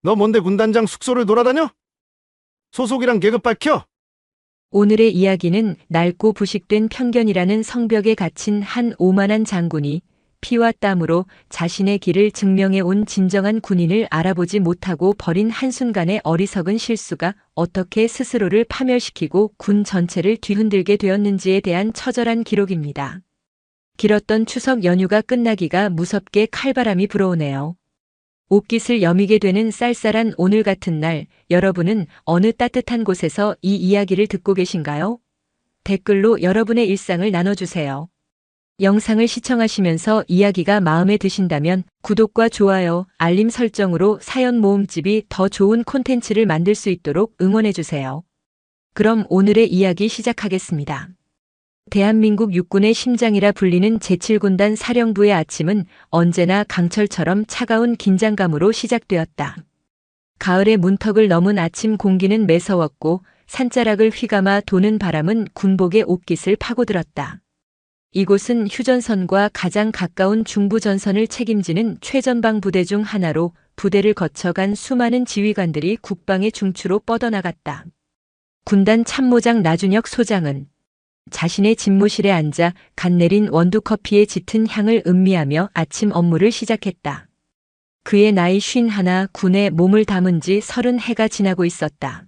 너 뭔데 군단장 숙소를 돌아다녀? 소속이랑 계급 밝혀. 오늘의 이야기는 낡고 부식된 편견이라는 성벽에 갇힌 한 오만한 장군이 피와 땀으로 자신의 길을 증명해 온 진정한 군인을 알아보지 못하고 버린 한순간의 어리석은 실수가 어떻게 스스로를 파멸시키고 군 전체를 뒤흔들게 되었는지에 대한 처절한 기록입니다. 길었던 추석 연휴가 끝나기가 무섭게 칼바람이 불어오네요. 옷깃을 여미게 되는 쌀쌀한 오늘 같은 날, 여러분은 어느 따뜻한 곳에서 이 이야기를 듣고 계신가요? 댓글로 여러분의 일상을 나눠주세요. 영상을 시청하시면서 이야기가 마음에 드신다면 구독과 좋아요, 알림 설정으로 사연 모음집이 더 좋은 콘텐츠를 만들 수 있도록 응원해주세요. 그럼 오늘의 이야기 시작하겠습니다. 대한민국 육군의 심장이라 불리는 제7군단 사령부의 아침은 언제나 강철처럼 차가운 긴장감으로 시작되었다. 가을의 문턱을 넘은 아침 공기는 매서웠고 산자락을 휘감아 도는 바람은 군복의 옷깃을 파고들었다. 이곳은 휴전선과 가장 가까운 중부전선을 책임지는 최전방 부대 중 하나로 부대를 거쳐간 수많은 지휘관들이 국방의 중추로 뻗어나갔다. 군단 참모장 나준혁 소장은 자신의 집무실에 앉아 갓 내린 원두커피의 짙은 향을 음미하며 아침 업무를 시작했다. 그의 나이 51, 군에 몸을 담은 지 30해가 지나고 있었다.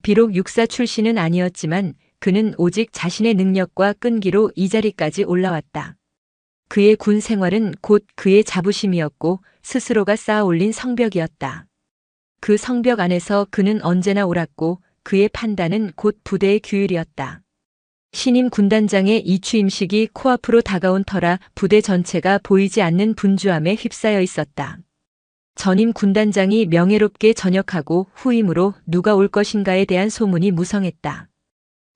비록 육사 출신은 아니었지만 그는 오직 자신의 능력과 끈기로 이 자리까지 올라왔다. 그의 군 생활은 곧 그의 자부심이었고 스스로가 쌓아 올린 성벽이었다. 그 성벽 안에서 그는 언제나 옳았고 그의 판단은 곧 부대의 규율이었다. 신임 군단장의 이 취임식이 코앞으로 다가온 터라 부대 전체가 보이지 않는 분주함에 휩싸여 있었다. 전임 군단장이 명예롭게 전역하고 후임으로 누가 올 것인가에 대한 소문이 무성했다.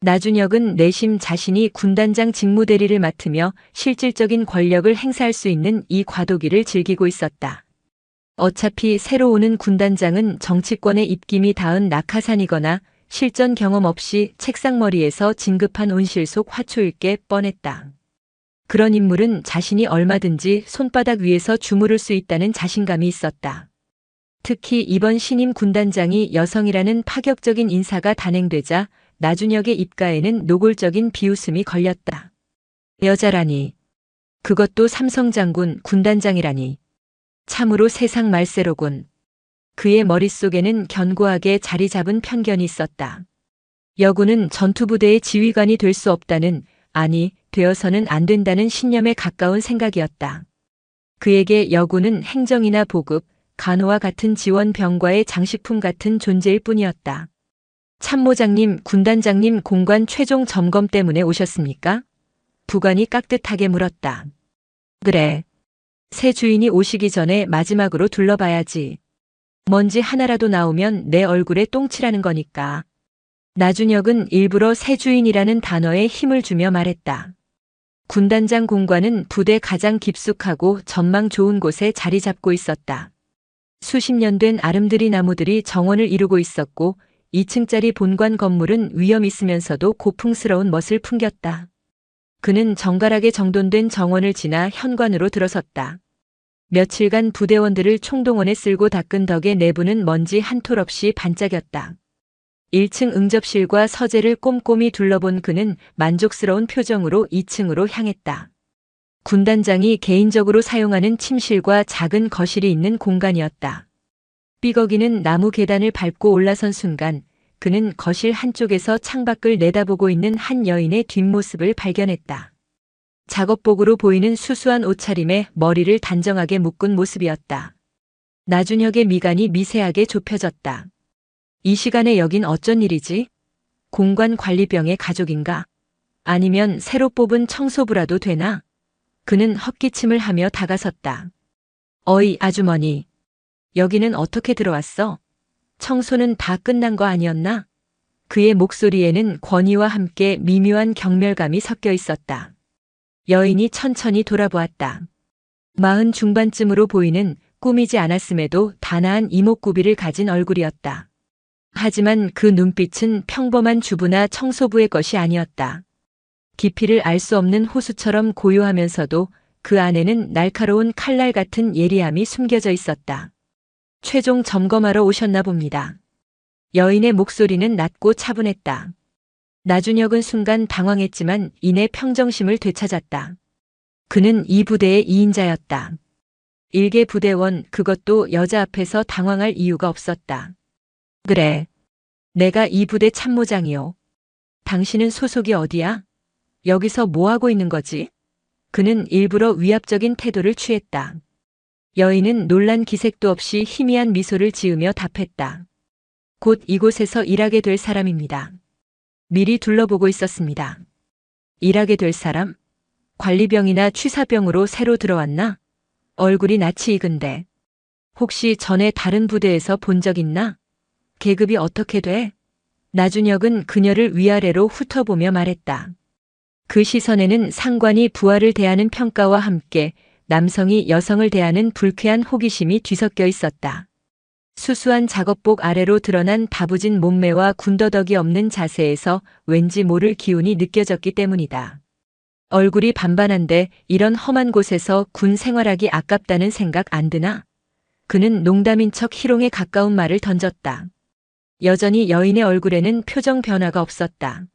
나준혁은 내심 자신이 군단장 직무대리를 맡으며 실질적인 권력을 행사할 수 있는 이 과도기를 즐기고 있었다. 어차피 새로 오는 군단장은 정치권의 입김이 닿은 낙하산이거나 실전 경험 없이 책상머리에서 진급한 온실 속 화초일 게 뻔했다. 그런 인물은 자신이 얼마든지 손바닥 위에서 주무를 수 있다는 자신감이 있었다. 특히 이번 신임 군단장이 여성이라는 파격적인 인사가 단행되자 나준혁의 입가에는 노골적인 비웃음이 걸렸다. 여자라니. 그것도 삼성장군 군단장이라니. 참으로 세상 말세로군. 그의 머릿속에는 견고하게 자리 잡은 편견이 있었다. 여군은 전투부대의 지휘관이 될 수 없다는, 아니, 되어서는 안 된다는 신념에 가까운 생각이었다. 그에게 여군은 행정이나 보급, 간호와 같은 지원 병과의 장식품 같은 존재일 뿐이었다. 참모장님, 군단장님 공관 최종 점검 때문에 오셨습니까? 부관이 깍듯하게 물었다. 그래. 새 주인이 오시기 전에 마지막으로 둘러봐야지. 먼지 하나라도 나오면 내 얼굴에 똥칠하는 거니까. 나준혁은 일부러 새 주인이라는 단어에 힘을 주며 말했다. 군단장 공관은 부대 가장 깊숙하고 전망 좋은 곳에 자리 잡고 있었다. 수십 년 된 아름드리 나무들이 정원을 이루고 있었고 2층짜리 본관 건물은 위험 있으면서도 고풍스러운 멋을 풍겼다. 그는 정갈하게 정돈된 정원을 지나 현관으로 들어섰다. 며칠간 부대원들을 총동원에 쓸고 닦은 덕에 내부는 먼지 한 톨 없이 반짝였다. 1층 응접실과 서재를 꼼꼼히 둘러본 그는 만족스러운 표정으로 2층으로 향했다. 군단장이 개인적으로 사용하는 침실과 작은 거실이 있는 공간이었다. 삐걱이는 나무 계단을 밟고 올라선 순간 그는 거실 한쪽에서 창밖을 내다보고 있는 한 여인의 뒷모습을 발견했다. 작업복으로 보이는 수수한 옷차림에 머리를 단정하게 묶은 모습이었다. 나준혁의 미간이 미세하게 좁혀졌다. 이 시간에 여긴 어쩐 일이지? 공관 관리병의 가족인가? 아니면 새로 뽑은 청소부라도 되나? 그는 헛기침을 하며 다가섰다. 어이, 아주머니. 여기는 어떻게 들어왔어? 청소는 다 끝난 거 아니었나? 그의 목소리에는 권위와 함께 미묘한 경멸감이 섞여 있었다. 여인이 천천히 돌아보았다. 40 중반쯤으로 보이는 꾸미지 않았음에도 단아한 이목구비를 가진 얼굴이었다. 하지만 그 눈빛은 평범한 주부나 청소부의 것이 아니었다. 깊이를 알 수 없는 호수처럼 고요하면서도 그 안에는 날카로운 칼날 같은 예리함이 숨겨져 있었다. 최종 점검하러 오셨나 봅니다. 여인의 목소리는 낮고 차분했다. 나준혁은 순간 당황했지만 이내 평정심을 되찾았다. 그는 이 부대의 2인자였다. 일개 부대원, 그것도 여자 앞에서 당황할 이유가 없었다. 그래. 내가 이 부대 참모장이요. 당신은 소속이 어디야? 여기서 뭐 하고 있는 거지? 그는 일부러 위압적인 태도를 취했다. 여인은 놀란 기색도 없이 희미한 미소를 지으며 답했다. 곧 이곳에서 일하게 될 사람입니다. 미리 둘러보고 있었습니다. 일하게 될 사람? 관리병이나 취사병으로 새로 들어왔나? 얼굴이 낯이 익은데. 혹시 전에 다른 부대에서 본 적 있나? 계급이 어떻게 돼? 나준혁은 그녀를 위아래로 훑어보며 말했다. 그 시선에는 상관이 부하를 대하는 평가와 함께 남성이 여성을 대하는 불쾌한 호기심이 뒤섞여 있었다. 수수한 작업복 아래로 드러난 다부진 몸매와 군더더기 없는 자세에서 왠지 모를 기운이 느껴졌기 때문이다. 얼굴이 반반한데 이런 험한 곳에서 군 생활하기 아깝다는 생각 안 드나? 그는 농담인 척 희롱에 가까운 말을 던졌다. 여전히 여인의 얼굴에는 표정 변화가 없었다.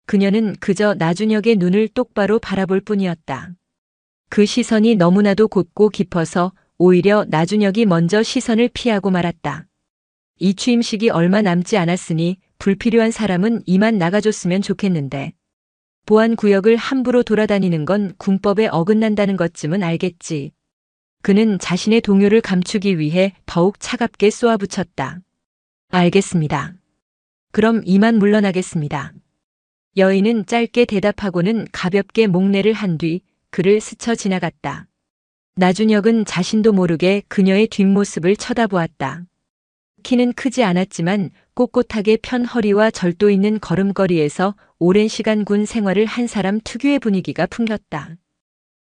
그녀는 그저 나준혁의 눈을 똑바로 바라볼 뿐이었다. 그 시선이 너무나도 곧고 깊어서 오히려 나준혁이 먼저 시선을 피하고 말았다. 이 취임식이 얼마 남지 않았으니 불필요한 사람은 이만 나가줬으면 좋겠는데. 보안구역을 함부로 돌아다니는 건 군법에 어긋난다는 것쯤은 알겠지. 그는 자신의 동요를 감추기 위해 더욱 차갑게 쏘아붙였다. 알겠습니다. 그럼 이만 물러나겠습니다. 여인은 짧게 대답하고는 가볍게 목례를 한 뒤 그를 스쳐 지나갔다. 나준혁은 자신도 모르게 그녀의 뒷모습을 쳐다보았다. 키는 크지 않았지만 꼿꼿하게 편 허리와 절도 있는 걸음걸이에서 오랜 시간 군 생활을 한 사람 특유의 분위기가 풍겼다.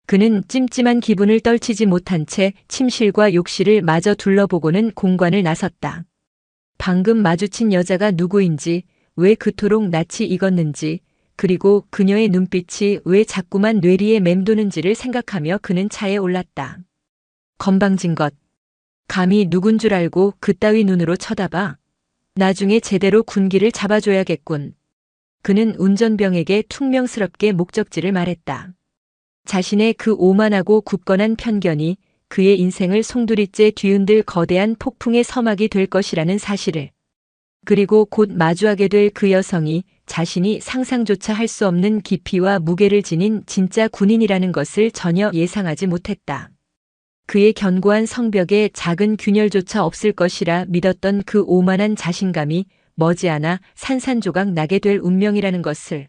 그는 찜찜한 기분을 떨치지 못한 채 침실과 욕실을 마저 둘러보고는 공관을 나섰다. 방금 마주친 여자가 누구인지, 왜 그토록 낯이 익었는지, 그리고 그녀의 눈빛이 왜 자꾸만 뇌리에 맴도는지를 생각하며 그는 차에 올랐다. 건방진 것. 감히 누군 줄 알고 그따위 눈으로 쳐다봐. 나중에 제대로 군기를 잡아줘야겠군. 그는 운전병에게 퉁명스럽게 목적지를 말했다. 자신의 그 오만하고 굳건한 편견이 그의 인생을 송두리째 뒤흔들 거대한 폭풍의 서막이 될 것이라는 사실을. 그리고 곧 마주하게 될 그 여성이 자신이 상상조차 할 수 없는 깊이와 무게를 지닌 진짜 군인이라는 것을 전혀 예상하지 못했다. 그의 견고한 성벽에 작은 균열조차 없을 것이라 믿었던 그 오만한 자신감이 머지않아 산산조각 나게 될 운명이라는 것을.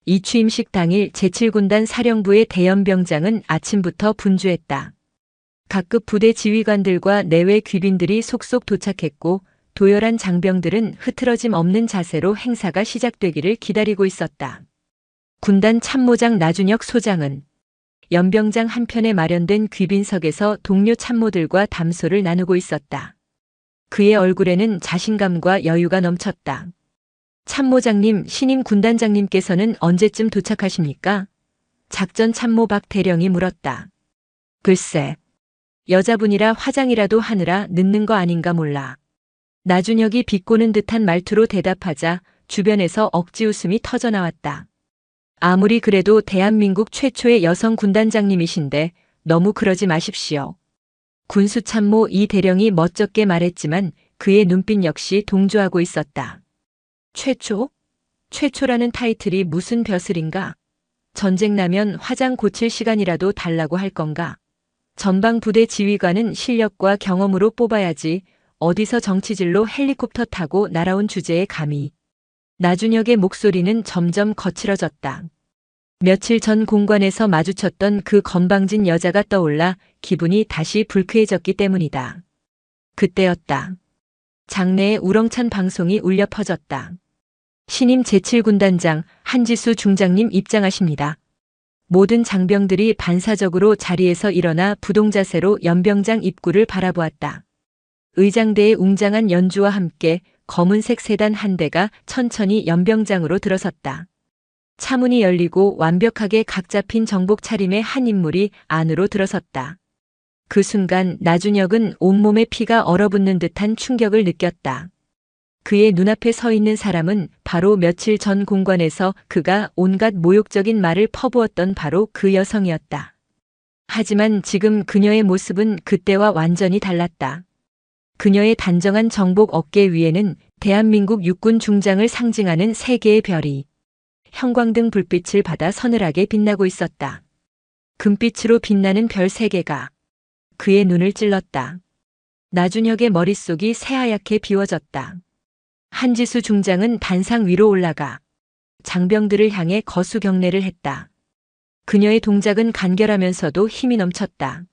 이 취임식 당일 제7군단 사령부의 대연병장은 아침부터 분주했다. 각급 부대 지휘관들과 내외 귀빈들이 속속 도착했고 도열한 장병들은 흐트러짐 없는 자세로 행사가 시작되기를 기다리고 있었다. 군단 참모장 나준혁 소장은 연병장 한편에 마련된 귀빈석에서 동료 참모들과 담소를 나누고 있었다. 그의 얼굴에는 자신감과 여유가 넘쳤다. 참모장님, 신임 군단장님께서는 언제쯤 도착하십니까? 작전 참모 박 대령이 물었다. 글쎄, 여자분이라 화장이라도 하느라 늦는 거 아닌가 몰라. 나준혁이 비꼬는 듯한 말투로 대답하자 주변에서 억지 웃음이 터져나왔다. 아무리 그래도 대한민국 최초의 여성 군단장님이신데 너무 그러지 마십시오. 군수참모 이 대령이 멋쩍게 말했지만 그의 눈빛 역시 동조하고 있었다. 최초? 최초라는 타이틀이 무슨 벼슬인가? 전쟁 나면 화장 고칠 시간이라도 달라고 할 건가? 전방 부대 지휘관은 실력과 경험으로 뽑아야지 어디서 정치질로 헬리콥터 타고 날아온 주제에 감히. 나준혁의 목소리는 점점 거칠어졌다. 며칠 전 공관에서 마주쳤던 그 건방진 여자가 떠올라 기분이 다시 불쾌해졌기 때문이다. 그때였다. 장내에 우렁찬 방송이 울려 퍼졌다. 신임 제7군단장 한지수 중장님 입장하십니다. 모든 장병들이 반사적으로 자리에서 일어나 부동자세로 연병장 입구를 바라보았다. 의장대의 웅장한 연주와 함께 검은색 세단 한 대가 천천히 연병장으로 들어섰다. 차문이 열리고 완벽하게 각 잡힌 정복 차림의 한 인물이 안으로 들어섰다. 그 순간 나준혁은 온몸에 피가 얼어붙는 듯한 충격을 느꼈다. 그의 눈앞에 서 있는 사람은 바로 며칠 전 공관에서 그가 온갖 모욕적인 말을 퍼부었던 바로 그 여성이었다. 하지만 지금 그녀의 모습은 그때와 완전히 달랐다. 그녀의 단정한 정복 어깨 위에는 대한민국 육군 중장을 상징하는 세 개의 별이 형광등 불빛을 받아 서늘하게 빛나고 있었다. 금빛으로 빛나는 별 세 개가 그의 눈을 찔렀다. 나준혁의 머릿속이 새하얗게 비워졌다. 한지수 중장은 단상 위로 올라가 장병들을 향해 거수 경례를 했다. 그녀의 동작은 간결하면서도 힘이 넘쳤다.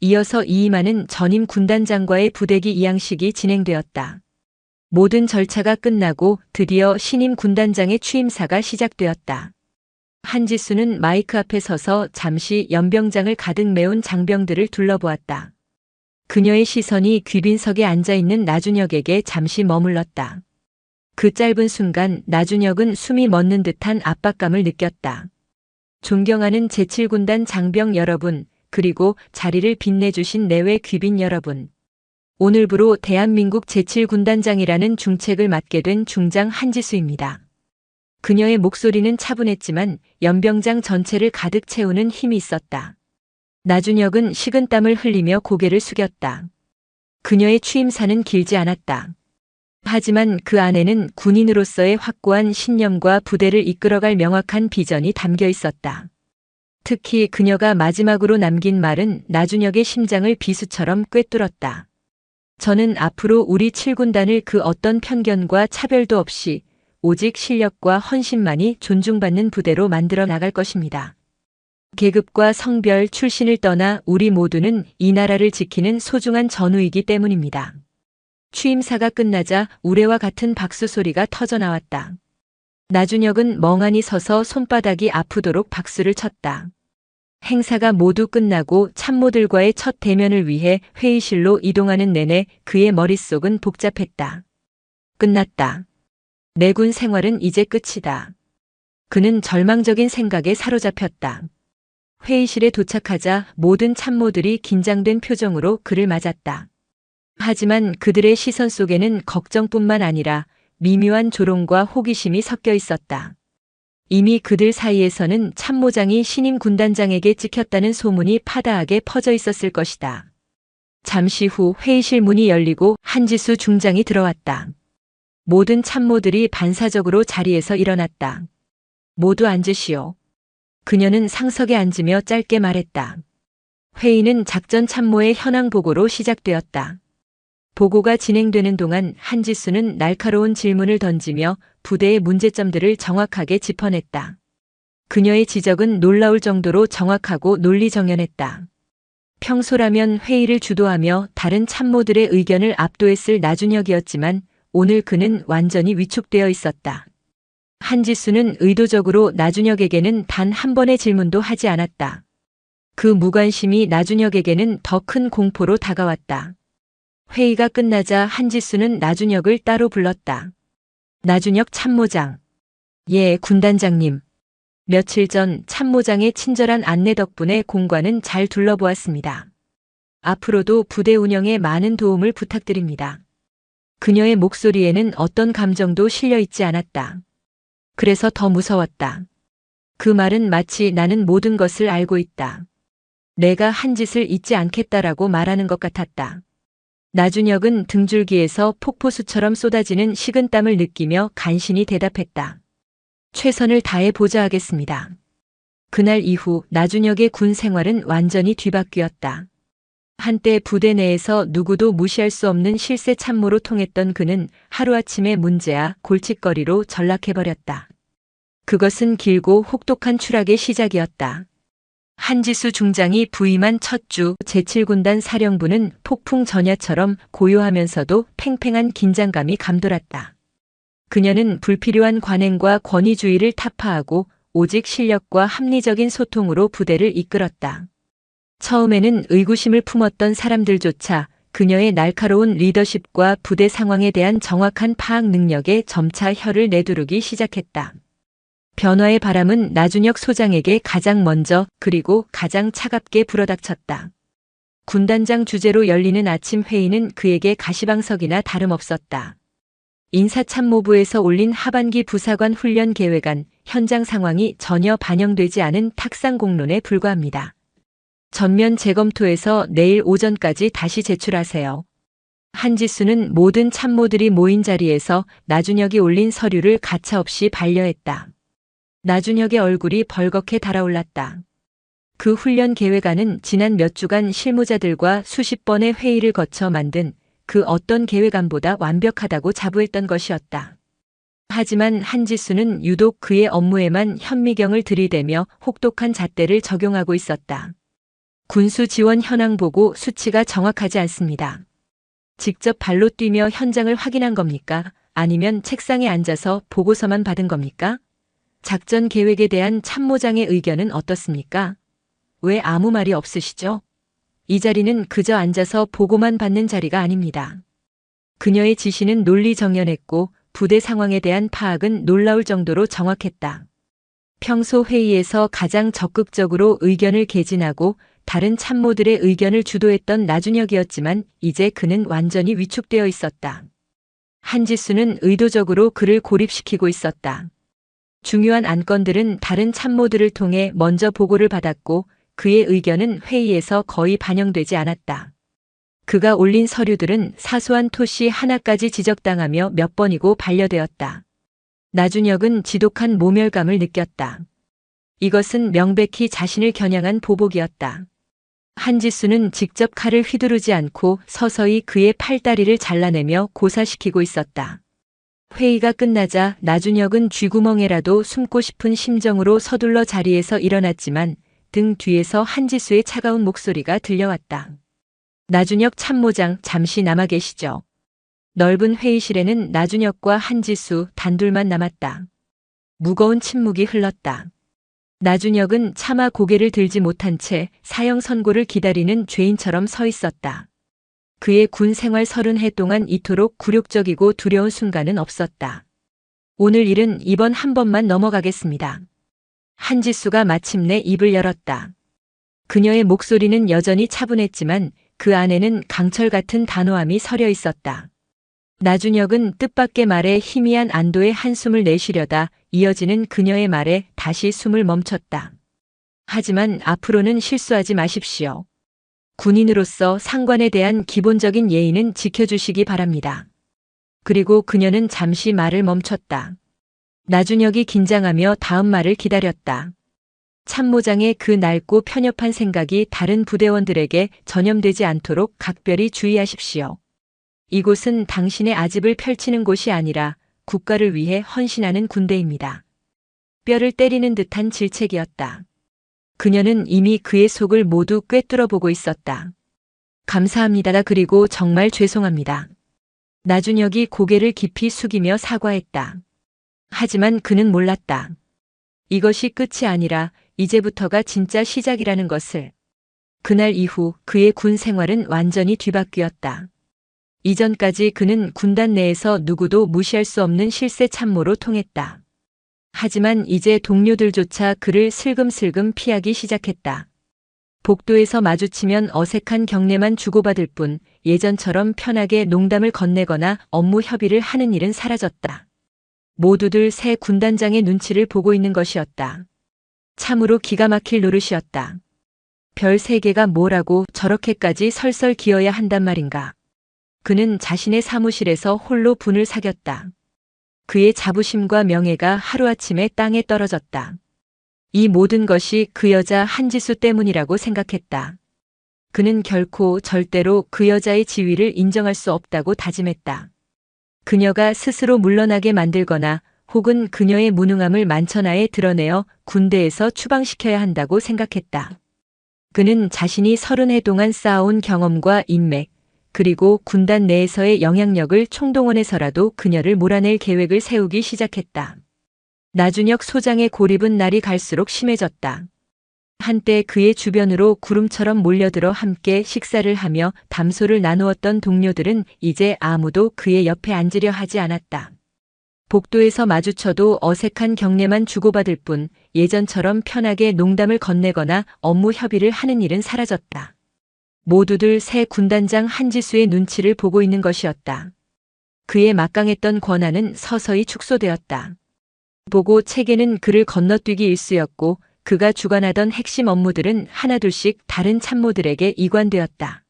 이어서 이임하는 전임 군단장과의 부대기 이양식이 진행되었다. 모든 절차가 끝나고 드디어 신임 군단장의 취임사가 시작되었다. 한지수는 마이크 앞에 서서 잠시 연병장을 가득 메운 장병들을 둘러보았다. 그녀의 시선이 귀빈석에 앉아있는 나준혁에게 잠시 머물렀다. 그 짧은 순간 나준혁은 숨이 멎는 듯한 압박감을 느꼈다. 존경하는 제7군단 장병 여러분, 그리고 자리를 빛내주신 내외 귀빈 여러분. 오늘부로 대한민국 제7군단장이라는 중책을 맡게 된 중장 한지수입니다. 그녀의 목소리는 차분했지만 연병장 전체를 가득 채우는 힘이 있었다. 나준혁은 식은땀을 흘리며 고개를 숙였다. 그녀의 취임사는 길지 않았다. 하지만 그 안에는 군인으로서의 확고한 신념과 부대를 이끌어갈 명확한 비전이 담겨 있었다. 특히 그녀가 마지막으로 남긴 말은 나준혁의 심장을 비수처럼 꿰뚫었다. 저는 앞으로 우리 7군단을 그 어떤 편견과 차별도 없이 오직 실력과 헌신만이 존중받는 부대로 만들어 나갈 것입니다. 계급과 성별, 출신을 떠나 우리 모두는 이 나라를 지키는 소중한 전우이기 때문입니다. 취임사가 끝나자 우레와 같은 박수 소리가 터져 나왔다. 나준혁은 멍하니 서서 손바닥이 아프도록 박수를 쳤다. 행사가 모두 끝나고 참모들과의 첫 대면을 위해 회의실로 이동하는 내내 그의 머릿속은 복잡했다. 끝났다. 내 군 생활은 이제 끝이다. 그는 절망적인 생각에 사로잡혔다. 회의실에 도착하자 모든 참모들이 긴장된 표정으로 그를 맞았다. 하지만 그들의 시선 속에는 걱정뿐만 아니라 미묘한 조롱과 호기심이 섞여 있었다. 이미 그들 사이에서는 참모장이 신임 군단장에게 찍혔다는 소문이 파다하게 퍼져 있었을 것이다. 잠시 후 회의실 문이 열리고 한지수 중장이 들어왔다. 모든 참모들이 반사적으로 자리에서 일어났다. 모두 앉으시오. 그녀는 상석에 앉으며 짧게 말했다. 회의는 작전 참모의 현황 보고로 시작되었다. 보고가 진행되는 동안 한지수는 날카로운 질문을 던지며 부대의 문제점들을 정확하게 짚어냈다. 그녀의 지적은 놀라울 정도로 정확하고 논리정연했다. 평소라면 회의를 주도하며 다른 참모들의 의견을 압도했을 나준혁이었지만 오늘 그는 완전히 위축되어 있었다. 한지수는 의도적으로 나준혁에게는 단 한 번의 질문도 하지 않았다. 그 무관심이 나준혁에게는 더 큰 공포로 다가왔다. 회의가 끝나자 한지수는 나준혁을 따로 불렀다. 나준혁 참모장. 예, 군단장님. 며칠 전 참모장의 친절한 안내 덕분에 공관은 잘 둘러보았습니다. 앞으로도 부대 운영에 많은 도움을 부탁드립니다. 그녀의 목소리에는 어떤 감정도 실려 있지 않았다. 그래서 더 무서웠다. 그 말은 마치 나는 모든 것을 알고 있다. 내가 한 짓을 잊지 않겠다라고 말하는 것 같았다. 나준혁은 등줄기에서 폭포수처럼 쏟아지는 식은땀을 느끼며 간신히 대답했다. 최선을 다해 보자 하겠습니다. 그날 이후 나준혁의 군 생활은 완전히 뒤바뀌었다. 한때 부대 내에서 누구도 무시할 수 없는 실세 참모로 통했던 그는 하루아침에 문제야 골칫거리로 전락해버렸다. 그것은 길고 혹독한 추락의 시작이었다. 한지수 중장이 부임한 첫 주 제7군단 사령부는 폭풍 전야처럼 고요하면서도 팽팽한 긴장감이 감돌았다. 그녀는 불필요한 관행과 권위주의를 타파하고 오직 실력과 합리적인 소통으로 부대를 이끌었다. 처음에는 의구심을 품었던 사람들조차 그녀의 날카로운 리더십과 부대 상황에 대한 정확한 파악 능력에 점차 혀를 내두르기 시작했다. 변화의 바람은 나준혁 소장에게 가장 먼저 그리고 가장 차갑게 불어닥쳤다. 군단장 주재로 열리는 아침 회의는 그에게 가시방석이나 다름없었다. 인사참모부에서 올린 하반기 부사관 훈련 계획안, 현장 상황이 전혀 반영되지 않은 탁상 공론에 불과합니다. 전면 재검토해서 내일 오전까지 다시 제출하세요. 한지수는 모든 참모들이 모인 자리에서 나준혁이 올린 서류를 가차없이 반려했다. 나준혁의 얼굴이 벌겋게 달아올랐다. 그 훈련 계획안은 지난 몇 주간 실무자들과 수십 번의 회의를 거쳐 만든 그 어떤 계획안보다 완벽하다고 자부했던 것이었다. 하지만 한지수는 유독 그의 업무에만 현미경을 들이대며 혹독한 잣대를 적용하고 있었다. 군수 지원 현황 보고 수치가 정확하지 않습니다. 직접 발로 뛰며 현장을 확인한 겁니까? 아니면 책상에 앉아서 보고서만 받은 겁니까? 작전 계획에 대한 참모장의 의견은 어떻습니까? 왜 아무 말이 없으시죠? 이 자리는 그저 앉아서 보고만 받는 자리가 아닙니다. 그녀의 지시는 논리정연했고 부대 상황에 대한 파악은 놀라울 정도로 정확했다. 평소 회의에서 가장 적극적으로 의견을 개진하고 다른 참모들의 의견을 주도했던 나준혁이었지만 이제 그는 완전히 위축되어 있었다. 한지수는 의도적으로 그를 고립시키고 있었다. 중요한 안건들은 다른 참모들을 통해 먼저 보고를 받았고 그의 의견은 회의에서 거의 반영되지 않았다. 그가 올린 서류들은 사소한 토시 하나까지 지적당하며 몇 번이고 반려되었다. 나준혁은 지독한 모멸감을 느꼈다. 이것은 명백히 자신을 겨냥한 보복이었다. 한지수는 직접 칼을 휘두르지 않고 서서히 그의 팔다리를 잘라내며 고사시키고 있었다. 회의가 끝나자 나준혁은 쥐구멍에라도 숨고 싶은 심정으로 서둘러 자리에서 일어났지만 등 뒤에서 한지수의 차가운 목소리가 들려왔다. 나준혁 참모장 잠시 남아 계시죠. 넓은 회의실에는 나준혁과 한지수 단둘만 남았다. 무거운 침묵이 흘렀다. 나준혁은 차마 고개를 들지 못한 채 사형 선고를 기다리는 죄인처럼 서 있었다. 그의 군 생활 30해 동안 이토록 굴욕적이고 두려운 순간은 없었다. 오늘 일은 이번 한 번만 넘어가겠습니다. 한지수가 마침내 입을 열었다. 그녀의 목소리는 여전히 차분했지만 그 안에는 강철 같은 단호함이 서려 있었다. 나준혁은 뜻밖의 말에 희미한 안도의 한숨을 내쉬려다 이어지는 그녀의 말에 다시 숨을 멈췄다. 하지만 앞으로는 실수하지 마십시오. 군인으로서 상관에 대한 기본적인 예의는 지켜주시기 바랍니다. 그리고 그녀는 잠시 말을 멈췄다. 나준혁이 긴장하며 다음 말을 기다렸다. 참모장의 그 낡고 편협한 생각이 다른 부대원들에게 전염되지 않도록 각별히 주의하십시오. 이곳은 당신의 아집을 펼치는 곳이 아니라 국가를 위해 헌신하는 군대입니다. 뼈를 때리는 듯한 질책이었다. 그녀는 이미 그의 속을 모두 꿰뚫어 보고 있었다. 감사합니다. 그리고 정말 죄송합니다. 나준혁이 고개를 깊이 숙이며 사과했다. 하지만 그는 몰랐다. 이것이 끝이 아니라 이제부터가 진짜 시작이라는 것을. 그날 이후 그의 군 생활은 완전히 뒤바뀌었다. 이전까지 그는 군단 내에서 누구도 무시할 수 없는 실세 참모로 통했다. 하지만 이제 동료들조차 그를 슬금슬금 피하기 시작했다. 복도에서 마주치면 어색한 경례만 주고받을 뿐 예전처럼 편하게 농담을 건네거나 업무 협의를 하는 일은 사라졌다. 모두들 새 군단장의 눈치를 보고 있는 것이었다. 참으로 기가 막힐 노릇이었다. 별 3개가 뭐라고 저렇게까지 설설 기어야 한단 말인가. 그는 자신의 사무실에서 홀로 분을 사겼다. 그의 자부심과 명예가 하루아침에 땅에 떨어졌다. 이 모든 것이 그 여자 한지수 때문이라고 생각했다. 그는 결코 절대로 그 여자의 지위를 인정할 수 없다고 다짐했다. 그녀가 스스로 물러나게 만들거나 혹은 그녀의 무능함을 만천하에 드러내어 군대에서 추방시켜야 한다고 생각했다. 그는 자신이 30해 동안 쌓아온 경험과 인맥, 그리고 군단 내에서의 영향력을 총동원해서라도 그녀를 몰아낼 계획을 세우기 시작했다. 나준혁 소장의 고립은 날이 갈수록 심해졌다. 한때 그의 주변으로 구름처럼 몰려들어 함께 식사를 하며 담소를 나누었던 동료들은 이제 아무도 그의 옆에 앉으려 하지 않았다. 복도에서 마주쳐도 어색한 경례만 주고받을 뿐 예전처럼 편하게 농담을 건네거나 업무 협의를 하는 일은 사라졌다. 모두들 새 군단장 한지수의 눈치를 보고 있는 것이었다. 그의 막강했던 권한은 서서히 축소되었다. 보고 체계는 그를 건너뛰기 일쑤였고 그가 주관하던 핵심 업무들은 하나둘씩 다른 참모들에게 이관되었다.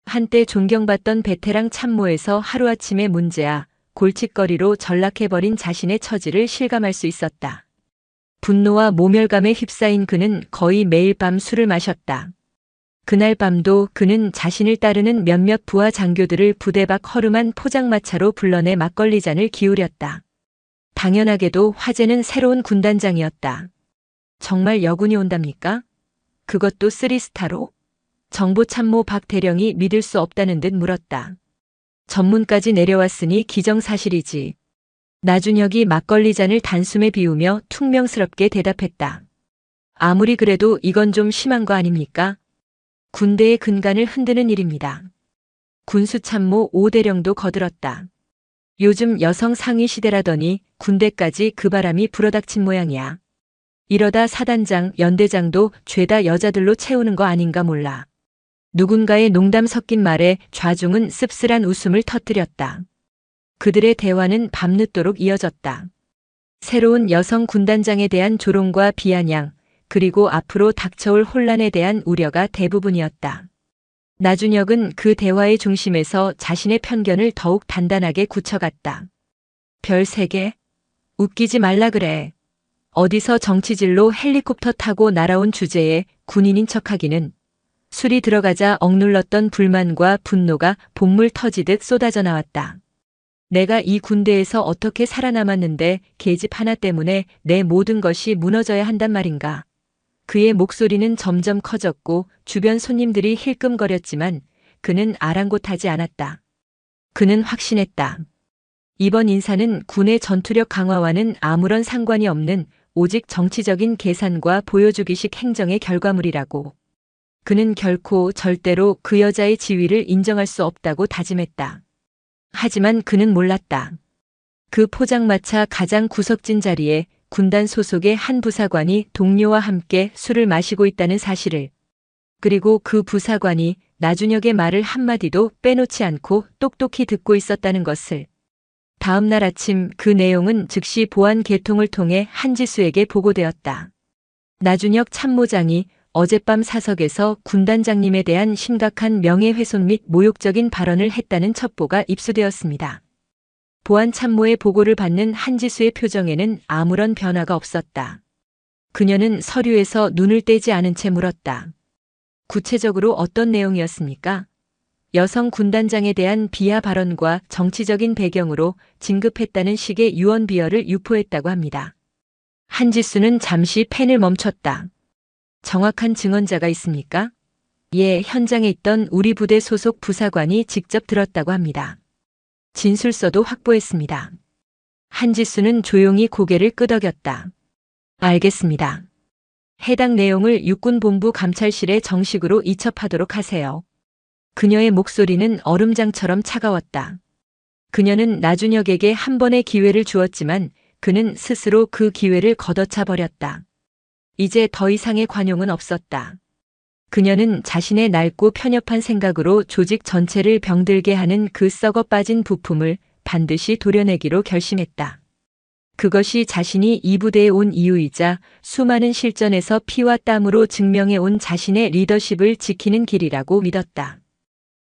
한때 존경받던 베테랑 참모에서 하루아침에 문제야 골칫거리로 전락해버린 자신의 처지를 실감할 수 있었다. 분노와 모멸감에 휩싸인 그는 거의 매일 밤 술을 마셨다. 그날 밤도 그는 자신을 따르는 몇몇 부하 장교들을 부대 밖 허름한 포장마차로 불러내 막걸리 잔을 기울였다. 당연하게도 화제는 새로운 군단장이었다. 정말 여군이 온답니까? 그것도 3스타로? 정보참모 박 대령이 믿을 수 없다는 듯 물었다. 전문까지 내려왔으니 기정사실이지. 나준혁이 막걸리 잔을 단숨에 비우며 퉁명스럽게 대답했다. 아무리 그래도 이건 좀 심한 거 아닙니까? 군대의 근간을 흔드는 일입니다. 군수참모 오대령도 거들었다. 요즘 여성 상위 시대라더니 군대까지 그 바람이 불어닥친 모양이야. 이러다 사단장, 연대장도 죄다 여자들로 채우는 거 아닌가 몰라. 누군가의 농담 섞인 말에 좌중은 씁쓸한 웃음을 터뜨렸다. 그들의 대화는 밤늦도록 이어졌다. 새로운 여성 군단장에 대한 조롱과 비아냥, 그리고 앞으로 닥쳐올 혼란에 대한 우려가 대부분이었다. 나준혁은 그 대화의 중심에서 자신의 편견을 더욱 단단하게 굳혀갔다. 별 3개? 웃기지 말라 그래. 어디서 정치질로 헬리콥터 타고 날아온 주제에 군인인 척하기는. 술이 들어가자 억눌렀던 불만과 분노가 본물 터지듯 쏟아져 나왔다. 내가 이 군대에서 어떻게 살아남았는데 계집 하나 때문에 내 모든 것이 무너져야 한단 말인가. 그의 목소리는 점점 커졌고 주변 손님들이 힐끔거렸지만 그는 아랑곳하지 않았다. 그는 확신했다. 이번 인사는 군의 전투력 강화와는 아무런 상관이 없는 오직 정치적인 계산과 보여주기식 행정의 결과물이라고. 그는 결코 절대로 그 여자의 지위를 인정할 수 없다고 다짐했다. 하지만 그는 몰랐다. 그 포장마차 가장 구석진 자리에 군단 소속의 한 부사관이 동료와 함께 술을 마시고 있다는 사실을. 그리고 그 부사관이 나준혁의 말을 한마디도 빼놓지 않고 똑똑히 듣고 있었다는 것을. 다음 날 아침 그 내용은 즉시 보안 계통을 통해 한지수에게 보고되었다. 나준혁 참모장이 어젯밤 사석에서 군단장님에 대한 심각한 명예훼손 및 모욕적인 발언을 했다는 첩보가 입수되었습니다. 보안 참모의 보고를 받는 한지수의 표정에는 아무런 변화가 없었다. 그녀는 서류에서 눈을 떼지 않은 채 물었다. 구체적으로 어떤 내용이었습니까? 여성 군단장에 대한 비하 발언과 정치적인 배경으로 진급했다는 식의 유언 비어를 유포했다고 합니다. 한지수는 잠시 펜을 멈췄다. 정확한 증언자가 있습니까? 예, 현장에 있던 우리 부대 소속 부사관이 직접 들었다고 합니다. 진술서도 확보했습니다. 한지수는 조용히 고개를 끄덕였다. 알겠습니다. 해당 내용을 육군본부 감찰실에 정식으로 이첩하도록 하세요. 그녀의 목소리는 얼음장처럼 차가웠다. 그녀는 나준혁에게 한 번의 기회를 주었지만 그는 스스로 그 기회를 걷어차 버렸다. 이제 더 이상의 관용은 없었다. 그녀는 자신의 낡고 편협한 생각으로 조직 전체를 병들게 하는 그 썩어 빠진 부품을 반드시 도려내기로 결심했다. 그것이 자신이 이 부대에 온 이유이자 수많은 실전에서 피와 땀으로 증명해 온 자신의 리더십을 지키는 길이라고 믿었다.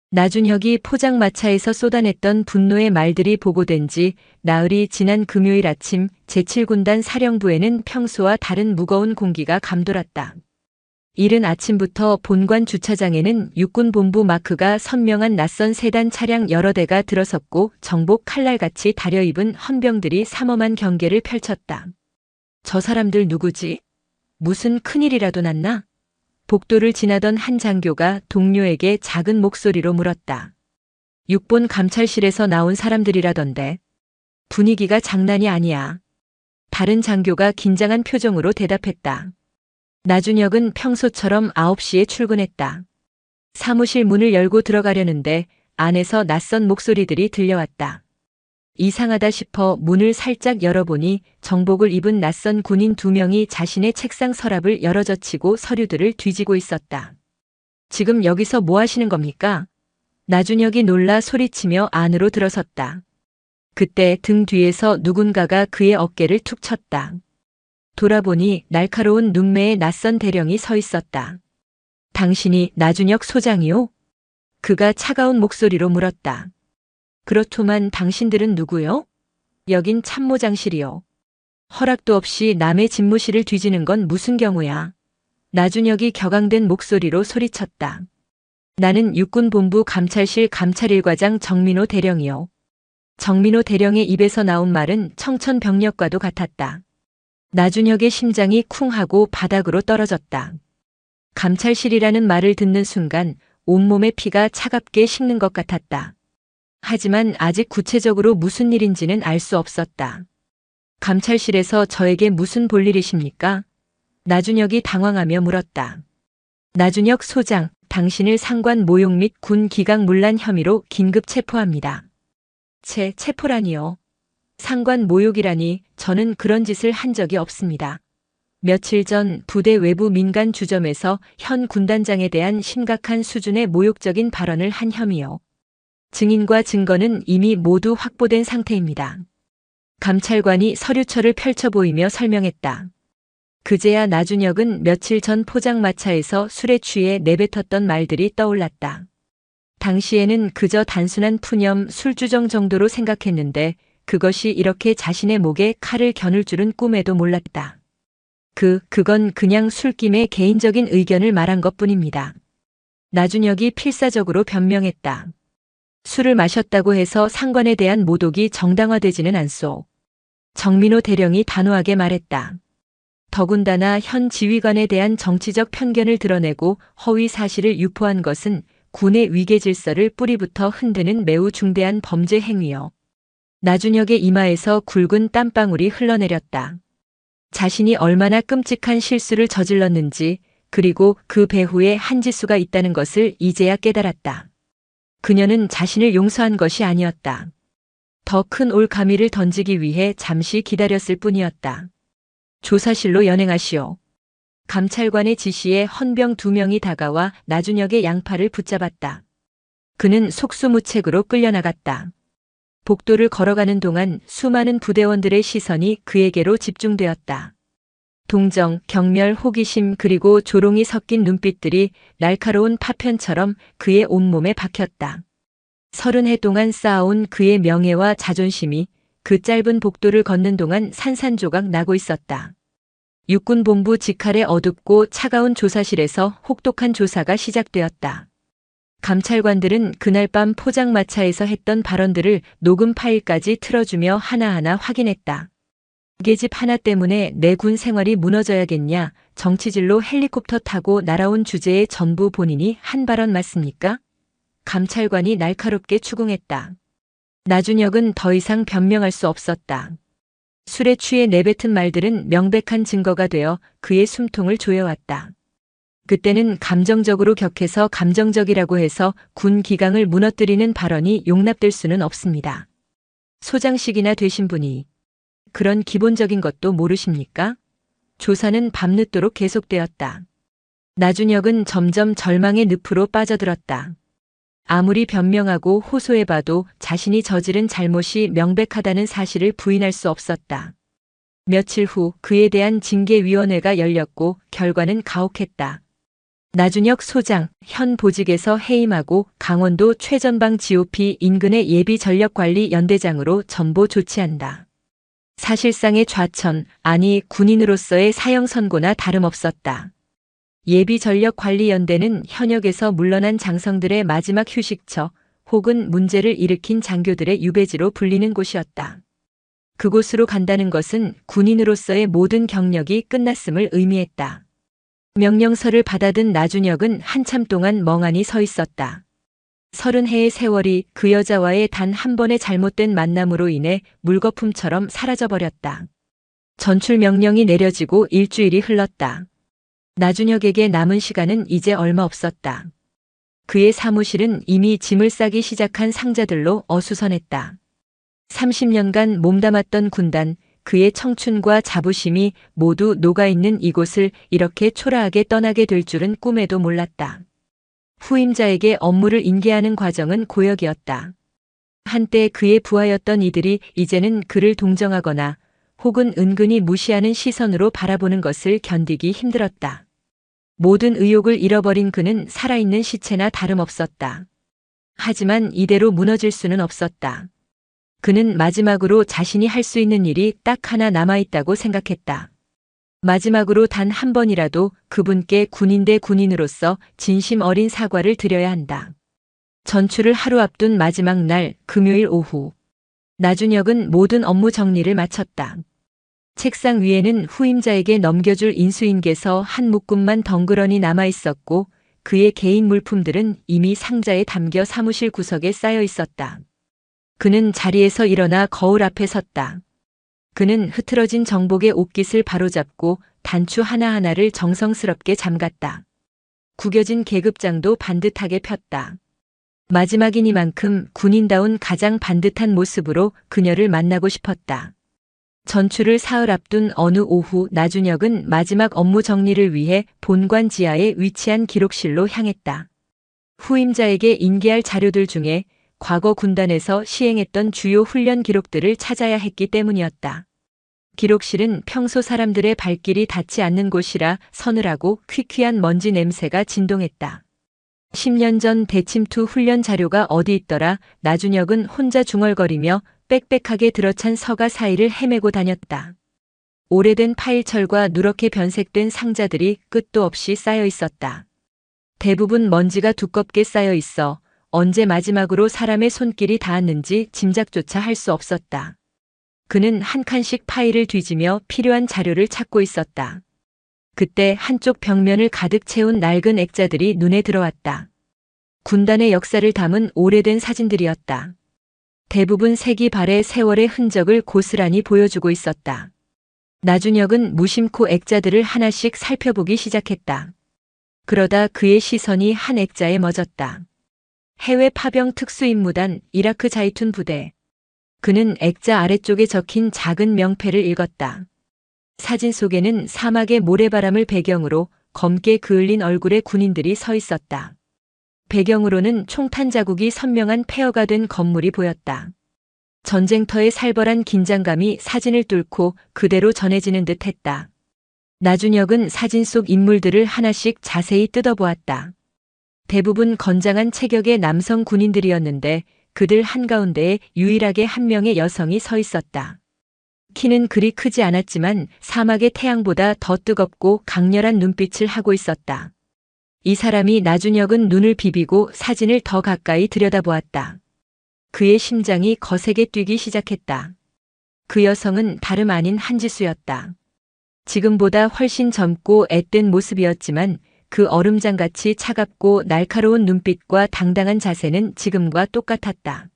나준혁이 포장마차에서 쏟아냈던 분노의 말들이 보고된 지 나흘이 지난 금요일 아침 제7군단 사령부에는 평소와 다른 무거운 공기가 감돌았다. 이른 아침부터 본관 주차장에는 육군본부 마크가 선명한 낯선 세단 차량 여러 대가 들어섰고 정복 칼날같이 다려입은 헌병들이 삼엄한 경계를 펼쳤다. 저 사람들 누구지? 무슨 큰일이라도 났나? 복도를 지나던 한 장교가 동료에게 작은 목소리로 물었다. 육본 감찰실에서 나온 사람들이라던데. 분위기가 장난이 아니야. 다른 장교가 긴장한 표정으로 대답했다. 나준혁은 평소처럼 9시에 출근했다. 사무실 문을 열고 들어가려는데 안에서 낯선 목소리들이 들려왔다. 이상하다 싶어 문을 살짝 열어보니 정복을 입은 낯선 군인 2명이 자신의 책상 서랍을 열어젖히고 서류들을 뒤지고 있었다. 지금 여기서 뭐 하시는 겁니까? 나준혁이 놀라 소리치며 안으로 들어섰다. 그때 등 뒤에서 누군가가 그의 어깨를 툭 쳤다. 돌아보니 날카로운 눈매의 낯선 대령이 서 있었다. 당신이 나준혁 소장이요? 그가 차가운 목소리로 물었다. 그렇더만 당신들은 누구요? 여긴 참모장실이요. 허락도 없이 남의 집무실을 뒤지는 건 무슨 경우야? 나준혁이 격앙된 목소리로 소리쳤다. 나는 육군본부 감찰실 감찰일과장 정민호 대령이요. 정민호 대령의 입에서 나온 말은 청천벽력과도 같았다. 나준혁의 심장이 쿵 하고 바닥으로 떨어졌다. 감찰실이라는 말을 듣는 순간 온몸의 피가 차갑게 식는 것 같았다. 하지만 아직 구체적으로 무슨 일인지는 알 수 없었다. 감찰실에서 저에게 무슨 볼일이십니까? 나준혁이 당황하며 물었다. 나준혁 소장, 당신을 상관 모욕 및 군 기강 문란 혐의로 긴급 체포합니다. 체포라니요. 상관 모욕이라니 저는 그런 짓을 한 적이 없습니다. 며칠 전 부대 외부 민간 주점에서 현 군단장에 대한 심각한 수준의 모욕적인 발언을 한 혐의요. 증인과 증거는 이미 모두 확보된 상태입니다. 감찰관이 서류처를 펼쳐 보이며 설명했다. 그제야 나준혁은 며칠 전 포장마차에서 술에 취해 내뱉었던 말들이 떠올랐다. 당시에는 그저 단순한 푸념, 술주정 정도로 생각했는데 그것이 이렇게 자신의 목에 칼을 겨눌 줄은 꿈에도 몰랐다. 그건 그냥 술김에 개인적인 의견을 말한 것뿐입니다. 나준혁이 필사적으로 변명했다. 술을 마셨다고 해서 상관에 대한 모독이 정당화되지는 않소. 정민호 대령이 단호하게 말했다. 더군다나 현 지휘관에 대한 정치적 편견을 드러내고 허위 사실을 유포한 것은 군의 위계 질서를 뿌리부터 흔드는 매우 중대한 범죄 행위요. 나준혁의 이마에서 굵은 땀방울이 흘러내렸다. 자신이 얼마나 끔찍한 실수를 저질렀는지, 그리고 그 배후에 한지수가 있다는 것을 이제야 깨달았다. 그녀는 자신을 용서한 것이 아니었다. 더 큰 올가미를 던지기 위해 잠시 기다렸을 뿐이었다. 조사실로 연행하시오. 감찰관의 지시에 헌병 2명이 다가와 나준혁의 양팔을 붙잡았다. 그는 속수무책으로 끌려나갔다. 복도를 걸어가는 동안 수많은 부대원들의 시선이 그에게로 집중되었다. 동정, 경멸, 호기심 그리고 조롱이 섞인 눈빛들이 날카로운 파편처럼 그의 온몸에 박혔다. 30해 동안 쌓아온 그의 명예와 자존심이 그 짧은 복도를 걷는 동안 산산조각 나고 있었다. 육군본부 직할의 어둡고 차가운 조사실에서 혹독한 조사가 시작되었다. 감찰관들은 그날 밤 포장마차에서 했던 발언들을 녹음 파일까지 틀어주며 하나하나 확인했다. 계집 하나 때문에 내 군 생활이 무너져야겠냐, 정치질로 헬리콥터 타고 날아온 주제에 전부 본인이 한 발언 맞습니까? 감찰관이 날카롭게 추궁했다. 나준혁은 더 이상 변명할 수 없었다. 술에 취해 내뱉은 말들은 명백한 증거가 되어 그의 숨통을 조여왔다. 그때는 감정적으로 격해서 감정적이라고 해서 군 기강을 무너뜨리는 발언이 용납될 수는 없습니다. 소장식이나 되신 분이 그런 기본적인 것도 모르십니까? 조사는 밤늦도록 계속되었다. 나준혁은 점점 절망의 늪으로 빠져들었다. 아무리 변명하고 호소해봐도 자신이 저지른 잘못이 명백하다는 사실을 부인할 수 없었다. 며칠 후 그에 대한 징계위원회가 열렸고 결과는 가혹했다. 나준혁 소장, 현 보직에서 해임하고 강원도 최전방 GOP 인근의 예비전력관리연대장으로 전보 조치한다. 사실상의 좌천, 아니 군인으로서의 사형 선고나 다름없었다. 예비전력관리연대는 현역에서 물러난 장성들의 마지막 휴식처 혹은 문제를 일으킨 장교들의 유배지로 불리는 곳이었다. 그곳으로 간다는 것은 군인으로서의 모든 경력이 끝났음을 의미했다. 명령서를 받아든 나준혁은 한참 동안 멍하니 서 있었다. 30해의 세월이 그 여자와의 단 한 번의 잘못된 만남으로 인해 물거품처럼 사라져버렸다. 전출 명령이 내려지고 일주일이 흘렀다. 나준혁에게 남은 시간은 이제 얼마 없었다. 그의 사무실은 이미 짐을 싸기 시작한 상자들로 어수선했다. 30년간 몸담았던 군단, 그의 청춘과 자부심이 모두 녹아있는 이곳을 이렇게 초라하게 떠나게 될 줄은 꿈에도 몰랐다. 후임자에게 업무를 인계하는 과정은 고역이었다. 한때 그의 부하였던 이들이 이제는 그를 동정하거나 혹은 은근히 무시하는 시선으로 바라보는 것을 견디기 힘들었다. 모든 의욕을 잃어버린 그는 살아있는 시체나 다름없었다. 하지만 이대로 무너질 수는 없었다. 그는 마지막으로 자신이 할 수 있는 일이 딱 하나 남아있다고 생각했다. 마지막으로 단 한 번이라도 그분께 군인 대 군인으로서 진심 어린 사과를 드려야 한다. 전출을 하루 앞둔 마지막 날 금요일 오후. 나준혁은 모든 업무 정리를 마쳤다. 책상 위에는 후임자에게 넘겨줄 인수인계서 한 묶음만 덩그러니 남아있었고 그의 개인 물품들은 이미 상자에 담겨 사무실 구석에 쌓여 있었다. 그는 자리에서 일어나 거울 앞에 섰다. 그는 흐트러진 정복의 옷깃을 바로잡고 단추 하나하나를 정성스럽게 잠갔다. 구겨진 계급장도 반듯하게 폈다. 마지막이니만큼 군인다운 가장 반듯한 모습으로 그녀를 만나고 싶었다. 전출을 사흘 앞둔 어느 오후 나준혁은 마지막 업무 정리를 위해 본관 지하에 위치한 기록실로 향했다. 후임자에게 인계할 자료들 중에 과거 군단에서 시행했던 주요 훈련 기록들을 찾아야 했기 때문이었다. 기록실은 평소 사람들의 발길이 닿지 않는 곳이라 서늘하고 퀴퀴한 먼지 냄새가 진동했다. 10년 전 대침투 훈련 자료가 어디 있더라. 나준혁은 혼자 중얼거리며 빽빽하게 들어찬 서가 사이를 헤매고 다녔다. 오래된 파일철과 누렇게 변색된 상자들이 끝도 없이 쌓여 있었다. 대부분 먼지가 두껍게 쌓여 있어 언제 마지막으로 사람의 손길이 닿았는지 짐작조차 할 수 없었다. 그는 한 칸씩 파일을 뒤지며 필요한 자료를 찾고 있었다. 그때 한쪽 벽면을 가득 채운 낡은 액자들이 눈에 들어왔다. 군단의 역사를 담은 오래된 사진들이었다. 대부분 색이 바래 세월의 흔적을 고스란히 보여주고 있었다. 나준혁은 무심코 액자들을 하나씩 살펴보기 시작했다. 그러다 그의 시선이 한 액자에 멎었다. 해외 파병 특수임무단 이라크 자이툰 부대. 그는 액자 아래쪽에 적힌 작은 명패를 읽었다. 사진 속에는 사막의 모래바람을 배경으로 검게 그을린 얼굴의 군인들이 서 있었다. 배경으로는 총탄 자국이 선명한 폐허가 된 건물이 보였다. 전쟁터의 살벌한 긴장감이 사진을 뚫고 그대로 전해지는 듯 했다. 나준혁은 사진 속 인물들을 하나씩 자세히 뜯어보았다. 대부분 건장한 체격의 남성 군인들이었는데 그들 한가운데에 유일하게 한 명의 여성이 서 있었다. 키는 그리 크지 않았지만 사막의 태양보다 더 뜨겁고 강렬한 눈빛을 하고 있었다. 이 사람이 나준혁은 눈을 비비고 사진을 더 가까이 들여다보았다. 그의 심장이 거세게 뛰기 시작했다. 그 여성은 다름 아닌 한지수였다. 지금보다 훨씬 젊고 앳된 모습이었지만 그 얼음장같이 차갑고 날카로운 눈빛과 당당한 자세는 지금과 똑같았다.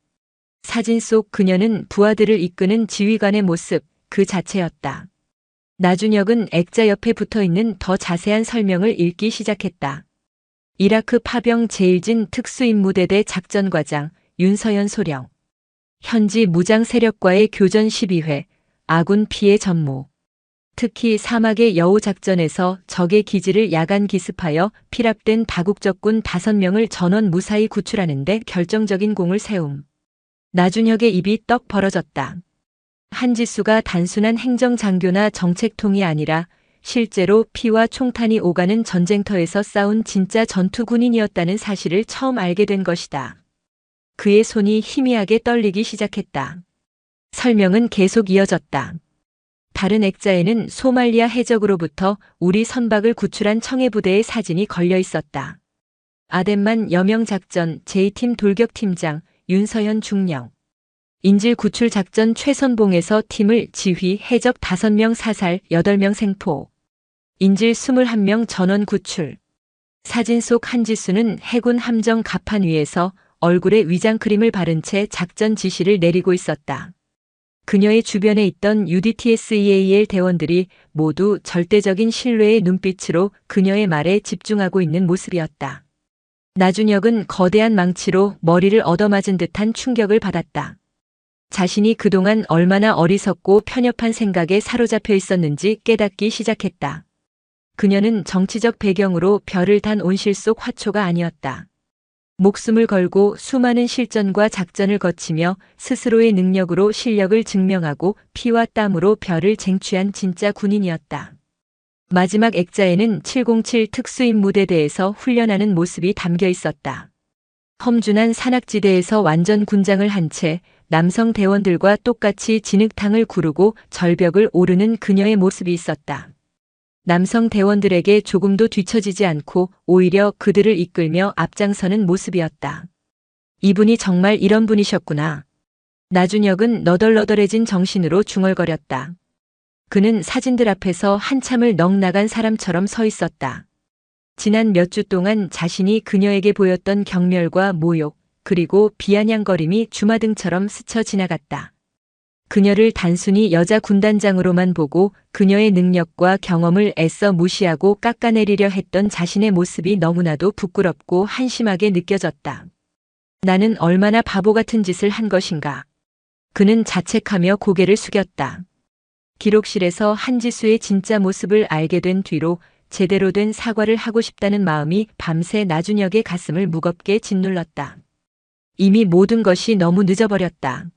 사진 속 그녀는 부하들을 이끄는 지휘관의 모습 그 자체였다. 나준혁은 액자 옆에 붙어있는 더 자세한 설명을 읽기 시작했다. 이라크 파병 제일진 특수임무대대 작전과장 윤서연 소령. 현지 무장 세력과의 교전 12회, 아군 피해 전무. 특히 사막의 여우 작전에서 적의 기지를 야간 기습하여 피랍된 다국적군 5명을 전원 무사히 구출하는 데 결정적인 공을 세움. 나준혁의 입이 떡 벌어졌다. 한지수가 단순한 행정장교나 정책통이 아니라 실제로 피와 총탄이 오가는 전쟁터에서 싸운 진짜 전투군인이었다는 사실을 처음 알게 된 것이다. 그의 손이 희미하게 떨리기 시작했다. 설명은 계속 이어졌다. 다른 액자에는 소말리아 해적으로부터 우리 선박을 구출한 청해부대의 사진이 걸려 있었다. 아덴만 여명작전 제2팀 돌격팀장 윤서현 중령. 인질 구출 작전 최선봉에서 팀을 지휘 해적 5명 사살 8명 생포. 인질 21명 전원 구출. 사진 속 한지수는 해군 함정 갑판 위에서 얼굴에 위장크림을 바른 채 작전 지시를 내리고 있었다. 그녀의 주변에 있던 UDTSEAL 대원들이 모두 절대적인 신뢰의 눈빛으로 그녀의 말에 집중하고 있는 모습이었다. 나준혁은 거대한 망치로 머리를 얻어맞은 듯한 충격을 받았다. 자신이 그동안 얼마나 어리석고 편협한 생각에 사로잡혀 있었는지 깨닫기 시작했다. 그녀는 정치적 배경으로 별을 단 온실 속 화초가 아니었다. 목숨을 걸고 수많은 실전과 작전을 거치며 스스로의 능력으로 실력을 증명하고 피와 땀으로 별을 쟁취한 진짜 군인이었다. 마지막 액자에는 707 특수임무대대에서 훈련하는 모습이 담겨 있었다. 험준한 산악지대에서 완전 군장을 한 채 남성 대원들과 똑같이 진흙탕을 구르고 절벽을 오르는 그녀의 모습이 있었다. 남성 대원들에게 조금도 뒤처지지 않고 오히려 그들을 이끌며 앞장서는 모습이었다. 이분이 정말 이런 분이셨구나. 나준혁은 너덜너덜해진 정신으로 중얼거렸다. 그는 사진들 앞에서 한참을 넋나간 사람처럼 서 있었다. 지난 몇 주 동안 자신이 그녀에게 보였던 경멸과 모욕, 그리고 비아냥거림이 주마등처럼 스쳐 지나갔다. 그녀를 단순히 여자 군단장으로만 보고 그녀의 능력과 경험을 애써 무시하고 깎아내리려 했던 자신의 모습이 너무나도 부끄럽고 한심하게 느껴졌다. 나는 얼마나 바보 같은 짓을 한 것인가. 그는 자책하며 고개를 숙였다. 기록실에서 한지수의 진짜 모습을 알게 된 뒤로 제대로 된 사과를 하고 싶다는 마음이 밤새 나준혁의 가슴을 무겁게 짓눌렀다. 이미 모든 것이 너무 늦어버렸다.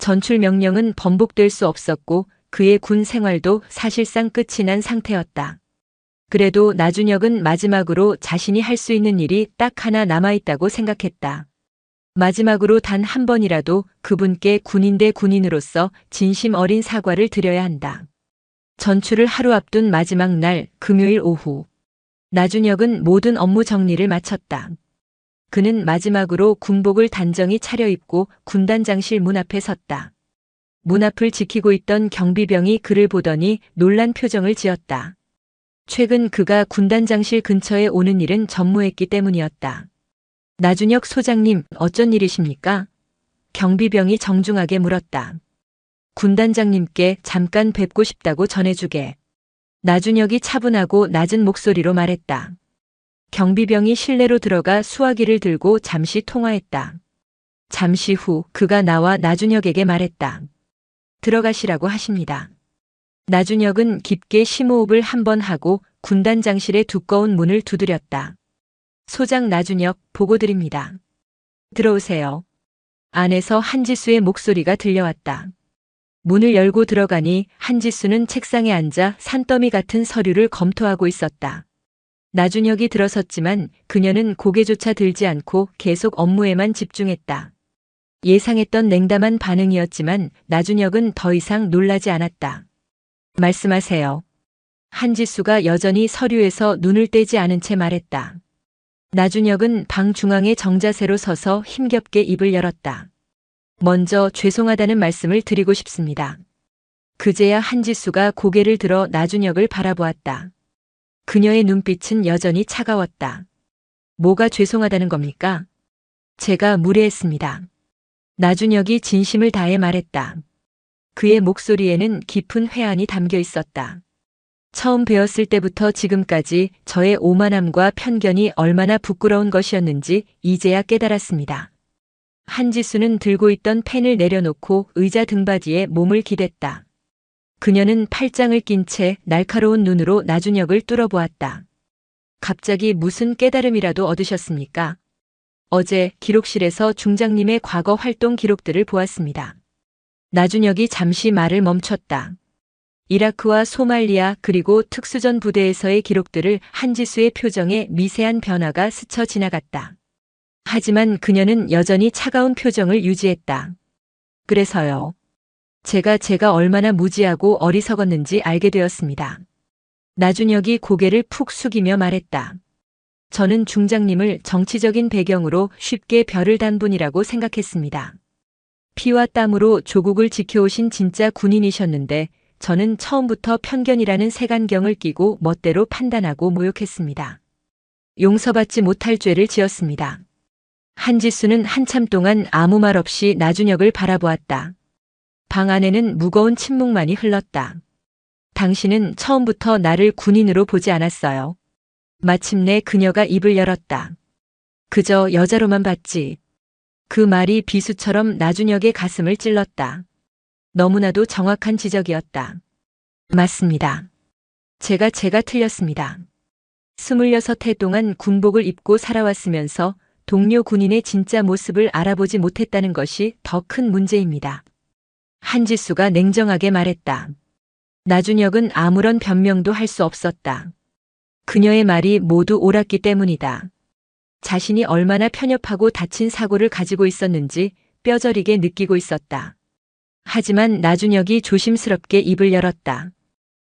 전출 명령은 번복될 수 없었고 그의 군 생활도 사실상 끝이 난 상태였다. 그래도 나준혁은 마지막으로 자신이 할 수 있는 일이 딱 하나 남아있다고 생각했다. 마지막으로 단 한 번이라도 그분께 군인 대 군인으로서 진심 어린 사과를 드려야 한다. 전출을 하루 앞둔 마지막 날 금요일 오후. 나준혁은 모든 업무 정리를 마쳤다. 그는 마지막으로 군복을 단정히 차려입고 군단장실 문 앞에 섰다. 문 앞을 지키고 있던 경비병이 그를 보더니 놀란 표정을 지었다. 최근 그가 군단장실 근처에 오는 일은 전무했기 때문이었다. 나준혁 소장님, 어쩐 일이십니까? 경비병이 정중하게 물었다. 군단장님께 잠깐 뵙고 싶다고 전해주게. 나준혁이 차분하고 낮은 목소리로 말했다. 경비병이 실내로 들어가 수화기를 들고 잠시 통화했다. 잠시 후 그가 나와 나준혁에게 말했다. 들어가시라고 하십니다. 나준혁은 깊게 심호흡을 한번 하고 군단장실의 두꺼운 문을 두드렸다. 소장 나준혁, 보고드립니다. 들어오세요. 안에서 한지수의 목소리가 들려왔다. 문을 열고 들어가니 한지수는 책상에 앉아 산더미 같은 서류를 검토하고 있었다. 나준혁이 들어섰지만 그녀는 고개조차 들지 않고 계속 업무에만 집중했다. 예상했던 냉담한 반응이었지만 나준혁은 더 이상 놀라지 않았다. 말씀하세요. 한지수가 여전히 서류에서 눈을 떼지 않은 채 말했다. 나준혁은 방 중앙에 정자세로 서서 힘겹게 입을 열었다. 먼저 죄송하다는 말씀을 드리고 싶습니다. 그제야 한지수가 고개를 들어 나준혁을 바라보았다. 그녀의 눈빛은 여전히 차가웠다. 뭐가 죄송하다는 겁니까? 제가 무례했습니다. 나준혁이 진심을 다해 말했다. 그의 목소리에는 깊은 회한이 담겨 있었다. 처음 배웠을 때부터 지금까지 저의 오만함과 편견이 얼마나 부끄러운 것이었는지 이제야 깨달았습니다. 한지수는 들고 있던 펜을 내려놓고 의자 등받이에 몸을 기댔다. 그녀는 팔짱을 낀 채 날카로운 눈으로 나준혁을 뚫어보았다. 갑자기 무슨 깨달음이라도 얻으셨습니까? 어제 기록실에서 중장님의 과거 활동 기록들을 보았습니다. 나준혁이 잠시 말을 멈췄다. 이라크와 소말리아 그리고 특수전 부대에서의 기록들을 한지수의 표정에 미세한 변화가 스쳐 지나갔다. 하지만 그녀는 여전히 차가운 표정을 유지했다. 그래서요. 제가 얼마나 무지하고 어리석었는지 알게 되었습니다. 나준혁이 고개를 푹 숙이며 말했다. 저는 중장님을 정치적인 배경으로 쉽게 별을 단 분이라고 생각했습니다. 피와 땀으로 조국을 지켜오신 진짜 군인이셨는데 저는 처음부터 편견이라는 색안경을 끼고 멋대로 판단하고 모욕했습니다. 용서받지 못할 죄를 지었습니다. 한지수는 한참 동안 아무 말 없이 나준혁을 바라보았다. 방 안에는 무거운 침묵만이 흘렀다. 당신은 처음부터 나를 군인으로 보지 않았어요. 마침내 그녀가 입을 열었다. 그저 여자로만 봤지. 그 말이 비수처럼 나준혁의 가슴을 찔렀다. 너무나도 정확한 지적이었다. 맞습니다. 제가 틀렸습니다. 26해 동안 군복을 입고 살아왔으면서 동료 군인의 진짜 모습을 알아보지 못했다는 것이 더 큰 문제입니다. 한지수가 냉정하게 말했다. 나준혁은 아무런 변명도 할 수 없었다. 그녀의 말이 모두 옳았기 때문이다. 자신이 얼마나 편협하고 다친 사고를 가지고 있었는지 뼈저리게 느끼고 있었다. 하지만 나준혁이 조심스럽게 입을 열었다.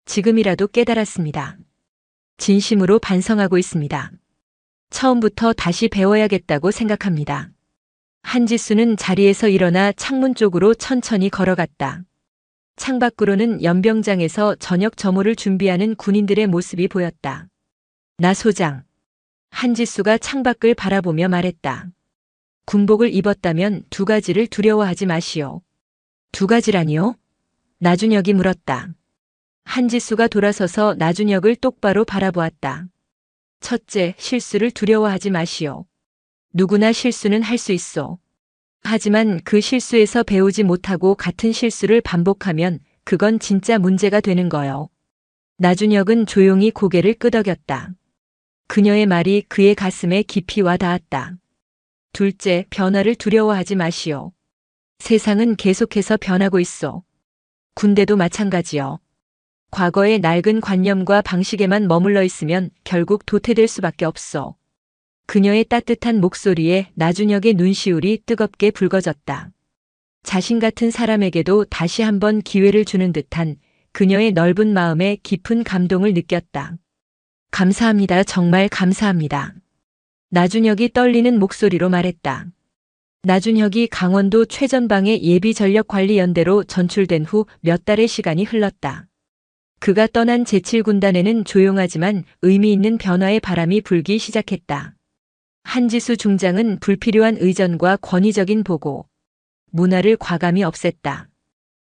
지금이라도 깨달았습니다. 진심으로 반성하고 있습니다. 처음부터 다시 배워야겠다고 생각합니다. 한지수는 자리에서 일어나 창문 쪽으로 천천히 걸어갔다. 창밖으로는 연병장에서 저녁 점호를 준비하는 군인들의 모습이 보였다. 나 소장. 한지수가 창밖을 바라보며 말했다. 군복을 입었다면 2가지를 두려워하지 마시오. 2가지라니요? 나준혁이 물었다. 한지수가 돌아서서 나준혁을 똑바로 바라보았다. 첫째, 실수를 두려워하지 마시오. 누구나 실수는 할 수 있어. 하지만 그 실수에서 배우지 못하고 같은 실수를 반복하면 그건 진짜 문제가 되는 거요. 나준혁은 조용히 고개를 끄덕였다. 그녀의 말이 그의 가슴에 깊이 와 닿았다. 둘째, 변화를 두려워하지 마시오. 세상은 계속해서 변하고 있어. 군대도 마찬가지요. 과거의 낡은 관념과 방식에만 머물러 있으면 결국 도태될 수밖에 없어. 그녀의 따뜻한 목소리에 나준혁의 눈시울이 뜨겁게 붉어졌다. 자신 같은 사람에게도 다시 한번 기회를 주는 듯한 그녀의 넓은 마음에 깊은 감동을 느꼈다. 감사합니다. 정말 감사합니다. 나준혁이 떨리는 목소리로 말했다. 나준혁이 강원도 최전방의 예비전력관리연대로 전출된 후 몇 달의 시간이 흘렀다. 그가 떠난 제7군단에는 조용하지만 의미 있는 변화의 바람이 불기 시작했다. 한지수 중장은 불필요한 의전과 권위적인 보고, 문화를 과감히 없앴다.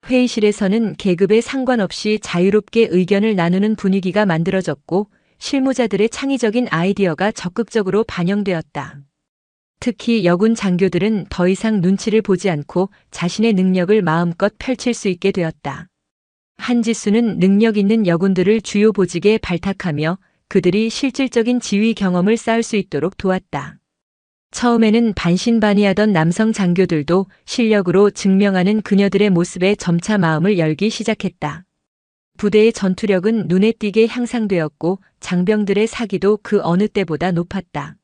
회의실에서는 계급에 상관없이 자유롭게 의견을 나누는 분위기가 만들어졌고 실무자들의 창의적인 아이디어가 적극적으로 반영되었다. 특히 여군 장교들은 더 이상 눈치를 보지 않고 자신의 능력을 마음껏 펼칠 수 있게 되었다. 한지수는 능력 있는 여군들을 주요 보직에 발탁하며 그들이 실질적인 지휘 경험을 쌓을 수 있도록 도왔다. 처음에는 반신반의하던 남성 장교들도 실력으로 증명하는 그녀들의 모습에 점차 마음을 열기 시작했다. 부대의 전투력은 눈에 띄게 향상되었고 장병들의 사기도 그 어느 때보다 높았다.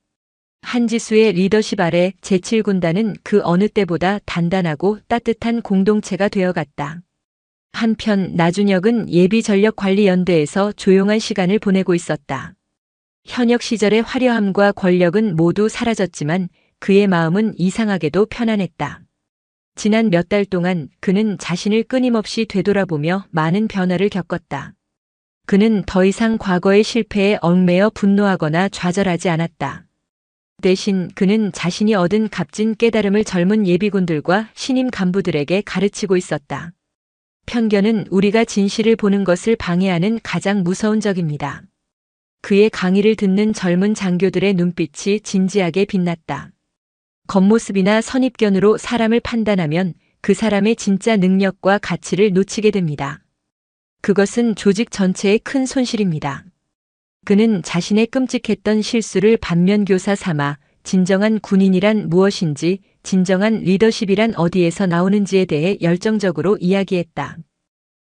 한지수의 리더십 아래 제7군단은 그 어느 때보다 단단하고 따뜻한 공동체가 되어갔다. 한편 나준혁은 예비전력관리연대에서 조용한 시간을 보내고 있었다. 현역 시절의 화려함과 권력은 모두 사라졌지만 그의 마음은 이상하게도 편안했다. 지난 몇 달 동안 그는 자신을 끊임없이 되돌아보며 많은 변화를 겪었다. 그는 더 이상 과거의 실패에 얽매여 분노하거나 좌절하지 않았다. 대신 그는 자신이 얻은 값진 깨달음을 젊은 예비군들과 신임 간부들에게 가르치고 있었다. 편견은 우리가 진실을 보는 것을 방해하는 가장 무서운 적입니다. 그의 강의를 듣는 젊은 장교들의 눈빛이 진지하게 빛났다. 겉모습이나 선입견으로 사람을 판단하면 그 사람의 진짜 능력과 가치를 놓치게 됩니다. 그것은 조직 전체의 큰 손실입니다. 그는 자신의 끔찍했던 실수를 반면교사 삼아 진정한 군인이란 무엇인지, 진정한 리더십이란 어디에서 나오는지에 대해 열정적으로 이야기했다.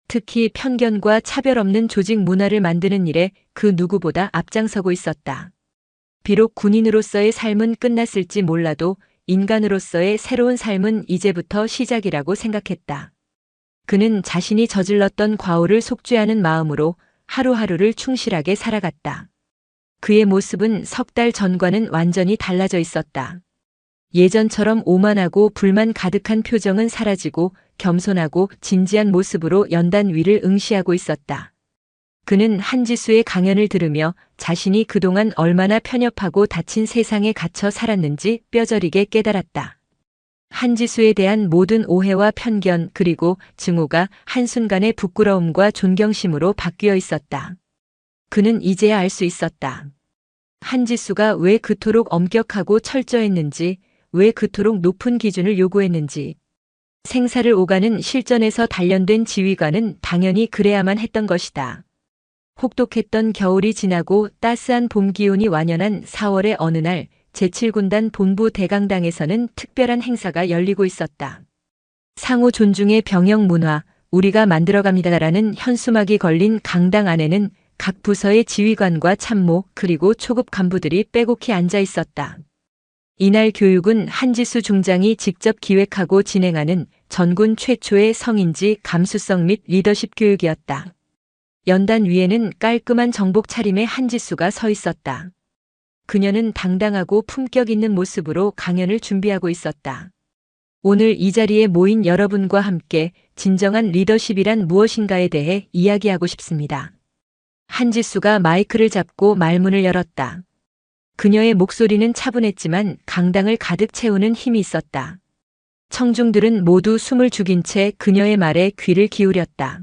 특히 편견과 차별 없는 조직 문화를 만드는 일에 그 누구보다 앞장서고 있었다. 비록 군인으로서의 삶은 끝났을지 몰라도 인간으로서의 새로운 삶은 이제부터 시작이라고 생각했다. 그는 자신이 저질렀던 과오를 속죄하는 마음으로 하루하루를 충실하게 살아갔다. 그의 모습은 3달 전과는 완전히 달라져 있었다. 예전처럼 오만하고 불만 가득한 표정은 사라지고 겸손하고 진지한 모습으로 연단 위를 응시하고 있었다. 그는 한지수의 강연을 들으며 자신이 그동안 얼마나 편협하고 닫힌 세상에 갇혀 살았는지 뼈저리게 깨달았다. 한지수에 대한 모든 오해와 편견 그리고 증오가 한순간의 부끄러움과 존경심으로 바뀌어 있었다. 그는 이제야 알 수 있었다. 한지수가 왜 그토록 엄격하고 철저했는지, 왜 그토록 높은 기준을 요구했는지. 생사를 오가는 실전에서 단련된 지휘관은 당연히 그래야만 했던 것이다. 혹독했던 겨울이 지나고 따스한 봄 기온이 완연한 4월의 어느 날 제7군단 본부 대강당에서는 특별한 행사가 열리고 있었다. 상호 존중의 병영 문화, 우리가 만들어갑니다라는 현수막이 걸린 강당 안에는 각 부서의 지휘관과 참모 그리고 초급 간부들이 빼곡히 앉아 있었다. 이날 교육은 한지수 중장이 직접 기획하고 진행하는 전군 최초의 성인지 감수성 및 리더십 교육이었다. 연단 위에는 깔끔한 정복 차림의 한지수가 서 있었다. 그녀는 당당하고 품격 있는 모습으로 강연을 준비하고 있었다. 오늘 이 자리에 모인 여러분과 함께 진정한 리더십이란 무엇인가에 대해 이야기하고 싶습니다. 한지수가 마이크를 잡고 말문을 열었다. 그녀의 목소리는 차분했지만 강당을 가득 채우는 힘이 있었다. 청중들은 모두 숨을 죽인 채 그녀의 말에 귀를 기울였다.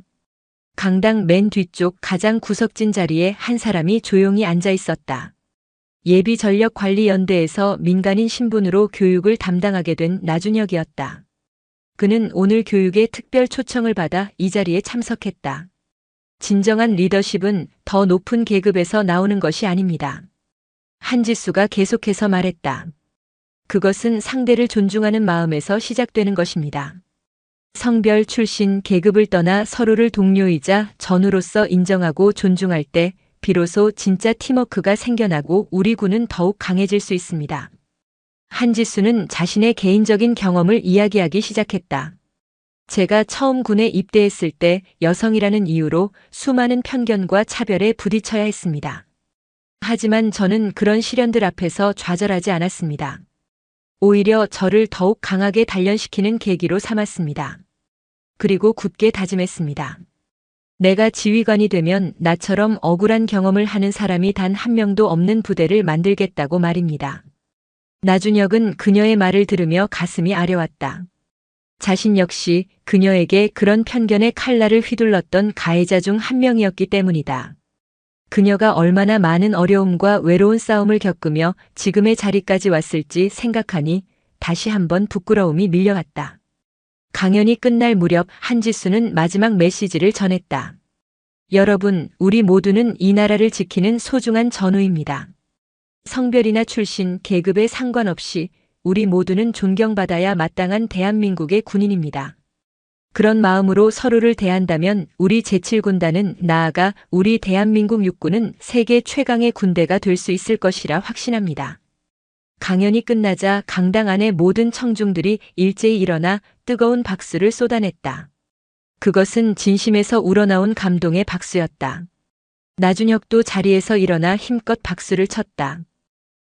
강당 맨 뒤쪽 가장 구석진 자리에 한 사람이 조용히 앉아 있었다. 예비전력관리연대에서 민간인 신분으로 교육을 담당하게 된 나준혁이었다. 그는 오늘 교육에 특별 초청을 받아 이 자리에 참석했다. 진정한 리더십은 더 높은 계급에서 나오는 것이 아닙니다. 한지수가 계속해서 말했다. 그것은 상대를 존중하는 마음에서 시작되는 것입니다. 성별, 출신, 계급을 떠나 서로를 동료이자 전우로서 인정하고 존중할 때 비로소 진짜 팀워크가 생겨나고 우리 군은 더욱 강해질 수 있습니다. 한지수는 자신의 개인적인 경험을 이야기하기 시작했다. 제가 처음 군에 입대했을 때 여성이라는 이유로 수많은 편견과 차별에 부딪혀야 했습니다. 하지만 저는 그런 시련들 앞에서 좌절하지 않았습니다. 오히려 저를 더욱 강하게 단련시키는 계기로 삼았습니다. 그리고 굳게 다짐했습니다. 내가 지휘관이 되면 나처럼 억울한 경험을 하는 사람이 단 한 명도 없는 부대를 만들겠다고 말입니다. 나준혁은 그녀의 말을 들으며 가슴이 아려왔다. 자신 역시 그녀에게 그런 편견의 칼날을 휘둘렀던 가해자 중 한 명이었기 때문이다. 그녀가 얼마나 많은 어려움과 외로운 싸움을 겪으며 지금의 자리까지 왔을지 생각하니 다시 한번 부끄러움이 밀려왔다. 강연이 끝날 무렵 한지수는 마지막 메시지를 전했다. 여러분, 우리 모두는 이 나라를 지키는 소중한 전우입니다. 성별이나 출신, 계급에 상관없이 우리 모두는 존경받아야 마땅한 대한민국의 군인입니다. 그런 마음으로 서로를 대한다면 우리 제7군단은 나아가 우리 대한민국 육군은 세계 최강의 군대가 될 수 있을 것이라 확신합니다. 강연이 끝나자 강당 안의 모든 청중들이 일제히 일어나 뜨거운 박수를 쏟아냈다. 그것은 진심에서 우러나온 감동의 박수였다. 나준혁도 자리에서 일어나 힘껏 박수를 쳤다.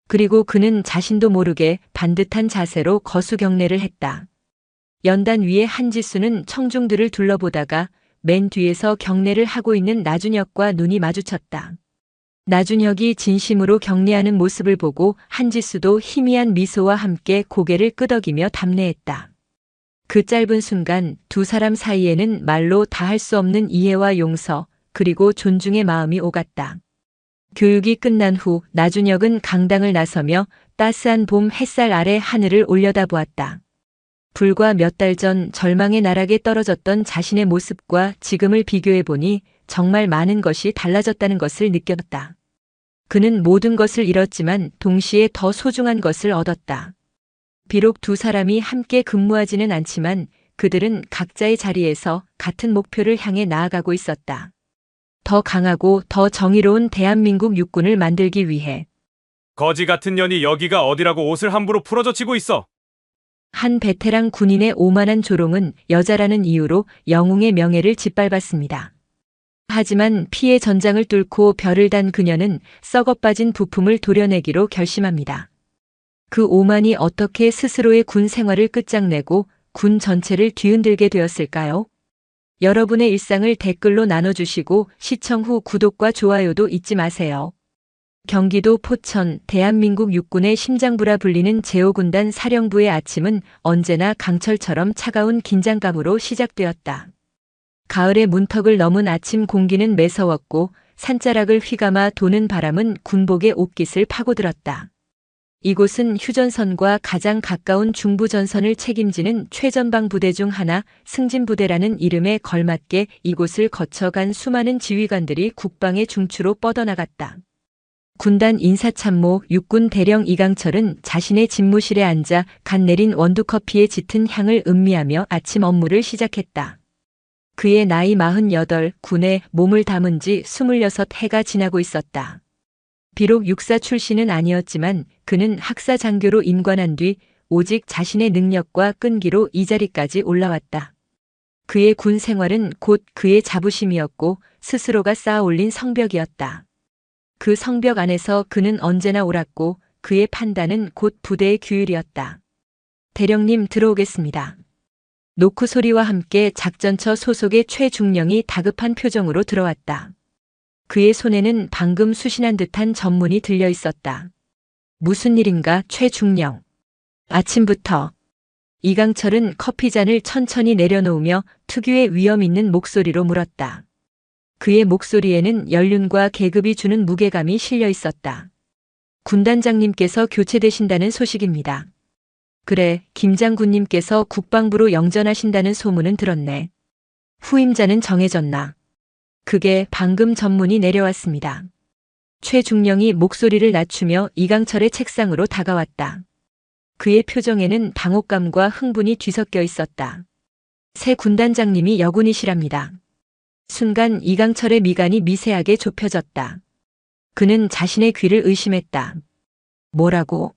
그리고 그는 자신도 모르게 반듯한 자세로 거수 경례를 했다. 연단 위에 한지수는 청중들을 둘러보다가 맨 뒤에서 경례를 하고 있는 나준혁과 눈이 마주쳤다. 나준혁이 진심으로 경례하는 모습을 보고 한지수도 희미한 미소와 함께 고개를 끄덕이며 답례했다. 그 짧은 순간 두 사람 사이에는 말로 다 할 수 없는 이해와 용서, 그리고 존중의 마음이 오갔다. 교육이 끝난 후 나준혁은 강당을 나서며 따스한 봄 햇살 아래 하늘을 올려다보았다. 불과 몇 달 전 절망의 나락에 떨어졌던 자신의 모습과 지금을 비교해보니 정말 많은 것이 달라졌다는 것을 느꼈다. 그는 모든 것을 잃었지만 동시에 더 소중한 것을 얻었다. 비록 두 사람이 함께 근무하지는 않지만 그들은 각자의 자리에서 같은 목표를 향해 나아가고 있었다. 더 강하고 더 정의로운 대한민국 육군을 만들기 위해. 거지 같은 년이 여기가 어디라고 옷을 함부로 풀어젖히고 있어. 한 베테랑 군인의 오만한 조롱은 여자라는 이유로 영웅의 명예를 짓밟았습니다. 하지만 피의 전장을 뚫고 별을 단 그녀는 썩어빠진 부품을 도려내기로 결심합니다. 그 오만이 어떻게 스스로의 군 생활을 끝장내고 군 전체를 뒤흔들게 되었을까요? 여러분의 일상을 댓글로 나눠주시고 시청 후 구독과 좋아요도 잊지 마세요. 경기도 포천, 대한민국 육군의 심장부라 불리는 제5군단 사령부의 아침은 언제나 강철처럼 차가운 긴장감으로 시작되었다. 가을의 문턱을 넘은 아침 공기는 매서웠고 산자락을 휘감아 도는 바람은 군복의 옷깃을 파고들었다. 이곳은 휴전선과 가장 가까운 중부전선을 책임지는 최전방 부대 중 하나, 승진부대라는 이름에 걸맞게 이곳을 거쳐간 수많은 지휘관들이 국방의 중추로 뻗어나갔다. 군단 인사참모 육군 대령 이강철은 자신의 집무실에 앉아 갓 내린 원두커피에 짙은 향을 음미하며 아침 업무를 시작했다. 그의 나이 48, 군에 몸을 담은 지 26해가 지나고 있었다. 비록 육사 출신은 아니었지만 그는 학사 장교로 임관한 뒤 오직 자신의 능력과 끈기로 이 자리까지 올라왔다. 그의 군 생활은 곧 그의 자부심이었고 스스로가 쌓아 올린 성벽이었다. 그 성벽 안에서 그는 언제나 옳았고 그의 판단은 곧 부대의 규율이었다. 대령님 들어오겠습니다. 노크 소리와 함께 작전처 소속의 최중령이 다급한 표정으로 들어왔다. 그의 손에는 방금 수신한 듯한 전문이 들려 있었다. 무슨 일인가, 최중령? 아침부터. 이강철은 커피잔을 천천히 내려놓으며 특유의 위험 있는 목소리로 물었다. 그의 목소리에는 연륜과 계급이 주는 무게감이 실려 있었다. 군단장님께서 교체되신다는 소식입니다. 그래, 김 장군님께서 국방부로 영전하신다는 소문은 들었네. 후임자는 정해졌나? 그게 방금 전문이 내려왔습니다. 최중령이 목소리를 낮추며 이강철의 책상으로 다가왔다. 그의 표정에는 당혹감과 흥분이 뒤섞여 있었다. 새 군단장님이 여군이시랍니다. 순간 이강철의 미간이 미세하게 좁혀졌다. 그는 자신의 귀를 의심했다. 뭐라고?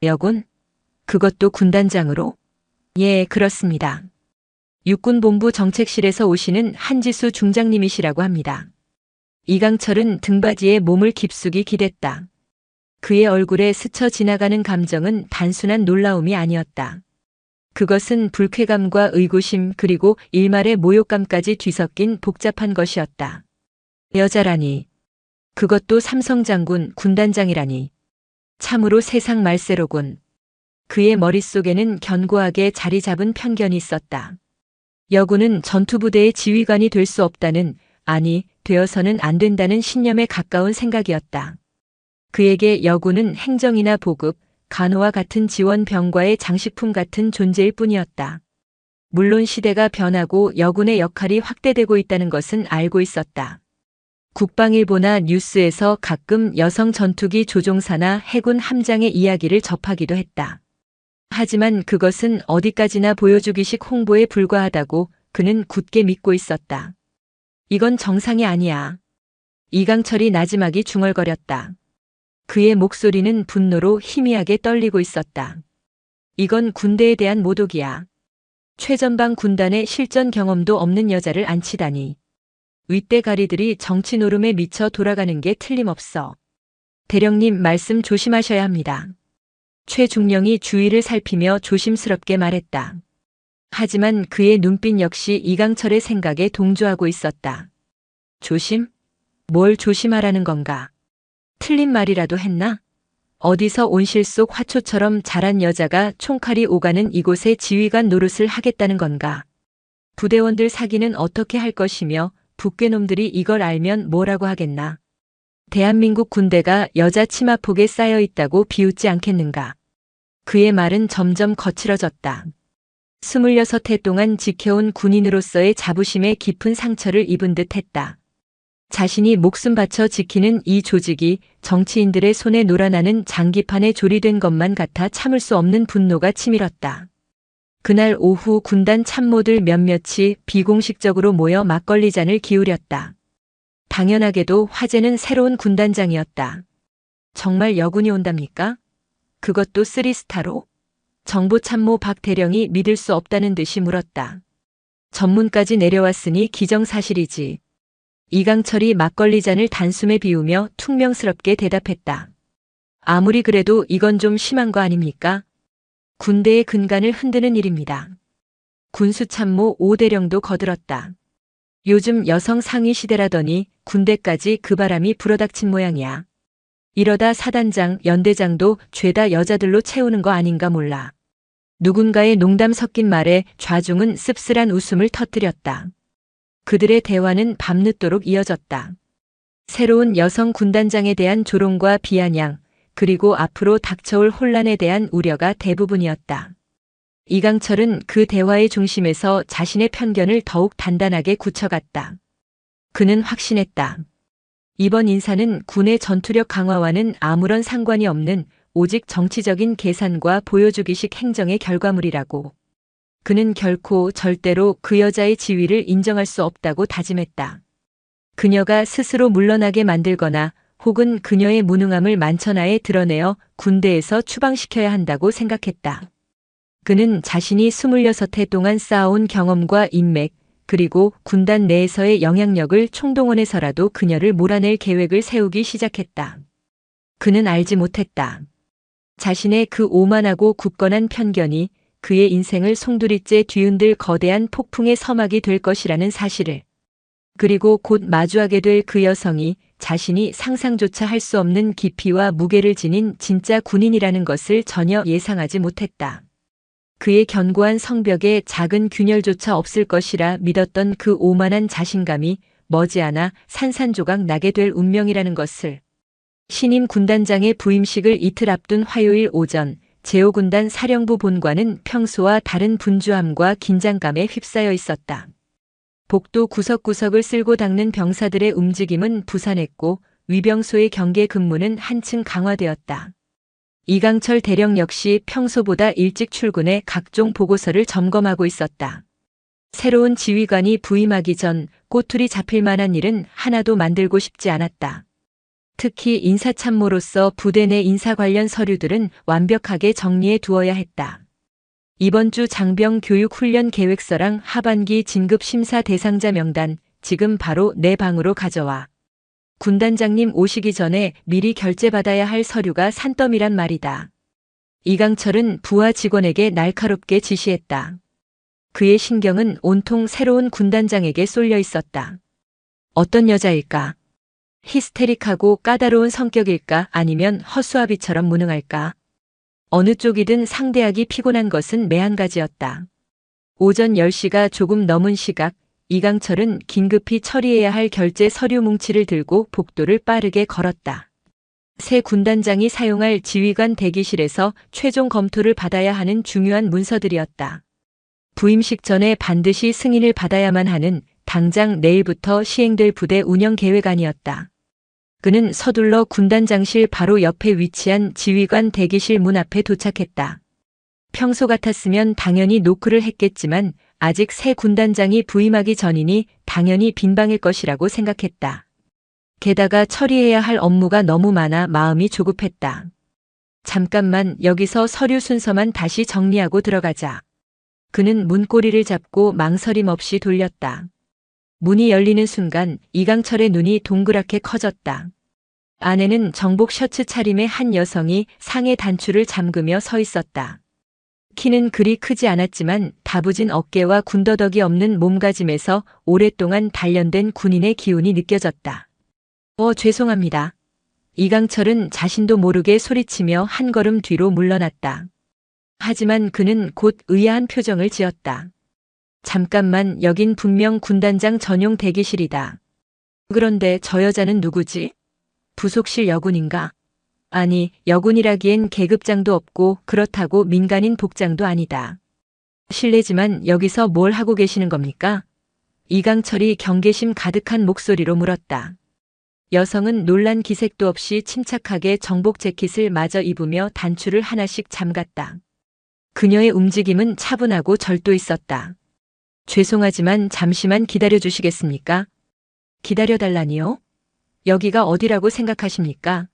여군? 그것도 군단장으로? 예, 그렇습니다. 육군본부 정책실에서 오시는 한지수 중장님이시라고 합니다. 이강철은 등받이에 몸을 깊숙이 기댔다. 그의 얼굴에 스쳐 지나가는 감정은 단순한 놀라움이 아니었다. 그것은 불쾌감과 의구심 그리고 일말의 모욕감까지 뒤섞인 복잡한 것이었다. 여자라니. 그것도 삼성장군 군단장이라니. 참으로 세상 말세로군. 그의 머릿속에는 견고하게 자리 잡은 편견이 있었다. 여군은 전투부대의 지휘관이 될 수 없다는, 아니, 되어서는 안 된다는 신념에 가까운 생각이었다. 그에게 여군은 행정이나 보급, 간호와 같은 지원 병과의 장식품 같은 존재일 뿐이었다. 물론 시대가 변하고 여군의 역할이 확대되고 있다는 것은 알고 있었다. 국방일보나 뉴스에서 가끔 여성 전투기 조종사나 해군 함장의 이야기를 접하기도 했다. 하지만 그것은 어디까지나 보여주기식 홍보에 불과하다고 그는 굳게 믿고 있었다. 이건 정상이 아니야. 이강철이 나지막이 중얼거렸다. 그의 목소리는 분노로 희미하게 떨리고 있었다. 이건 군대에 대한 모독이야. 최전방 군단의 실전 경험도 없는 여자를 앉히다니. 윗대가리들이 정치 노름에 미쳐 돌아가는 게 틀림없어. 대령님 말씀 조심하셔야 합니다. 최중령이 주위를 살피며 조심스럽게 말했다. 하지만 그의 눈빛 역시 이강철의 생각에 동조하고 있었다. 조심? 뭘 조심하라는 건가? 틀린 말이라도 했나? 어디서 온실 속 화초처럼 자란 여자가 총칼이 오가는 이곳에 지휘관 노릇을 하겠다는 건가? 부대원들 사기는 어떻게 할 것이며 북괴놈들이 이걸 알면 뭐라고 하겠나? 대한민국 군대가 여자 치마폭에 쌓여 있다고 비웃지 않겠는가? 그의 말은 점점 거칠어졌다. 26해 동안 지켜온 군인으로서의 자부심에 깊은 상처를 입은 듯 했다. 자신이 목숨 바쳐 지키는 이 조직이 정치인들의 손에 놀아나는 장기판에 조리된 것만 같아 참을 수 없는 분노가 치밀었다. 그날 오후 군단 참모들 몇몇이 비공식적으로 모여 막걸리 잔을 기울였다. 당연하게도 화제는 새로운 군단장이었다. 정말 여군이 온답니까? 그것도 3스타로? 정보참모 박 대령이 믿을 수 없다는 듯이 물었다. 전문까지 내려왔으니 기정사실이지. 이강철이 막걸리 잔을 단숨에 비우며 퉁명스럽게 대답했다. 아무리 그래도 이건 좀 심한 거 아닙니까? 군대의 근간을 흔드는 일입니다. 군수참모 오대령도 거들었다. 요즘 여성 상위 시대라더니 군대까지 그 바람이 불어닥친 모양이야. 이러다 사단장, 연대장도 죄다 여자들로 채우는 거 아닌가 몰라. 누군가의 농담 섞인 말에 좌중은 씁쓸한 웃음을 터뜨렸다. 그들의 대화는 밤늦도록 이어졌다. 새로운 여성 군단장에 대한 조롱과 비아냥, 그리고 앞으로 닥쳐올 혼란에 대한 우려가 대부분이었다. 이강철은 그 대화의 중심에서 자신의 편견을 더욱 단단하게 굳혀갔다. 그는 확신했다. 이번 인사는 군의 전투력 강화와는 아무런 상관이 없는 오직 정치적인 계산과 보여주기식 행정의 결과물이라고. 그는 결코 절대로 그 여자의 지위를 인정할 수 없다고 다짐했다. 그녀가 스스로 물러나게 만들거나 혹은 그녀의 무능함을 만천하에 드러내어 군대에서 추방시켜야 한다고 생각했다. 그는 자신이 26해 동안 쌓아온 경험과 인맥, 그리고 군단 내에서의 영향력을 총동원해서라도 그녀를 몰아낼 계획을 세우기 시작했다. 그는 알지 못했다. 자신의 그 오만하고 굳건한 편견이 그의 인생을 송두리째 뒤흔들 거대한 폭풍의 서막이 될 것이라는 사실을. 그리고 곧 마주하게 될 그 여성이 자신이 상상조차 할 수 없는 깊이와 무게를 지닌 진짜 군인이라는 것을 전혀 예상하지 못했다. 그의 견고한 성벽에 작은 균열조차 없을 것이라 믿었던 그 오만한 자신감이 머지않아 산산조각 나게 될 운명이라는 것을. 신임 군단장의 부임식을 이틀 앞둔 화요일 오전, 제5군단 사령부 본관은 평소와 다른 분주함과 긴장감에 휩싸여 있었다. 복도 구석구석을 쓸고 닦는 병사들의 움직임은 부산했고 위병소의 경계 근무는 한층 강화되었다. 이강철 대령 역시 평소보다 일찍 출근해 각종 보고서를 점검하고 있었다. 새로운 지휘관이 부임하기 전 꼬투리 잡힐 만한 일은 하나도 만들고 싶지 않았다. 특히 인사참모로서 부대 내 인사 관련 서류들은 완벽하게 정리해 두어야 했다. 이번 주 장병 교육 훈련 계획서랑 하반기 진급 심사 대상자 명단 지금 바로 내 방으로 가져와. 군단장님 오시기 전에 미리 결제받아야 할 서류가 산더미란 말이다. 이강철은 부하 직원에게 날카롭게 지시했다. 그의 신경은 온통 새로운 군단장에게 쏠려 있었다. 어떤 여자일까? 히스테릭하고 까다로운 성격일까? 아니면 허수아비처럼 무능할까? 어느 쪽이든 상대하기 피곤한 것은 매한가지였다. 오전 10시가 조금 넘은 시각, 이강철은 긴급히 처리해야 할 결제 서류 뭉치를 들고 복도를 빠르게 걸었다. 새 군단장이 사용할 지휘관 대기실에서 최종 검토를 받아야 하는 중요한 문서들이었다. 부임식 전에 반드시 승인을 받아야만 하는 당장 내일부터 시행될 부대 운영 계획안이었다. 그는 서둘러 군단장실 바로 옆에 위치한 지휘관 대기실 문 앞에 도착했다. 평소 같았으면 당연히 노크를 했겠지만 아직 새 군단장이 부임하기 전이니 당연히 빈방일 것이라고 생각했다. 게다가 처리해야 할 업무가 너무 많아 마음이 조급했다. 잠깐만 여기서 서류 순서만 다시 정리하고 들어가자. 그는 문고리를 잡고 망설임 없이 돌렸다. 문이 열리는 순간 이강철의 눈이 동그랗게 커졌다. 안에는 정복 셔츠 차림의 한 여성이 상의 단추를 잠그며 서 있었다. 키는 그리 크지 않았지만 다부진 어깨와 군더더기 없는 몸가짐에서 오랫동안 단련된 군인의 기운이 느껴졌다. 죄송합니다. 이강철은 자신도 모르게 소리치며 한 걸음 뒤로 물러났다. 하지만 그는 곧 의아한 표정을 지었다. 잠깐만, 여긴 분명 군단장 전용 대기실이다. 그런데 저 여자는 누구지? 부속실 여군인가? 아니, 여군이라기엔 계급장도 없고 그렇다고 민간인 복장도 아니다. 실례지만 여기서 뭘 하고 계시는 겁니까? 이강철이 경계심 가득한 목소리로 물었다. 여성은 놀란 기색도 없이 침착하게 정복 재킷을 마저 입으며 단추를 하나씩 잠갔다. 그녀의 움직임은 차분하고 절도 있었다. 죄송하지만 잠시만 기다려 주시겠습니까? 기다려달라니요? 여기가 어디라고 생각하십니까?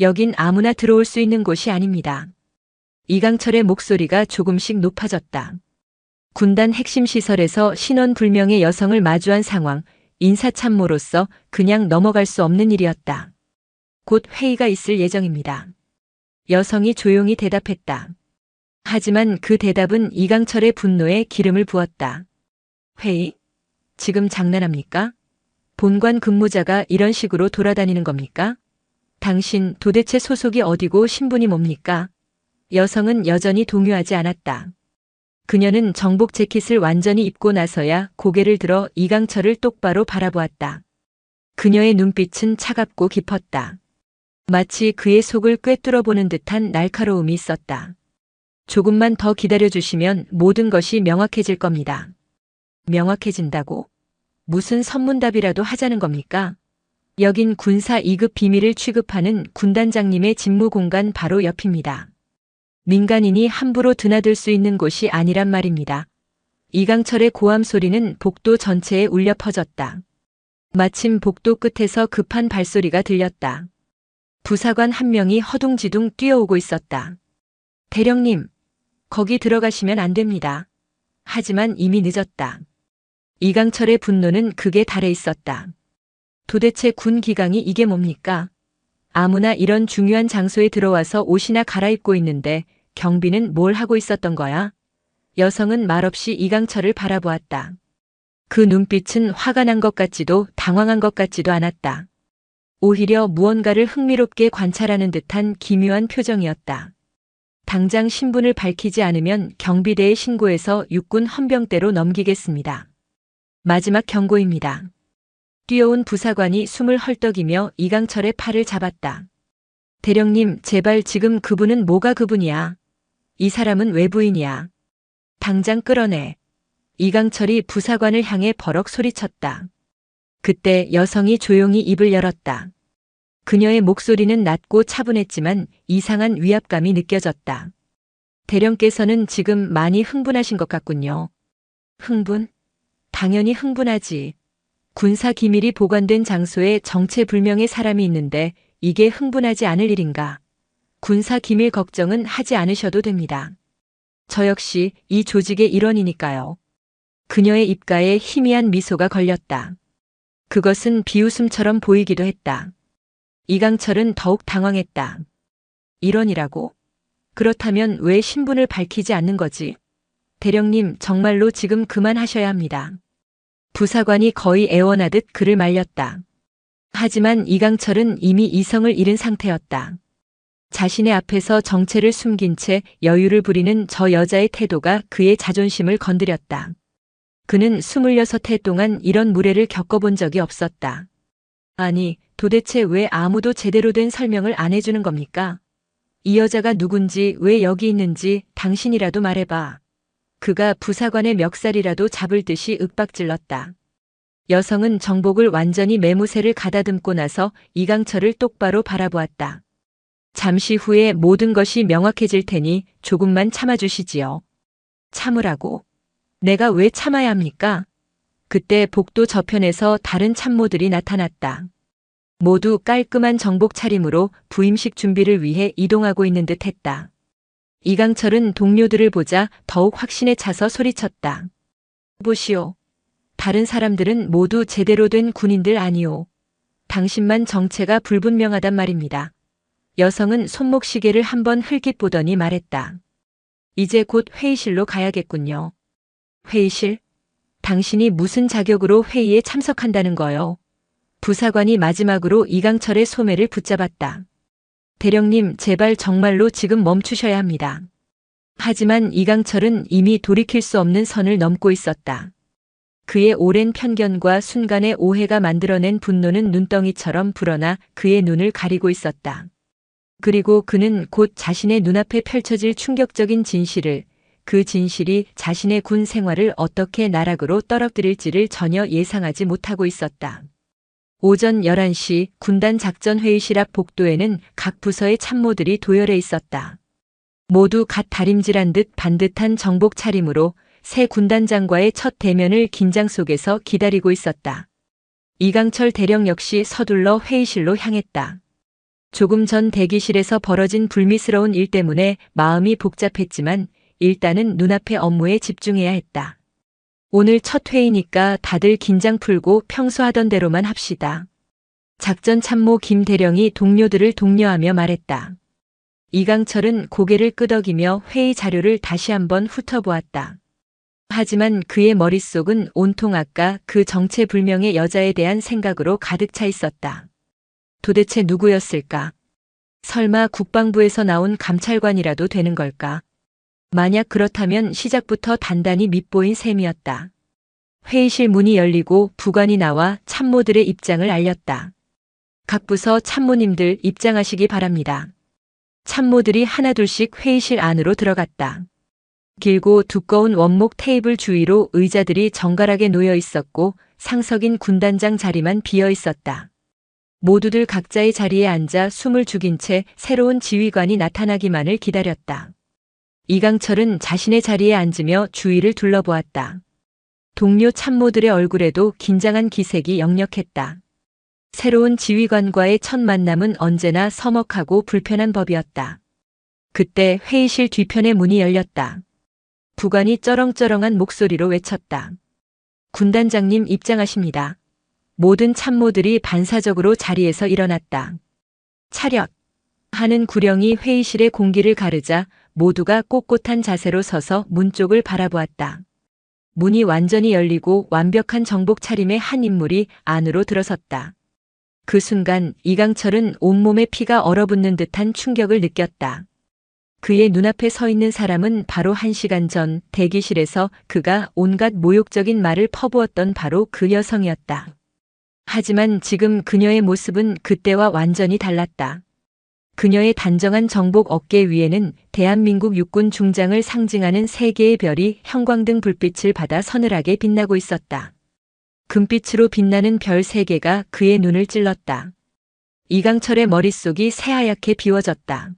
여긴 아무나 들어올 수 있는 곳이 아닙니다. 이강철의 목소리가 조금씩 높아졌다. 군단 핵심 시설에서 신원불명의 여성을 마주한 상황, 인사참모로서 그냥 넘어갈 수 없는 일이었다. 곧 회의가 있을 예정입니다. 여성이 조용히 대답했다. 하지만 그 대답은 이강철의 분노에 기름을 부었다. 회의? 지금 장난합니까? 본관 근무자가 이런 식으로 돌아다니는 겁니까? 당신 도대체 소속이 어디고 신분이 뭡니까? 여성은 여전히 동요하지 않았다. 그녀는 정복 재킷을 완전히 입고 나서야 고개를 들어 이강철을 똑바로 바라보았다. 그녀의 눈빛은 차갑고 깊었다. 마치 그의 속을 꿰뚫어보는 듯한 날카로움이 있었다. 조금만 더 기다려주시면 모든 것이 명확해질 겁니다. 명확해진다고? 무슨 선문답이라도 하자는 겁니까? 여긴 군사 2급 비밀을 취급하는 군단장님의 직무 공간 바로 옆입니다. 민간인이 함부로 드나들 수 있는 곳이 아니란 말입니다. 이강철의 고함 소리는 복도 전체에 울려 퍼졌다. 마침 복도 끝에서 급한 발소리가 들렸다. 부사관 한 명이 허둥지둥 뛰어오고 있었다. 대령님, 거기 들어가시면 안 됩니다. 하지만 이미 늦었다. 이강철의 분노는 극에 달해 있었다. 도대체 군 기강이 이게 뭡니까? 아무나 이런 중요한 장소에 들어와서 옷이나 갈아입고 있는데 경비는 뭘 하고 있었던 거야? 여성은 말없이 이강철을 바라보았다. 그 눈빛은 화가 난 것 같지도 당황한 것 같지도 않았다. 오히려 무언가를 흥미롭게 관찰하는 듯한 기묘한 표정이었다. 당장 신분을 밝히지 않으면 경비대에 신고해서 육군 헌병대로 넘기겠습니다. 마지막 경고입니다. 뛰어온 부사관이 숨을 헐떡이며 이강철의 팔을 잡았다. 대령님, 제발 지금 그분은 뭐가 그분이야? 이 사람은 외부인이야. 당장 끌어내. 이강철이 부사관을 향해 버럭 소리쳤다. 그때 여성이 조용히 입을 열었다. 그녀의 목소리는 낮고 차분했지만 이상한 위압감이 느껴졌다. 대령께서는 지금 많이 흥분하신 것 같군요. 흥분? 당연히 흥분하지. 군사 기밀이 보관된 장소에 정체불명의 사람이 있는데 이게 흥분하지 않을 일인가. 군사 기밀 걱정은 하지 않으셔도 됩니다. 저 역시 이 조직의 일원이니까요. 그녀의 입가에 희미한 미소가 걸렸다. 그것은 비웃음처럼 보이기도 했다. 이강철은 더욱 당황했다. 일원이라고? 그렇다면 왜 신분을 밝히지 않는 거지? 대령님, 정말로 지금 그만하셔야 합니다. 부사관이 거의 애원하듯 그를 말렸다. 하지만 이강철은 이미 이성을 잃은 상태였다. 자신의 앞에서 정체를 숨긴 채 여유를 부리는 저 여자의 태도가 그의 자존심을 건드렸다. 그는 26해 동안 이런 무례를 겪어본 적이 없었다. 아니, 도대체 왜 아무도 제대로 된 설명을 안 해주는 겁니까? 이 여자가 누군지, 왜 여기 있는지 당신이라도 말해봐. 그가 부사관의 멱살이라도 잡을 듯이 윽박질렀다. 여성은 정복을 완전히 매무새를 가다듬고 나서 이강철을 똑바로 바라보았다. 잠시 후에 모든 것이 명확해질 테니 조금만 참아주시지요. 참으라고? 내가 왜 참아야 합니까? 그때 복도 저편에서 다른 참모들이 나타났다. 모두 깔끔한 정복 차림으로 부임식 준비를 위해 이동하고 있는 듯 했다. 이강철은 동료들을 보자 더욱 확신에 차서 소리쳤다. 보시오. 다른 사람들은 모두 제대로 된 군인들 아니오. 당신만 정체가 불분명하단 말입니다. 여성은 손목시계를 한번 흘깃 보더니 말했다. 이제 곧 회의실로 가야겠군요. 회의실? 당신이 무슨 자격으로 회의에 참석한다는 거요? 부사관이 마지막으로 이강철의 소매를 붙잡았다. 대령님, 제발 정말로 지금 멈추셔야 합니다. 하지만 이강철은 이미 돌이킬 수 없는 선을 넘고 있었다. 그의 오랜 편견과 순간의 오해가 만들어낸 분노는 눈덩이처럼 불어나 그의 눈을 가리고 있었다. 그리고 그는 곧 자신의 눈앞에 펼쳐질 충격적인 진실을, 그 진실이 자신의 군 생활을 어떻게 나락으로 떨어뜨릴지를 전혀 예상하지 못하고 있었다. 오전 11시 군단 작전 회의실 앞 복도에는 각 부서의 참모들이 도열해 있었다. 모두 갓 다림질한 듯 반듯한 정복 차림으로 새 군단장과의 첫 대면을 긴장 속에서 기다리고 있었다. 이강철 대령 역시 서둘러 회의실로 향했다. 조금 전 대기실에서 벌어진 불미스러운 일 때문에 마음이 복잡했지만 일단은 눈앞의 업무에 집중해야 했다. 오늘 첫 회의니까 다들 긴장 풀고 평소 하던 대로만 합시다. 작전 참모 김 대령이 동료들을 독려하며 말했다. 이강철은 고개를 끄덕이며 회의 자료를 다시 한번 훑어보았다. 하지만 그의 머릿속은 온통 아까 그 정체불명의 여자에 대한 생각으로 가득 차 있었다. 도대체 누구였을까? 설마 국방부에서 나온 감찰관이라도 되는 걸까? 만약 그렇다면 시작부터 단단히 밉보인 셈이었다. 회의실 문이 열리고 부관이 나와 참모들의 입장을 알렸다. 각 부서 참모님들 입장하시기 바랍니다. 참모들이 하나둘씩 회의실 안으로 들어갔다. 길고 두꺼운 원목 테이블 주위로 의자들이 정갈하게 놓여 있었고 상석인 군단장 자리만 비어 있었다. 모두들 각자의 자리에 앉아 숨을 죽인 채 새로운 지휘관이 나타나기만을 기다렸다. 이강철은 자신의 자리에 앉으며 주위를 둘러보았다. 동료 참모들의 얼굴에도 긴장한 기색이 역력했다. 새로운 지휘관과의 첫 만남은 언제나 서먹하고 불편한 법이었다. 그때 회의실 뒤편의 문이 열렸다. 부관이 쩌렁쩌렁한 목소리로 외쳤다. 군단장님 입장하십니다. 모든 참모들이 반사적으로 자리에서 일어났다. 차렷! 하는 구령이 회의실의 공기를 가르자 모두가 꼿꼿한 자세로 서서 문 쪽을 바라보았다. 문이 완전히 열리고 완벽한 정복 차림의 한 인물이 안으로 들어섰다. 그 순간 이강철은 온몸에 피가 얼어붙는 듯한 충격을 느꼈다. 그의 눈앞에 서 있는 사람은 바로 1시간 전 대기실에서 그가 온갖 모욕적인 말을 퍼부었던 바로 그 여성이었다. 하지만 지금 그녀의 모습은 그때와 완전히 달랐다. 그녀의 단정한 정복 어깨 위에는 대한민국 육군 중장을 상징하는 3개의 별이 형광등 불빛을 받아 서늘하게 빛나고 있었다. 금빛으로 빛나는 별 3개가 그의 눈을 찔렀다. 이강철의 머릿속이 새하얗게 비워졌다.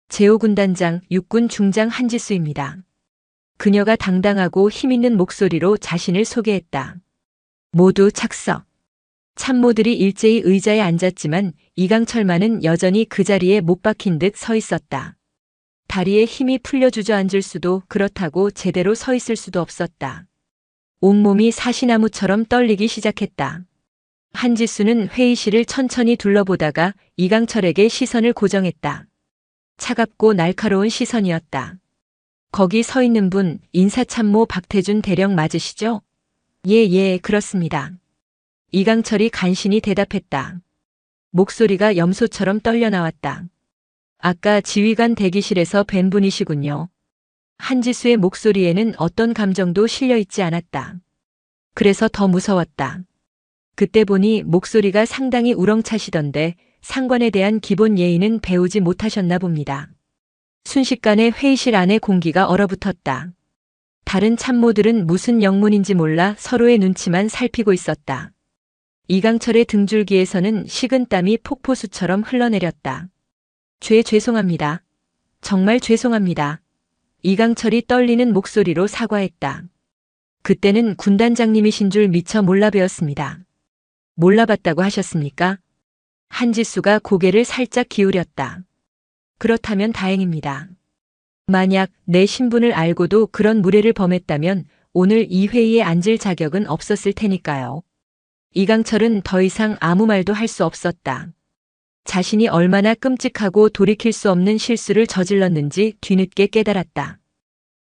제5군단장 육군 중장 한지수입니다. 그녀가 당당하고 힘있는 목소리로 자신을 소개했다. 모두 착석. 참모들이 일제히 의자에 앉았지만 이강철만은 여전히 그 자리에 못 박힌 듯 서 있었다. 다리에 힘이 풀려 주저앉을 수도 그렇다고 제대로 서 있을 수도 없었다. 온몸이 사시나무처럼 떨리기 시작했다. 한지수는 회의실을 천천히 둘러보다가 이강철에게 시선을 고정했다. 차갑고 날카로운 시선이었다. 거기 서 있는 분 인사참모 박태준 대령 맞으시죠? 예, 그렇습니다. 이강철이 간신히 대답했다. 목소리가 염소처럼 떨려 나왔다. 아까 지휘관 대기실에서 뵌 분이시군요. 한지수의 목소리에는 어떤 감정도 실려 있지 않았다. 그래서 더 무서웠다. 그때 보니 목소리가 상당히 우렁차시던데 상관에 대한 기본 예의는 배우지 못하셨나 봅니다. 순식간에 회의실 안의 공기가 얼어붙었다. 다른 참모들은 무슨 영문인지 몰라 서로의 눈치만 살피고 있었다. 이강철의 등줄기에서는 식은땀이 폭포수처럼 흘러내렸다. 죄송합니다. 정말 죄송합니다. 이강철이 떨리는 목소리로 사과했다. 그때는 군단장님이신 줄 미처 몰라뵈었습니다. 몰라봤다고 하셨습니까? 한지수가 고개를 살짝 기울였다. 그렇다면 다행입니다. 만약 내 신분을 알고도 그런 무례를 범했다면 오늘 이 회의에 앉을 자격은 없었을 테니까요. 이강철은 더 이상 아무 말도 할 수 없었다. 자신이 얼마나 끔찍하고 돌이킬 수 없는 실수를 저질렀는지 뒤늦게 깨달았다.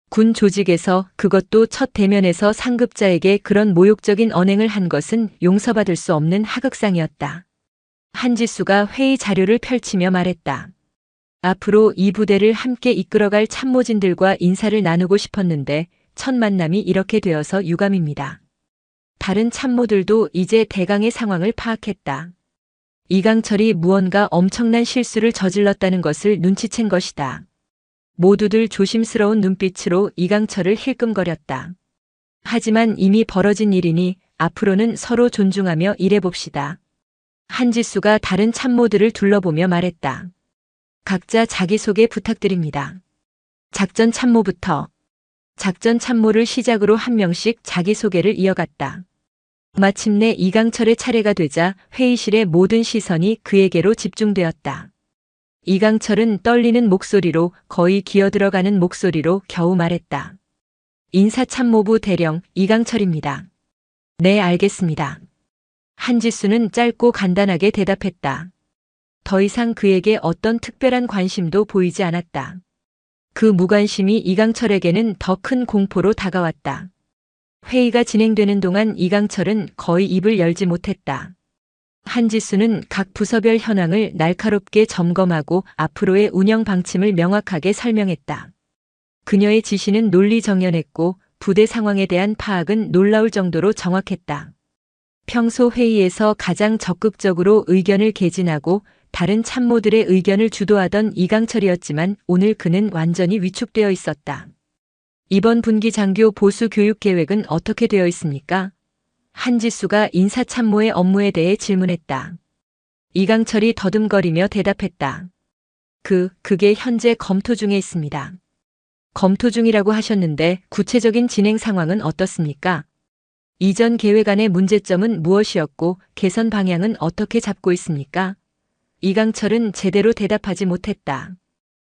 군 조직에서 그것도 첫 대면에서 상급자에게 그런 모욕적인 언행을 한 것은 용서받을 수 없는 하극상이었다. 한지수가 회의 자료를 펼치며 말했다. 앞으로 이 부대를 함께 이끌어갈 참모진들과 인사를 나누고 싶었는데 첫 만남이 이렇게 되어서 유감입니다. 다른 참모들도 이제 대강의 상황을 파악했다. 이강철이 무언가 엄청난 실수를 저질렀다는 것을 눈치챈 것이다. 모두들 조심스러운 눈빛으로 이강철을 힐끔거렸다. 하지만 이미 벌어진 일이니 앞으로는 서로 존중하며 일해봅시다. 한지수가 다른 참모들을 둘러보며 말했다. 각자 자기소개 부탁드립니다. 작전 참모부터. 작전 참모를 시작으로 한 명씩 자기소개를 이어갔다. 마침내 이강철의 차례가 되자 회의실의 모든 시선이 그에게로 집중되었다. 이강철은 떨리는 목소리로 거의 기어들어가는 목소리로 겨우 말했다. 인사참모부 대령 이강철입니다. 네, 알겠습니다. 한지수는 짧고 간단하게 대답했다. 더 이상 그에게 어떤 특별한 관심도 보이지 않았다. 그 무관심이 이강철에게는 더 큰 공포로 다가왔다. 회의가 진행되는 동안 이강철은 거의 입을 열지 못했다. 한지수는 각 부서별 현황을 날카롭게 점검하고 앞으로의 운영 방침을 명확하게 설명했다. 그녀의 지시는 논리정연했고 부대 상황에 대한 파악은 놀라울 정도로 정확했다. 평소 회의에서 가장 적극적으로 의견을 개진하고 다른 참모들의 의견을 주도하던 이강철이었지만 오늘 그는 완전히 위축되어 있었다. 이번 분기 장교 보수 교육 계획은 어떻게 되어 있습니까? 한지수가 인사참모의 업무에 대해 질문했다. 이강철이 더듬거리며 대답했다. 그게 현재 검토 중에 있습니다. 검토 중이라고 하셨는데 구체적인 진행 상황은 어떻습니까? 이전 계획 안의 문제점은 무엇이었고 개선 방향은 어떻게 잡고 있습니까? 이강철은 제대로 대답하지 못했다.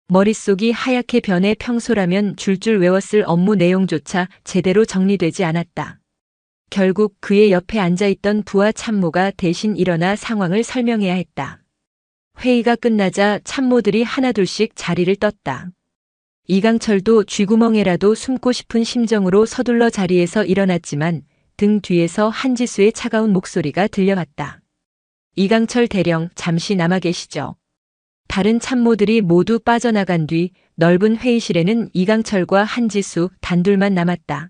머릿속이 하얗게 변해 평소라면 줄줄 외웠을 업무 내용조차 제대로 정리되지 않았다. 결국 그의 옆에 앉아있던 부하 참모가 대신 일어나 상황을 설명해야 했다. 회의가 끝나자 참모들이 하나둘씩 자리를 떴다. 이강철도 쥐구멍에라도 숨고 싶은 심정으로 서둘러 자리에서 일어났지만 등 뒤에서 한지수의 차가운 목소리가 들려왔다. 이강철 대령, 잠시 남아 계시죠. 다른 참모들이 모두 빠져나간 뒤 넓은 회의실에는 이강철과 한지수 단둘만 남았다.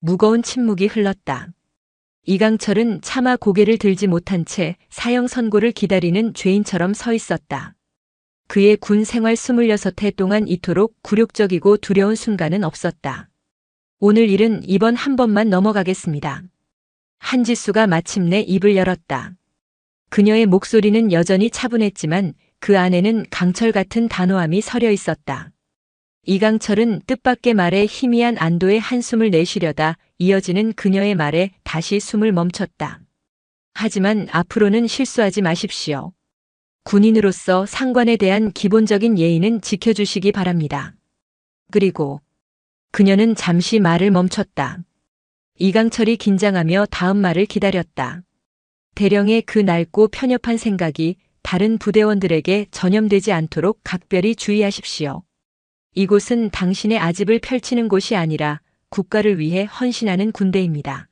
무거운 침묵이 흘렀다. 이강철은 차마 고개를 들지 못한 채 사형 선고를 기다리는 죄인처럼 서 있었다. 그의 군 생활 26해 동안 이토록 굴욕적이고 두려운 순간은 없었다. 오늘 일은 이번 한 번만 넘어가겠습니다. 한지수가 마침내 입을 열었다. 그녀의 목소리는 여전히 차분했지만 그 안에는 강철 같은 단호함이 서려 있었다. 이강철은 뜻밖의 말에 희미한 안도의 한숨을 내쉬려다 이어지는 그녀의 말에 다시 숨을 멈췄다. 하지만 앞으로는 실수하지 마십시오. 군인으로서 상관에 대한 기본적인 예의는 지켜주시기 바랍니다. 그리고 그녀는 잠시 말을 멈췄다. 이강철이 긴장하며 다음 말을 기다렸다. 대령의 그 낡고 편협한 생각이 다른 부대원들에게 전염되지 않도록 각별히 주의하십시오. 이곳은 당신의 아집을 펼치는 곳이 아니라 국가를 위해 헌신하는 군대입니다.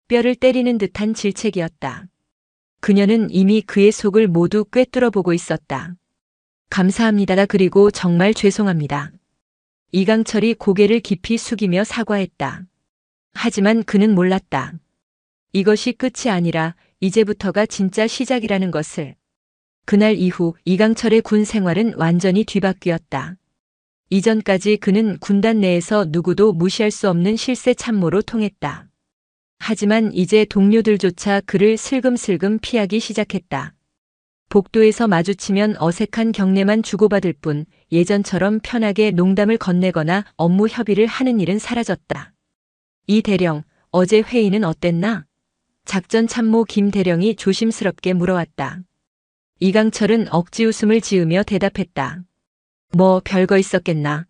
뼈를 때리는 듯한 질책이었다. 그녀는 이미 그의 속을 모두 꿰뚫어 보고 있었다. 감사합니다. 그리고 정말 죄송합니다. 이강철이 고개를 깊이 숙이며 사과했다. 하지만 그는 몰랐다. 이것이 끝이 아니라 이제부터가 진짜 시작이라는 것을. 그날 이후 이강철의 군 생활은 완전히 뒤바뀌었다. 이전까지 그는 군단 내에서 누구도 무시할 수 없는 실세 참모로 통했다. 하지만 이제 동료들조차 그를 슬금슬금 피하기 시작했다. 복도에서 마주치면 어색한 경례만 주고받을 뿐 예전처럼 편하게 농담을 건네거나 업무 협의를 하는 일은 사라졌다. 이 대령, 어제 회의는 어땠나? 작전 참모 김 대령이 조심스럽게 물어왔다. 이강철은 억지 웃음을 지으며 대답했다. 뭐 별거 있었겠나.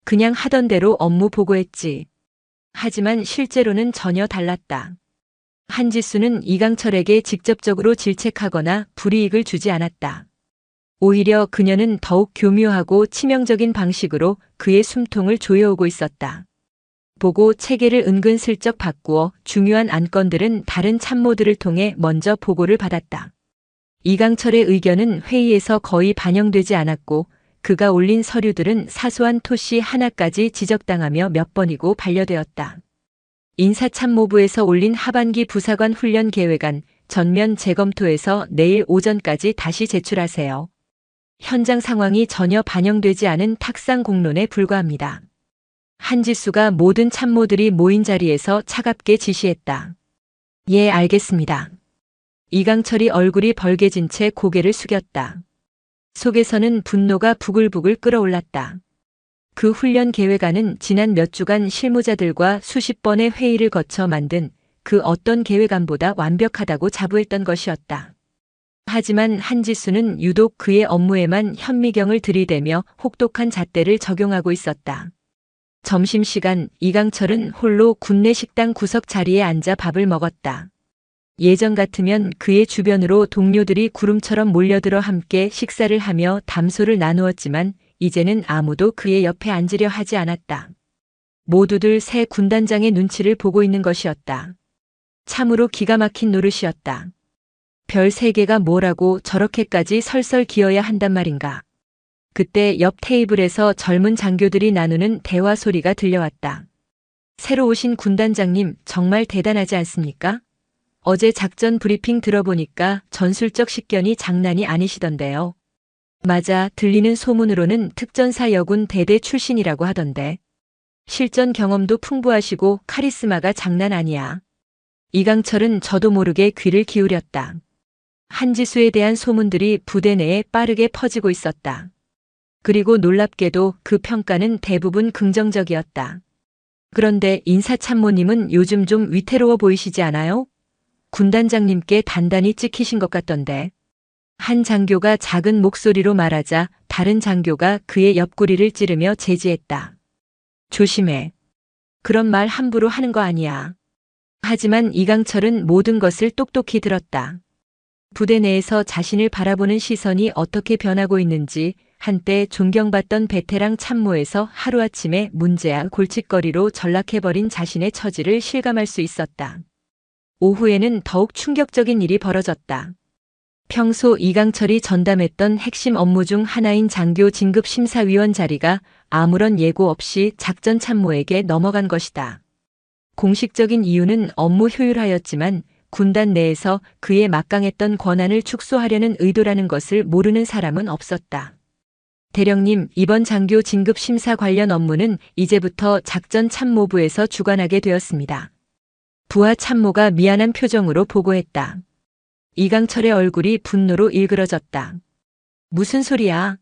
그냥 하던 대로 업무 보고했지. 하지만 실제로는 전혀 달랐다. 한지수는 이강철에게 직접적으로 질책하거나 불이익을 주지 않았다. 오히려 그녀는 더욱 교묘하고 치명적인 방식으로 그의 숨통을 조여오고 있었다. 보고 체계를 은근슬쩍 바꾸어 중요한 안건들은 다른 참모들을 통해 먼저 보고를 받았다. 이강철의 의견은 회의에서 거의 반영되지 않았고 그가 올린 서류들은 사소한 토시 하나까지 지적당하며 몇 번이고 반려되었다. 인사참모부에서 올린 하반기 부사관 훈련 계획안 전면 재검토해서 내일 오전까지 다시 제출하세요. 현장 상황이 전혀 반영되지 않은 탁상 공론에 불과합니다. 한지수가 모든 참모들이 모인 자리에서 차갑게 지시했다. 예, 알겠습니다. 이강철이 얼굴이 벌개진 채 고개를 숙였다. 속에서는 분노가 부글부글 끓어올랐다. 그 훈련 계획안은 지난 몇 주간 실무자들과 수십 번의 회의를 거쳐 만든 그 어떤 계획안보다 완벽하다고 자부했던 것이었다. 하지만 한지수는 유독 그의 업무에만 현미경을 들이대며 혹독한 잣대를 적용하고 있었다. 점심시간 이강철은 홀로 군내 식당 구석 자리에 앉아 밥을 먹었다. 예전 같으면 그의 주변으로 동료들이 구름처럼 몰려들어 함께 식사를 하며 담소를 나누었지만 이제는 아무도 그의 옆에 앉으려 하지 않았다. 모두들 새 군단장의 눈치를 보고 있는 것이었다. 참으로 기가 막힌 노릇이었다. 별 3개가 뭐라고 저렇게까지 설설 기어야 한단 말인가. 그때 옆 테이블에서 젊은 장교들이 나누는 대화 소리가 들려왔다. 새로 오신 군단장님 정말 대단하지 않습니까? 어제 작전 브리핑 들어보니까 전술적 식견이 장난이 아니시던데요. 맞아, 들리는 소문으로는 특전사 여군 대대 출신이라고 하던데. 실전 경험도 풍부하시고 카리스마가 장난 아니야. 이강철은 저도 모르게 귀를 기울였다. 한지수에 대한 소문들이 부대 내에 빠르게 퍼지고 있었다. 그리고 놀랍게도 그 평가는 대부분 긍정적이었다. 그런데 인사참모님은 요즘 좀 위태로워 보이시지 않아요? 군단장님께 단단히 찍히신 것 같던데. 한 장교가 작은 목소리로 말하자 다른 장교가 그의 옆구리를 찌르며 제지했다. 조심해. 그런 말 함부로 하는 거 아니야. 하지만 이강철은 모든 것을 똑똑히 들었다. 부대 내에서 자신을 바라보는 시선이 어떻게 변하고 있는지, 한때 존경받던 베테랑 참모에서 하루아침에 문제야 골칫거리로 전락해버린 자신의 처지를 실감할 수 있었다. 오후에는 더욱 충격적인 일이 벌어졌다. 평소 이강철이 전담했던 핵심 업무 중 하나인 장교 진급 심사위원 자리가 아무런 예고 없이 작전 참모에게 넘어간 것이다. 공식적인 이유는 업무 효율화였지만 군단 내에서 그의 막강했던 권한을 축소하려는 의도라는 것을 모르는 사람은 없었다. 대령님, 이번 장교 진급 심사 관련 업무는 이제부터 작전 참모부에서 주관하게 되었습니다. 부하 참모가 미안한 표정으로 보고했다. 이강철의 얼굴이 분노로 일그러졌다. 무슨 소리야?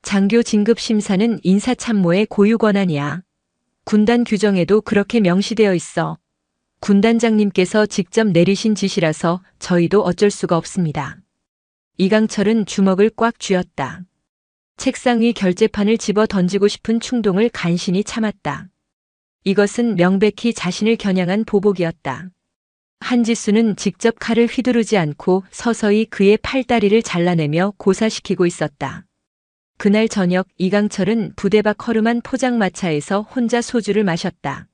장교 진급 심사는 인사참모의 고유 권한이야. 군단 규정에도 그렇게 명시되어 있어. 군단장님께서 직접 내리신 지시라서 저희도 어쩔 수가 없습니다. 이강철은 주먹을 꽉 쥐었다. 책상 위 결제판을 집어 던지고 싶은 충동을 간신히 참았다. 이것은 명백히 자신을 겨냥한 보복이었다. 한지수는 직접 칼을 휘두르지 않고 서서히 그의 팔다리를 잘라내며 고사시키고 있었다. 그날 저녁 이강철은 부대 밖 허름한 포장마차에서 혼자 소주를 마셨다.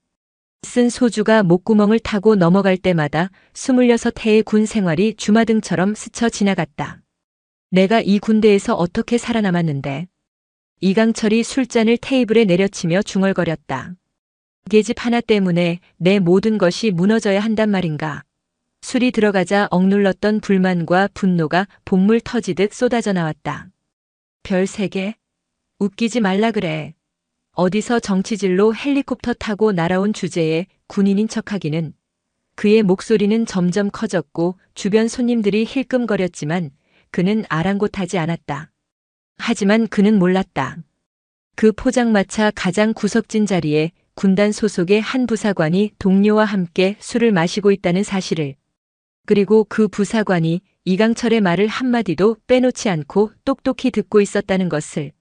쓴 소주가 목구멍을 타고 넘어갈 때마다 26해의 군 생활이 주마등처럼 스쳐 지나갔다. 내가 이 군대에서 어떻게 살아남았는데. 이강철이 술잔을 테이블에 내려치며 중얼거렸다. 계집 하나 때문에 내 모든 것이 무너져야 한단 말인가. 술이 들어가자 억눌렀던 불만과 분노가 본물 터지듯 쏟아져 나왔다. 별 3개? 웃기지 말라 그래. 어디서 정치질로 헬리콥터 타고 날아온 주제에 군인인 척하기는. 그의 목소리는 점점 커졌고 주변 손님들이 힐끔거렸지만 그는 아랑곳하지 않았다. 하지만 그는 몰랐다. 그 포장마차 가장 구석진 자리에 군단 소속의 한 부사관이 동료와 함께 술을 마시고 있다는 사실을. 그리고 그 부사관이 이강철의 말을 한마디도 빼놓지 않고 똑똑히 듣고 있었다는 것을.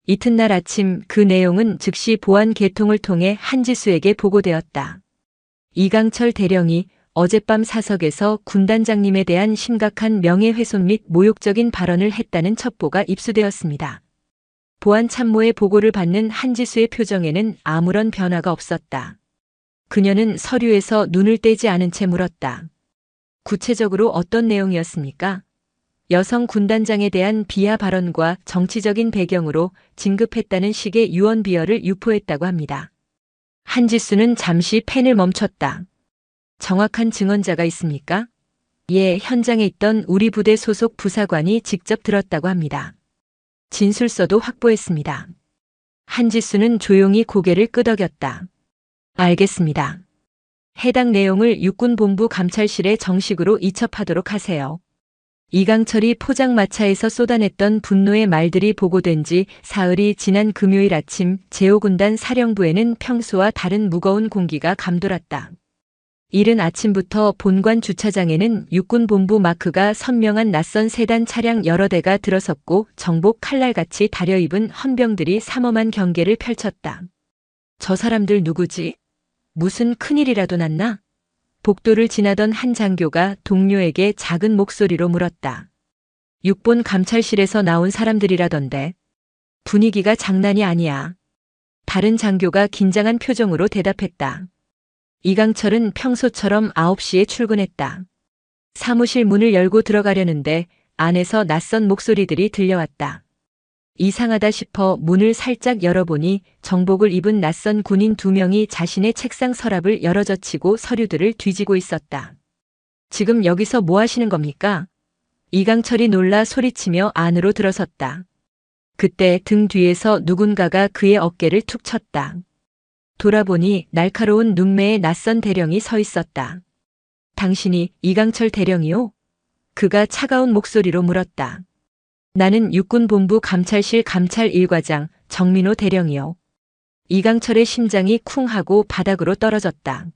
이튿날 아침 그 내용은 즉시 보안 계통을 통해 한지수에게 보고되었다. 이강철 대령이 어젯밤 사석에서 군단장님에 대한 심각한 명예훼손 및 모욕적인 발언을 했다는 첩보가 입수되었습니다. 보안 참모의 보고를 받는 한지수의 표정에는 아무런 변화가 없었다. 그녀는 서류에서 눈을 떼지 않은 채 물었다. 구체적으로 어떤 내용이었습니까? 여성 군단장에 대한 비하 발언과 정치적인 배경으로 진급했다는 식의 유언 비어를 유포했다고 합니다. 한지수는 잠시 펜을 멈췄다. 정확한 증언자가 있습니까? 예, 현장에 있던 우리 부대 소속 부사관이 직접 들었다고 합니다. 진술서도 확보했습니다. 한지수는 조용히 고개를 끄덕였다. 알겠습니다. 해당 내용을 육군본부 감찰실에 정식으로 이첩하도록 하세요. 이강철이 포장마차에서 쏟아냈던 분노의 말들이 보고된 지 사흘이 지난 금요일 아침 제5군단 사령부에는 평소와 다른 무거운 공기가 감돌았다. 이른 아침부터 본관 주차장에는 육군본부 마크가 선명한 낯선 세단 차량 여러 대가 들어섰고 정복 칼날같이 다려입은 헌병들이 삼엄한 경계를 펼쳤다. 저 사람들 누구지? 무슨 큰일이라도 났나? 복도를 지나던 한 장교가 동료에게 작은 목소리로 물었다. 육본 감찰실에서 나온 사람들이라던데. 분위기가 장난이 아니야. 다른 장교가 긴장한 표정으로 대답했다. 이강철은 평소처럼 9시에 출근했다. 사무실 문을 열고 들어가려는데 안에서 낯선 목소리들이 들려왔다. 이상하다 싶어 문을 살짝 열어보니 정복을 입은 낯선 군인 2명이 자신의 책상 서랍을 열어젖히고 서류들을 뒤지고 있었다. 지금 여기서 뭐 하시는 겁니까? 이강철이 놀라 소리치며 안으로 들어섰다. 그때 등 뒤에서 누군가가 그의 어깨를 툭 쳤다. 돌아보니 날카로운 눈매의 낯선 대령이 서 있었다. 당신이 이강철 대령이요? 그가 차가운 목소리로 물었다. 나는 육군본부 감찰실 감찰 1과장 정민호 대령이요. 이강철의 심장이 쿵 하고 바닥으로 떨어졌다.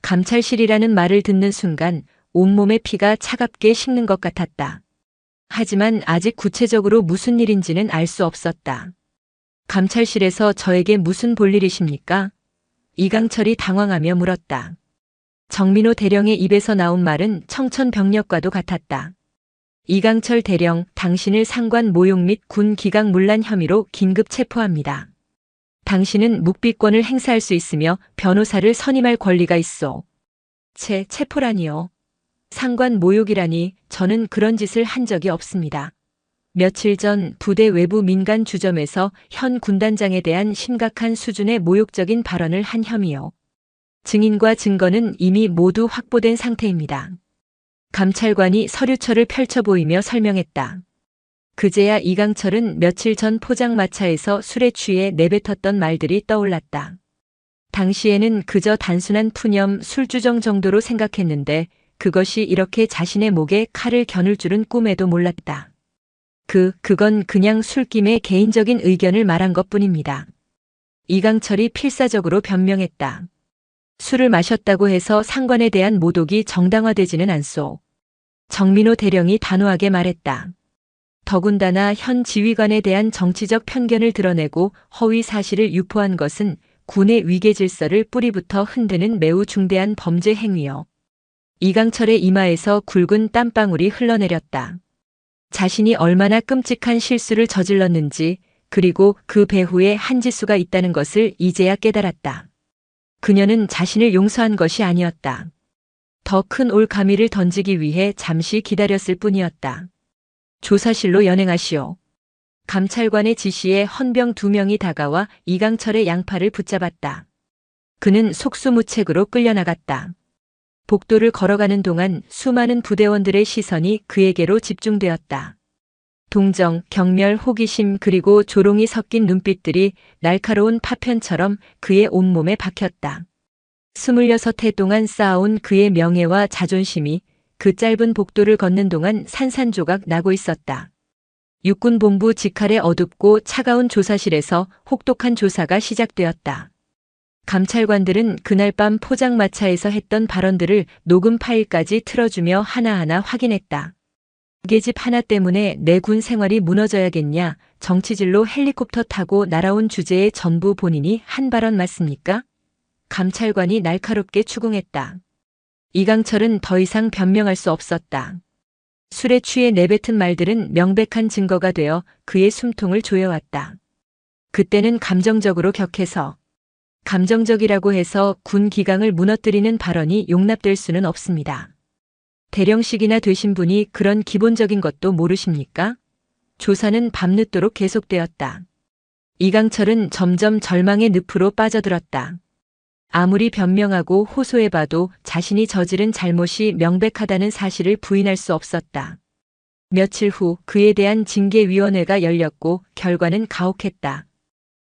감찰실이라는 말을 듣는 순간 온몸의 피가 차갑게 식는 것 같았다. 하지만 아직 구체적으로 무슨 일인지는 알 수 없었다. 감찰실에서 저에게 무슨 볼일이십니까? 이강철이 당황하며 물었다. 정민호 대령의 입에서 나온 말은 청천벽력과도 같았다. 이강철 대령, 당신을 상관 모욕 및 군 기강 문란 혐의로 긴급 체포합니다. 당신은 묵비권을 행사할 수 있으며 변호사를 선임할 권리가 있소. 체포라니요. 상관 모욕이라니 저는 그런 짓을 한 적이 없습니다. 며칠 전 부대 외부 민간 주점에서 현 군단장에 대한 심각한 수준의 모욕적인 발언을 한 혐의요. 증인과 증거는 이미 모두 확보된 상태입니다. 감찰관이 서류처를 펼쳐 보이며 설명했다. 그제야 이강철은 며칠 전 포장마차에서 술에 취해 내뱉었던 말들이 떠올랐다. 당시에는 그저 단순한 푸념, 술주정 정도로 생각했는데 그것이 이렇게 자신의 목에 칼을 겨눌 줄은 꿈에도 몰랐다. 그건 그냥 술김에 개인적인 의견을 말한 것뿐입니다. 이강철이 필사적으로 변명했다. 술을 마셨다고 해서 상관에 대한 모독이 정당화되지는 않소. 정민호 대령이 단호하게 말했다. 더군다나 현 지휘관에 대한 정치적 편견을 드러내고 허위 사실을 유포한 것은 군의 위계 질서를 뿌리부터 흔드는 매우 중대한 범죄 행위요. 이강철의 이마에서 굵은 땀방울이 흘러내렸다. 자신이 얼마나 끔찍한 실수를 저질렀는지, 그리고 그 배후에 한지수가 있다는 것을 이제야 깨달았다. 그녀는 자신을 용서한 것이 아니었다. 더 큰 올가미를 던지기 위해 잠시 기다렸을 뿐이었다. 조사실로 연행하시오. 감찰관의 지시에 헌병 2명이 다가와 이강철의 양팔을 붙잡았다. 그는 속수무책으로 끌려나갔다. 복도를 걸어가는 동안 수많은 부대원들의 시선이 그에게로 집중되었다. 동정, 경멸, 호기심 그리고 조롱이 섞인 눈빛들이 날카로운 파편처럼 그의 온몸에 박혔다. 26해 동안 쌓아온 그의 명예와 자존심이 그 짧은 복도를 걷는 동안 산산조각 나고 있었다. 육군본부 직할의 어둡고 차가운 조사실에서 혹독한 조사가 시작되었다. 감찰관들은 그날 밤 포장마차에서 했던 발언들을 녹음 파일까지 틀어주며 하나하나 확인했다. 계집 하나 때문에 내 군 생활이 무너져야겠냐, 정치질로 헬리콥터 타고 날아온 주제에 전부 본인이 한 발언 맞습니까? 감찰관이 날카롭게 추궁했다. 이강철은 더 이상 변명할 수 없었다. 술에 취해 내뱉은 말들은 명백한 증거가 되어 그의 숨통을 조여왔다. 그때는 감정적으로 격해서 감정적이라고 해서 군 기강을 무너뜨리는 발언이 용납될 수는 없습니다. 대령식이나 되신 분이 그런 기본적인 것도 모르십니까? 조사는 밤늦도록 계속되었다. 이강철은 점점 절망의 늪으로 빠져들었다. 아무리 변명하고 호소해봐도 자신이 저지른 잘못이 명백하다는 사실을 부인할 수 없었다. 며칠 후 그에 대한 징계위원회가 열렸고 결과는 가혹했다.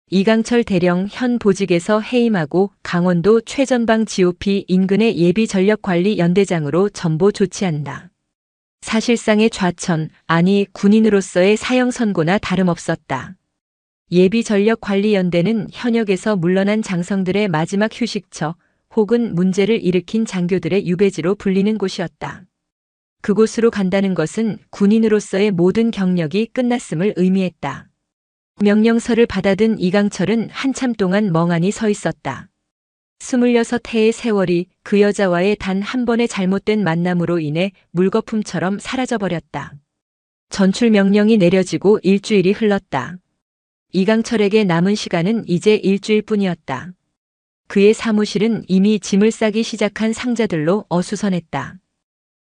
이강철 대령 현 보직에서 해임하고 강원도 최전방 GOP 인근의 예비전력관리연대장으로 전보 조치한다. 사실상의 좌천, 아니 군인으로서의 사형 선고나 다름없었다. 예비전력관리연대는 현역에서 물러난 장성들의 마지막 휴식처 혹은 문제를 일으킨 장교들의 유배지로 불리는 곳이었다. 그곳으로 간다는 것은 군인으로서의 모든 경력이 끝났음을 의미했다. 명령서를 받아든 이강철은 한참 동안 멍하니 서 있었다. 26해의 세월이 그 여자와의 단 한 번의 잘못된 만남으로 인해 물거품처럼 사라져버렸다. 전출 명령이 내려지고 일주일이 흘렀다. 이강철에게 남은 시간은 이제 일주일뿐이었다. 그의 사무실은 이미 짐을 싸기 시작한 상자들로 어수선했다.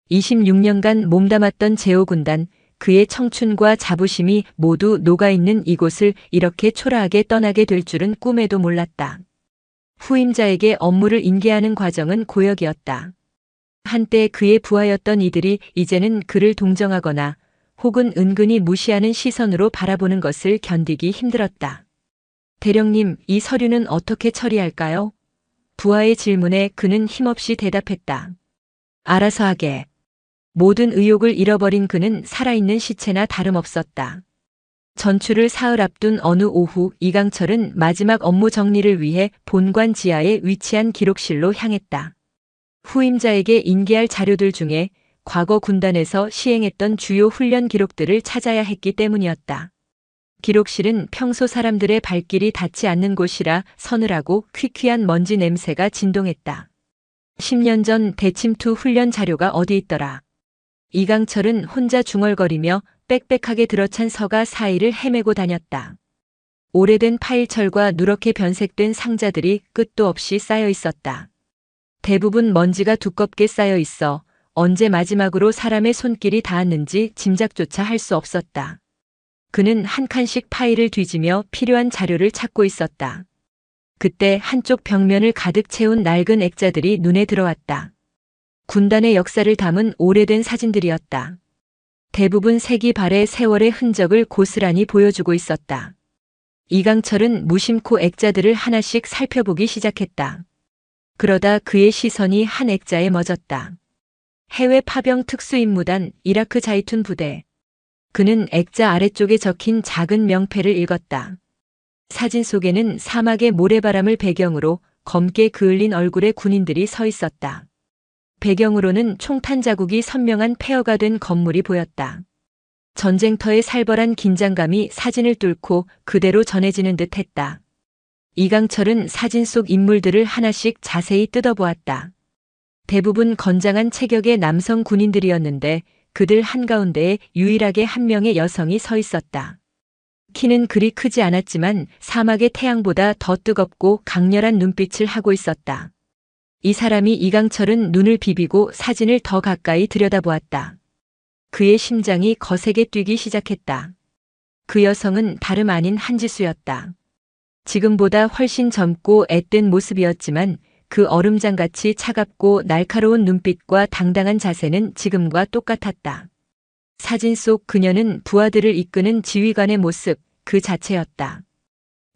26년간 몸담았던 제오군단, 그의 청춘과 자부심이 모두 녹아있는 이곳을 이렇게 초라하게 떠나게 될 줄은 꿈에도 몰랐다. 후임자에게 업무를 인계하는 과정은 고역이었다. 한때 그의 부하였던 이들이 이제는 그를 동정하거나 혹은 은근히 무시하는 시선으로 바라보는 것을 견디기 힘들었다. 대령님, 이 서류는 어떻게 처리할까요? 부하의 질문에 그는 힘없이 대답했다. 알아서 하게. 모든 의욕을 잃어버린 그는 살아있는 시체나 다름없었다. 전출을 사흘 앞둔 어느 오후 이강철은 마지막 업무 정리를 위해 본관 지하에 위치한 기록실로 향했다. 후임자에게 인계할 자료들 중에 과거 군단에서 시행했던 주요 훈련 기록들을 찾아야 했기 때문이었다. 기록실은 평소 사람들의 발길이 닿지 않는 곳이라 서늘하고 퀴퀴한 먼지 냄새가 진동했다. 10년 전 대침투 훈련 자료가 어디 있더라. 이강철은 혼자 중얼거리며 빽빽하게 들어찬 서가 사이를 헤매고 다녔다. 오래된 파일철과 누렇게 변색된 상자들이 끝도 없이 쌓여 있었다. 대부분 먼지가 두껍게 쌓여 있어 언제 마지막으로 사람의 손길이 닿았는지 짐작조차 할 수 없었다. 그는 한 칸씩 파일을 뒤지며 필요한 자료를 찾고 있었다. 그때 한쪽 벽면을 가득 채운 낡은 액자들이 눈에 들어왔다. 군단의 역사를 담은 오래된 사진들이었다. 대부분 색이 발해 세월의 흔적을 고스란히 보여주고 있었다. 이강철은 무심코 액자들을 하나씩 살펴보기 시작했다. 그러다 그의 시선이 한 액자에 멎었다. 해외 파병 특수임무단 이라크 자이툰 부대. 그는 액자 아래쪽에 적힌 작은 명패를 읽었다. 사진 속에는 사막의 모래바람을 배경으로 검게 그을린 얼굴의 군인들이 서 있었다. 배경으로는 총탄 자국이 선명한 폐허가 된 건물이 보였다. 전쟁터의 살벌한 긴장감이 사진을 뚫고 그대로 전해지는 듯 했다. 이강철은 사진 속 인물들을 하나씩 자세히 뜯어보았다. 대부분 건장한 체격의 남성 군인들이었는데 그들 한가운데에 유일하게 한 명의 여성이 서 있었다. 키는 그리 크지 않았지만 사막의 태양보다 더 뜨겁고 강렬한 눈빛을 하고 있었다. 이 사람이 이강철은 눈을 비비고 사진을 더 가까이 들여다보았다. 그의 심장이 거세게 뛰기 시작했다. 그 여성은 다름 아닌 한지수였다. 지금보다 훨씬 젊고 앳된 모습이었지만 그 얼음장같이 차갑고 날카로운 눈빛과 당당한 자세는 지금과 똑같았다. 사진 속 그녀는 부하들을 이끄는 지휘관의 모습 그 자체였다.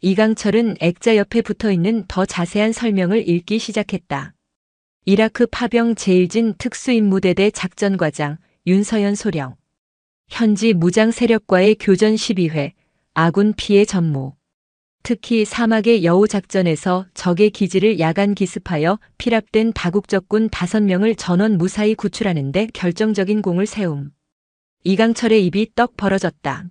이강철은 액자 옆에 붙어있는 더 자세한 설명을 읽기 시작했다. 이라크 파병 제1진 특수임무대대 작전과장 윤서연 소령. 현지 무장 세력과의 교전 12회, 아군 피해 전무. 특히 사막의 여우 작전에서 적의 기지를 야간 기습하여 피랍된 다국적군 5명을 전원 무사히 구출하는 데 결정적인 공을 세움. 이강철의 입이 떡 벌어졌다.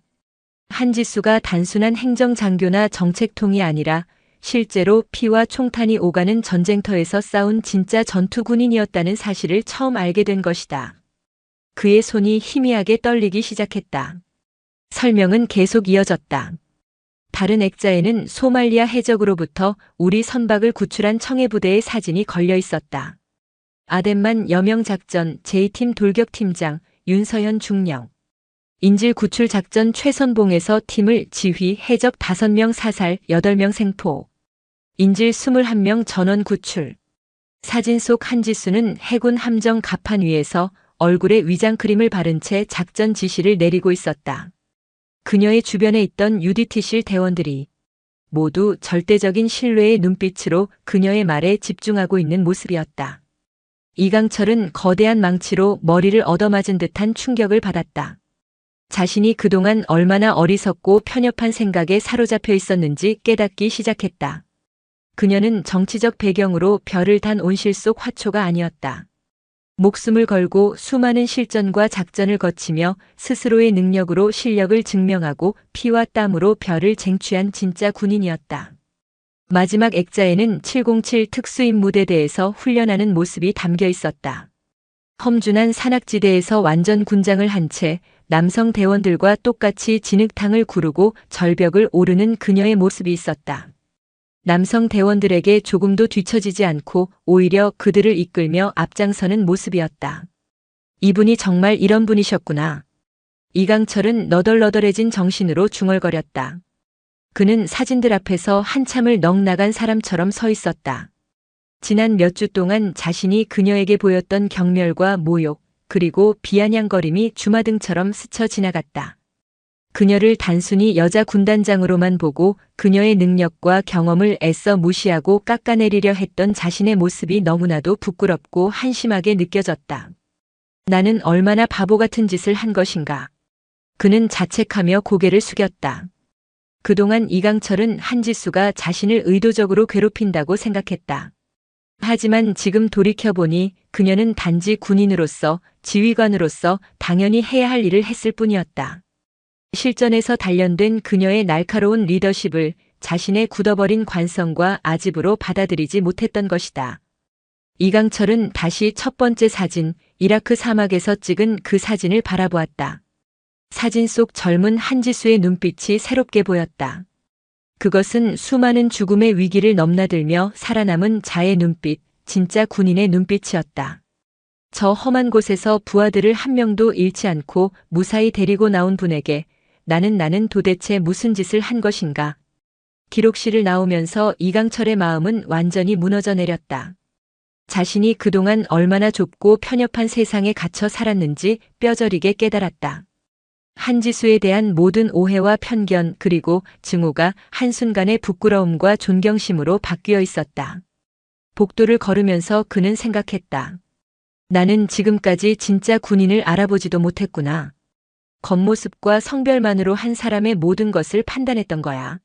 한지수가 단순한 행정장교나 정책통이 아니라 실제로 피와 총탄이 오가는 전쟁터에서 싸운 진짜 전투군인이었다는 사실을 처음 알게 된 것이다. 그의 손이 희미하게 떨리기 시작했다. 설명은 계속 이어졌다. 다른 액자에는 소말리아 해적으로부터 우리 선박을 구출한 청해부대의 사진이 걸려 있었다. 아덴만 여명작전 제2팀 돌격팀장 윤서현 중령. 인질 구출 작전 최선봉에서 팀을 지휘 해적 5명 사살 8명 생포. 인질 21명 전원 구출. 사진 속 한지수는 해군 함정 갑판 위에서 얼굴에 위장크림을 바른 채 작전 지시를 내리고 있었다. 그녀의 주변에 있던 UDT실 대원들이 모두 절대적인 신뢰의 눈빛으로 그녀의 말에 집중하고 있는 모습이었다. 이강철은 거대한 망치로 머리를 얻어맞은 듯한 충격을 받았다. 자신이 그동안 얼마나 어리석고 편협한 생각에 사로잡혀 있었는지 깨닫기 시작했다. 그녀는 정치적 배경으로 별을 단 온실 속 화초가 아니었다. 목숨을 걸고 수많은 실전과 작전을 거치며 스스로의 능력으로 실력을 증명하고 피와 땀으로 별을 쟁취한 진짜 군인이었다. 마지막 액자에는 707 특수임무대대에서 훈련하는 모습이 담겨 있었다. 험준한 산악지대에서 완전 군장을 한 채 남성 대원들과 똑같이 진흙탕을 구르고 절벽을 오르는 그녀의 모습이 있었다. 남성 대원들에게 조금도 뒤처지지 않고 오히려 그들을 이끌며 앞장서는 모습이었다. 이분이 정말 이런 분이셨구나. 이강철은 너덜너덜해진 정신으로 중얼거렸다. 그는 사진들 앞에서 한참을 넋나간 사람처럼 서 있었다. 지난 몇 주 동안 자신이 그녀에게 보였던 경멸과 모욕, 그리고 비아냥거림이 주마등처럼 스쳐 지나갔다. 그녀를 단순히 여자 군단장으로만 보고 그녀의 능력과 경험을 애써 무시하고 깎아내리려 했던 자신의 모습이 너무나도 부끄럽고 한심하게 느껴졌다. 나는 얼마나 바보 같은 짓을 한 것인가. 그는 자책하며 고개를 숙였다. 그동안 이강철은 한지수가 자신을 의도적으로 괴롭힌다고 생각했다. 하지만 지금 돌이켜보니 그녀는 단지 군인으로서, 지휘관으로서 당연히 해야 할 일을 했을 뿐이었다. 실전에서 단련된 그녀의 날카로운 리더십을 자신의 굳어버린 관성과 아집으로 받아들이지 못했던 것이다. 이강철은 다시 첫 번째 사진, 이라크 사막에서 찍은 그 사진을 바라보았다. 사진 속 젊은 한지수의 눈빛이 새롭게 보였다. 그것은 수많은 죽음의 위기를 넘나들며 살아남은 자의 눈빛, 진짜 군인의 눈빛이었다. 저 험한 곳에서 부하들을 한 명도 잃지 않고 무사히 데리고 나온 분에게 나는 도대체 무슨 짓을 한 것인가. 기록실을 나오면서 이강철의 마음은 완전히 무너져 내렸다. 자신이 그동안 얼마나 좁고 편협한 세상에 갇혀 살았는지 뼈저리게 깨달았다. 한지수에 대한 모든 오해와 편견 그리고 증오가 한순간의 부끄러움과 존경심으로 바뀌어 있었다. 복도를 걸으면서 그는 생각했다. 나는 지금까지 진짜 군인을 알아보지도 못했구나. 겉모습과 성별만으로 한 사람의 모든 것을 판단했던 거야.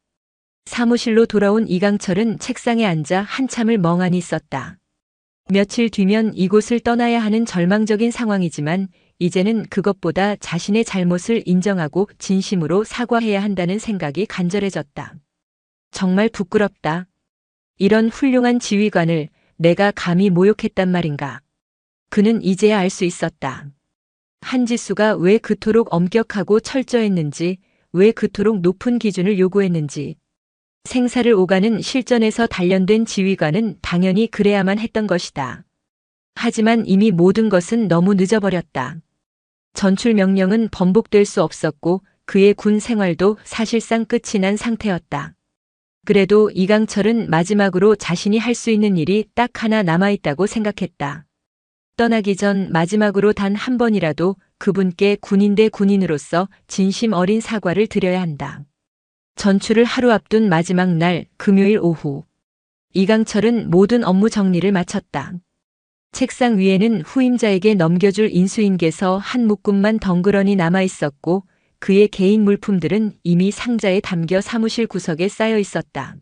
사무실로 돌아온 이강철은 책상에 앉아 한참을 멍하니 있었다. 며칠 뒤면 이곳을 떠나야 하는 절망적인 상황이지만 이제는 그것보다 자신의 잘못을 인정하고 진심으로 사과해야 한다는 생각이 간절해졌다. 정말 부끄럽다. 이런 훌륭한 지휘관을 내가 감히 모욕했단 말인가. 그는 이제야 알 수 있었다. 한지수가 왜 그토록 엄격하고 철저했는지, 왜 그토록 높은 기준을 요구했는지. 생사를 오가는 실전에서 단련된 지휘관은 당연히 그래야만 했던 것이다. 하지만 이미 모든 것은 너무 늦어버렸다. 전출 명령은 번복될 수 없었고 그의 군 생활도 사실상 끝이 난 상태였다. 그래도 이강철은 마지막으로 자신이 할 수 있는 일이 딱 하나 남아있다고 생각했다. 떠나기 전 마지막으로 단 한 번이라도 그분께 군인 대 군인으로서 진심 어린 사과를 드려야 한다. 전출을 하루 앞둔 마지막 날 금요일 오후. 이강철은 모든 업무 정리를 마쳤다. 책상 위에는 후임자에게 넘겨줄 인수인계서 한 묶음만 덩그러니 남아 있었고 그의 개인 물품들은 이미 상자에 담겨 사무실 구석에 쌓여 있었다.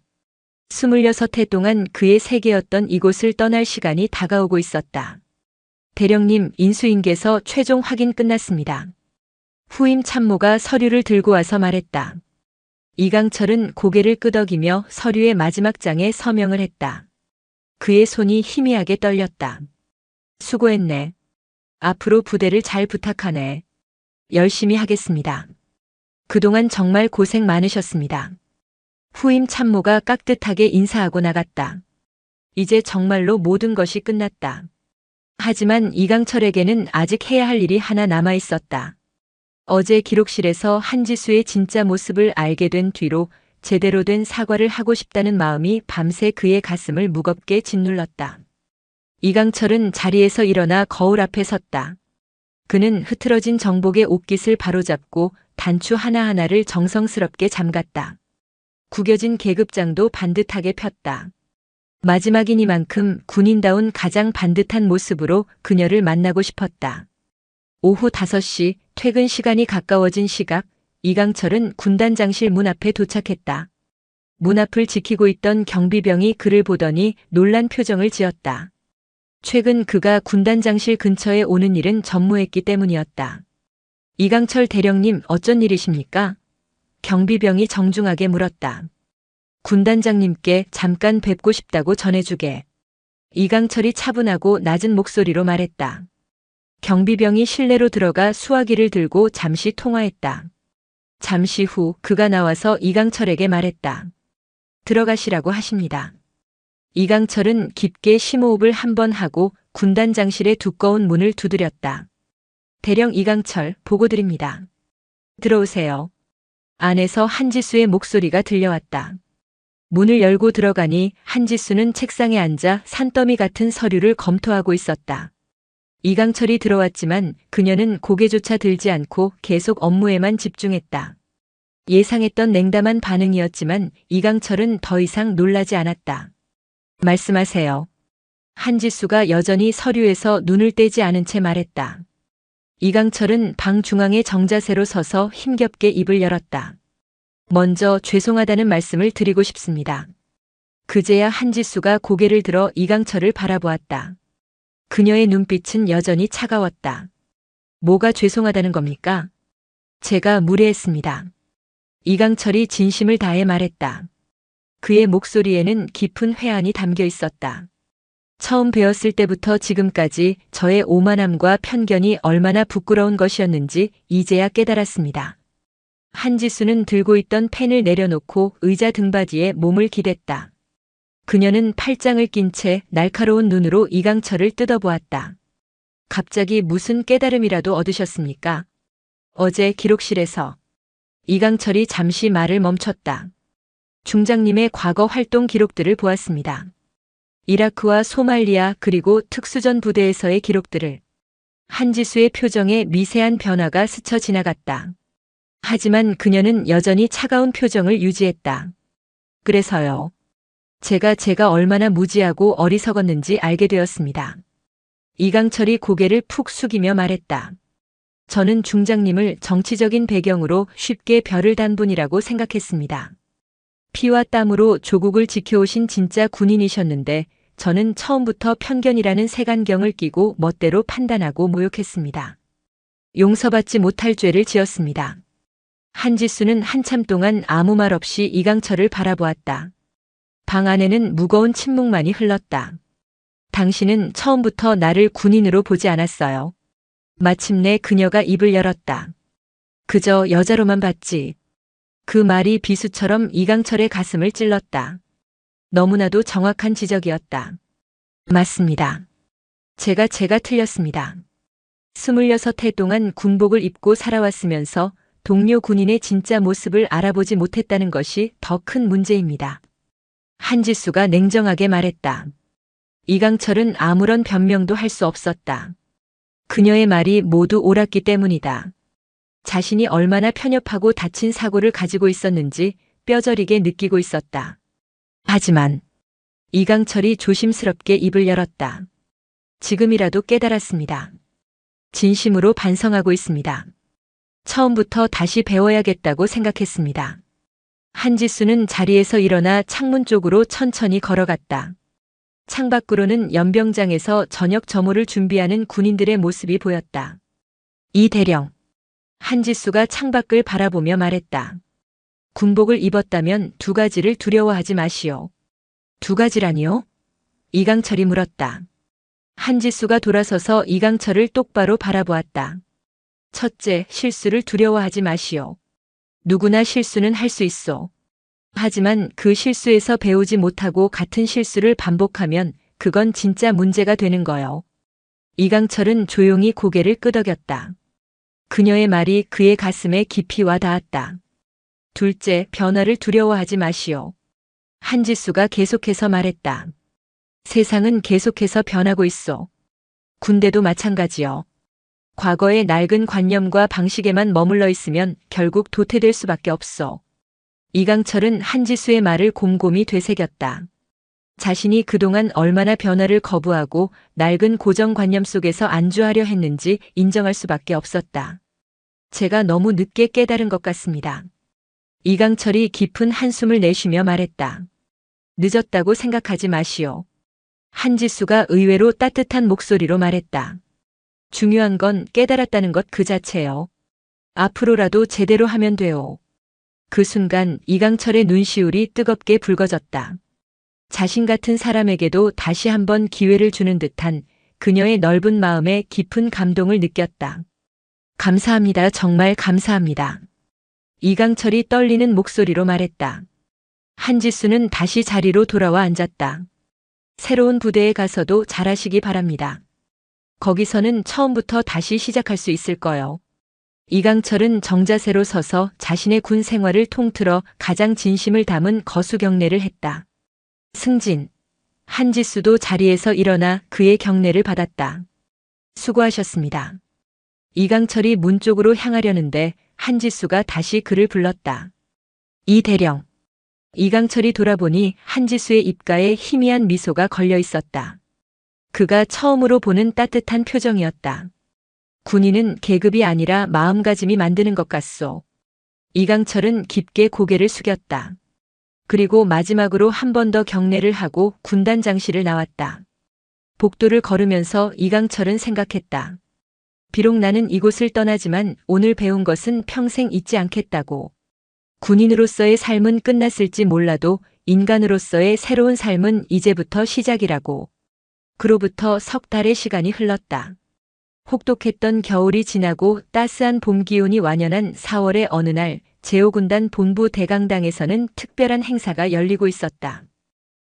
26해 동안 그의 세계였던 이곳을 떠날 시간이 다가오고 있었다. 대령님, 인수인계서 최종 확인 끝났습니다. 후임 참모가 서류를 들고 와서 말했다. 이강철은 고개를 끄덕이며 서류의 마지막 장에 서명을 했다. 그의 손이 희미하게 떨렸다. 수고했네. 앞으로 부대를 잘 부탁하네. 열심히 하겠습니다. 그동안 정말 고생 많으셨습니다. 후임 참모가 깍듯하게 인사하고 나갔다. 이제 정말로 모든 것이 끝났다. 하지만 이강철에게는 아직 해야 할 일이 하나 남아 있었다. 어제 기록실에서 한지수의 진짜 모습을 알게 된 뒤로 제대로 된 사과를 하고 싶다는 마음이 밤새 그의 가슴을 무겁게 짓눌렀다. 이강철은 자리에서 일어나 거울 앞에 섰다. 그는 흐트러진 정복의 옷깃을 바로잡고 단추 하나하나를 정성스럽게 잠갔다. 구겨진 계급장도 반듯하게 폈다. 마지막이니만큼 군인다운 가장 반듯한 모습으로 그녀를 만나고 싶었다. 오후 5시 퇴근 시간이 가까워진 시각, 이강철은 군단장실 문 앞에 도착했다. 문 앞을 지키고 있던 경비병이 그를 보더니 놀란 표정을 지었다. 최근 그가 군단장실 근처에 오는 일은 전무했기 때문이었다. 이강철 대령님, 어쩐 일이십니까? 경비병이 정중하게 물었다. 군단장님께 잠깐 뵙고 싶다고 전해주게. 이강철이 차분하고 낮은 목소리로 말했다. 경비병이 실내로 들어가 수화기를 들고 잠시 통화했다. 잠시 후 그가 나와서 이강철에게 말했다. 들어가시라고 하십니다. 이강철은 깊게 심호흡을 한 번 하고 군단장실의 두꺼운 문을 두드렸다. 대령 이강철, 보고드립니다. 들어오세요. 안에서 한지수의 목소리가 들려왔다. 문을 열고 들어가니 한지수는 책상에 앉아 산더미 같은 서류를 검토하고 있었다. 이강철이 들어왔지만 그녀는 고개조차 들지 않고 계속 업무에만 집중했다. 예상했던 냉담한 반응이었지만 이강철은 더 이상 놀라지 않았다. 말씀하세요. 한지수가 여전히 서류에서 눈을 떼지 않은 채 말했다. 이강철은 방 중앙에 정자세로 서서 힘겹게 입을 열었다. 먼저 죄송하다는 말씀을 드리고 싶습니다. 그제야 한지수가 고개를 들어 이강철을 바라보았다. 그녀의 눈빛은 여전히 차가웠다. 뭐가 죄송하다는 겁니까? 제가 무례했습니다. 이강철이 진심을 다해 말했다. 그의 목소리에는 깊은 회한이 담겨 있었다. 처음 배웠을 때부터 지금까지 저의 오만함과 편견이 얼마나 부끄러운 것이었는지 이제야 깨달았습니다. 한지수는 들고 있던 펜을 내려놓고 의자 등받이에 몸을 기댔다. 그녀는 팔짱을 낀 채 날카로운 눈으로 이강철을 뜯어보았다. 갑자기 무슨 깨달음이라도 얻으셨습니까? 어제 기록실에서. 이강철이 잠시 말을 멈췄다. 중장님의 과거 활동 기록들을 보았습니다. 이라크와 소말리아 그리고 특수전 부대에서의 기록들을. 한지수의 표정에 미세한 변화가 스쳐 지나갔다. 하지만 그녀는 여전히 차가운 표정을 유지했다. 그래서요. 제가 얼마나 무지하고 어리석었는지 알게 되었습니다. 이강철이 고개를 푹 숙이며 말했다. 저는 중장님을 정치적인 배경으로 쉽게 별을 단 분이라고 생각했습니다. 피와 땀으로 조국을 지켜오신 진짜 군인이셨는데 저는 처음부터 편견이라는 색안경을 끼고 멋대로 판단하고 모욕했습니다. 용서받지 못할 죄를 지었습니다. 한지수는 한참 동안 아무 말 없이 이강철을 바라보았다. 방 안에는 무거운 침묵만이 흘렀다. 당신은 처음부터 나를 군인으로 보지 않았어요. 마침내 그녀가 입을 열었다. 그저 여자로만 봤지. 그 말이 비수처럼 이강철의 가슴을 찔렀다. 너무나도 정확한 지적이었다. 맞습니다. 제가 틀렸습니다. 26해 동안 군복을 입고 살아왔으면서 동료 군인의 진짜 모습을 알아보지 못했다는 것이 더 큰 문제입니다. 한지수가 냉정하게 말했다. 이강철은 아무런 변명도 할 수 없었다. 그녀의 말이 모두 옳았기 때문이다. 자신이 얼마나 편협하고 다친 사고를 가지고 있었는지 뼈저리게 느끼고 있었다. 하지만 이강철이 조심스럽게 입을 열었다. 지금이라도 깨달았습니다. 진심으로 반성하고 있습니다. 처음부터 다시 배워야겠다고 생각했습니다. 한지수는 자리에서 일어나 창문 쪽으로 천천히 걸어갔다. 창밖으로는 연병장에서 저녁 점호를 준비하는 군인들의 모습이 보였다. 이 대령. 한지수가 창밖을 바라보며 말했다. 군복을 입었다면 2가지를 두려워하지 마시오. 2가지라니요? 이강철이 물었다. 한지수가 돌아서서 이강철을 똑바로 바라보았다. 첫째, 실수를 두려워하지 마시오. 누구나 실수는 할 수 있어. 하지만 그 실수에서 배우지 못하고 같은 실수를 반복하면 그건 진짜 문제가 되는 거요. 이강철은 조용히 고개를 끄덕였다. 그녀의 말이 그의 가슴에 깊이 와 닿았다. 둘째, 변화를 두려워하지 마시오. 한지수가 계속해서 말했다. 세상은 계속해서 변하고 있어. 군대도 마찬가지요. 과거의 낡은 관념과 방식에만 머물러 있으면 결국 도태될 수밖에 없어. 이강철은 한지수의 말을 곰곰이 되새겼다. 자신이 그동안 얼마나 변화를 거부하고 낡은 고정관념 속에서 안주하려 했는지 인정할 수밖에 없었다. 제가 너무 늦게 깨달은 것 같습니다. 이강철이 깊은 한숨을 내쉬며 말했다. 늦었다고 생각하지 마시오. 한지수가 의외로 따뜻한 목소리로 말했다. 중요한 건 깨달았다는 것 그 자체요. 앞으로라도 제대로 하면 돼요. 그 순간 이강철의 눈시울이 뜨겁게 붉어졌다. 자신 같은 사람에게도 다시 한번 기회를 주는 듯한 그녀의 넓은 마음에 깊은 감동을 느꼈다. 감사합니다. 정말 감사합니다. 이강철이 떨리는 목소리로 말했다. 한지수는 다시 자리로 돌아와 앉았다. 새로운 부대에 가서도 잘하시기 바랍니다. 거기서는 처음부터 다시 시작할 수 있을 거요. 이강철은 정자세로 서서 자신의 군 생활을 통틀어 가장 진심을 담은 거수 경례를 했다. 승진. 한지수도 자리에서 일어나 그의 경례를 받았다. 수고하셨습니다. 이강철이 문 쪽으로 향하려는데 한지수가 다시 그를 불렀다. 이 대령. 이강철이 돌아보니 한지수의 입가에 희미한 미소가 걸려 있었다. 그가 처음으로 보는 따뜻한 표정이었다. 군인은 계급이 아니라 마음가짐이 만드는 것 같소. 이강철은 깊게 고개를 숙였다. 그리고 마지막으로 한 번 더 경례를 하고 군단 장실을 나왔다. 복도를 걸으면서 이강철은 생각했다. 비록 나는 이곳을 떠나지만 오늘 배운 것은 평생 잊지 않겠다고. 군인으로서의 삶은 끝났을지 몰라도 인간으로서의 새로운 삶은 이제부터 시작이라고. 그로부터 석 달의 시간이 흘렀다. 혹독했던 겨울이 지나고 따스한 봄 기온이 완연한 4월의 어느 날 제5군단 본부 대강당에서는 특별한 행사가 열리고 있었다.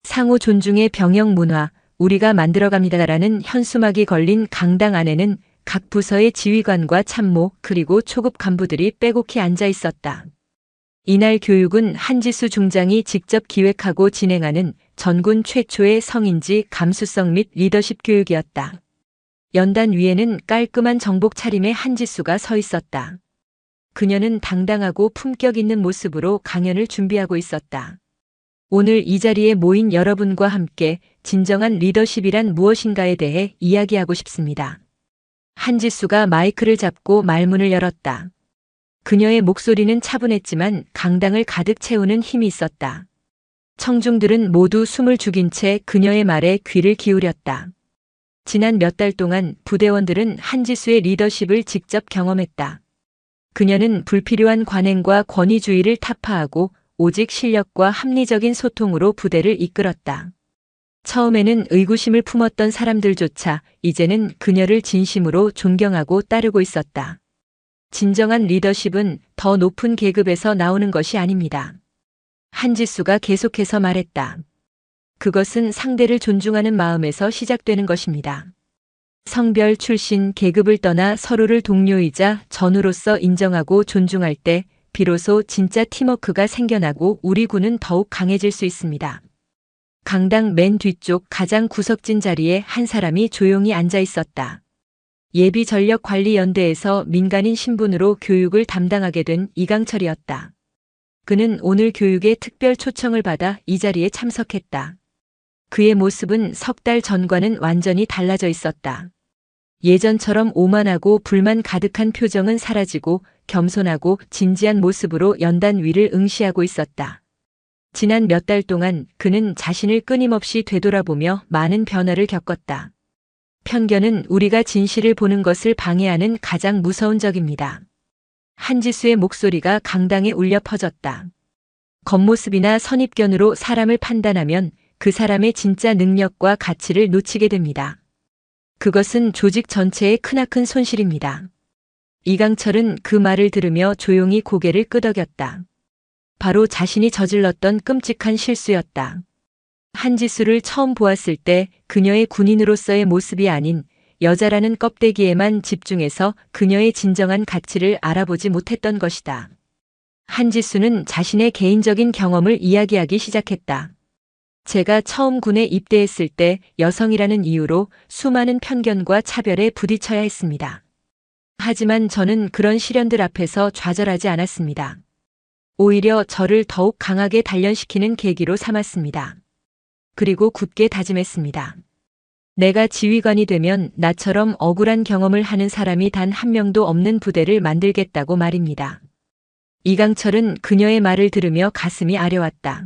상호 존중의 병영 문화, 우리가 만들어갑니다라는 현수막이 걸린 강당 안에는 각 부서의 지휘관과 참모 그리고 초급 간부들이 빼곡히 앉아 있었다. 이날 교육은 한지수 중장이 직접 기획하고 진행하는 전군 최초의 성인지 감수성 및 리더십 교육이었다. 연단 위에는 깔끔한 정복 차림의 한지수가 서 있었다. 그녀는 당당하고 품격 있는 모습으로 강연을 준비하고 있었다. 오늘 이 자리에 모인 여러분과 함께 진정한 리더십이란 무엇인가에 대해 이야기하고 싶습니다. 한지수가 마이크를 잡고 말문을 열었다. 그녀의 목소리는 차분했지만 강당을 가득 채우는 힘이 있었다. 청중들은 모두 숨을 죽인 채 그녀의 말에 귀를 기울였다. 지난 몇 달 동안 부대원들은 한지수의 리더십을 직접 경험했다. 그녀는 불필요한 관행과 권위주의를 타파하고 오직 실력과 합리적인 소통으로 부대를 이끌었다. 처음에는 의구심을 품었던 사람들조차 이제는 그녀를 진심으로 존경하고 따르고 있었다. 진정한 리더십은 더 높은 계급에서 나오는 것이 아닙니다. 한지수가 계속해서 말했다. 그것은 상대를 존중하는 마음에서 시작되는 것입니다. 성별, 출신, 계급을 떠나 서로를 동료이자 전우로서 인정하고 존중할 때 비로소 진짜 팀워크가 생겨나고 우리 군은 더욱 강해질 수 있습니다. 강당 맨 뒤쪽 가장 구석진 자리에 한 사람이 조용히 앉아 있었다. 예비전력관리연대에서 민간인 신분으로 교육을 담당하게 된 이강철이었다. 그는 오늘 교육에 특별 초청을 받아 이 자리에 참석했다. 그의 모습은 석 달 전과는 완전히 달라져 있었다. 예전처럼 오만하고 불만 가득한 표정은 사라지고 겸손하고 진지한 모습으로 연단 위를 응시하고 있었다. 지난 몇 달 동안 그는 자신을 끊임없이 되돌아보며 많은 변화를 겪었다. 편견은 우리가 진실을 보는 것을 방해하는 가장 무서운 적입니다. 한지수의 목소리가 강당에 울려 퍼졌다. 겉모습이나 선입견으로 사람을 판단하면 그 사람의 진짜 능력과 가치를 놓치게 됩니다. 그것은 조직 전체의 크나큰 손실입니다. 이강철은 그 말을 들으며 조용히 고개를 끄덕였다. 바로 자신이 저질렀던 끔찍한 실수였다. 한지수를 처음 보았을 때 그녀의 군인으로서의 모습이 아닌 여자라는 껍데기에만 집중해서 그녀의 진정한 가치를 알아보지 못했던 것이다. 한지수는 자신의 개인적인 경험을 이야기하기 시작했다. 제가 처음 군에 입대했을 때 여성이라는 이유로 수많은 편견과 차별에 부딪혀야 했습니다. 하지만 저는 그런 시련들 앞에서 좌절하지 않았습니다. 오히려 저를 더욱 강하게 단련시키는 계기로 삼았습니다. 그리고 굳게 다짐했습니다. 내가 지휘관이 되면 나처럼 억울한 경험을 하는 사람이 단 한 명도 없는 부대를 만들겠다고 말입니다. 이강철은 그녀의 말을 들으며 가슴이 아려왔다.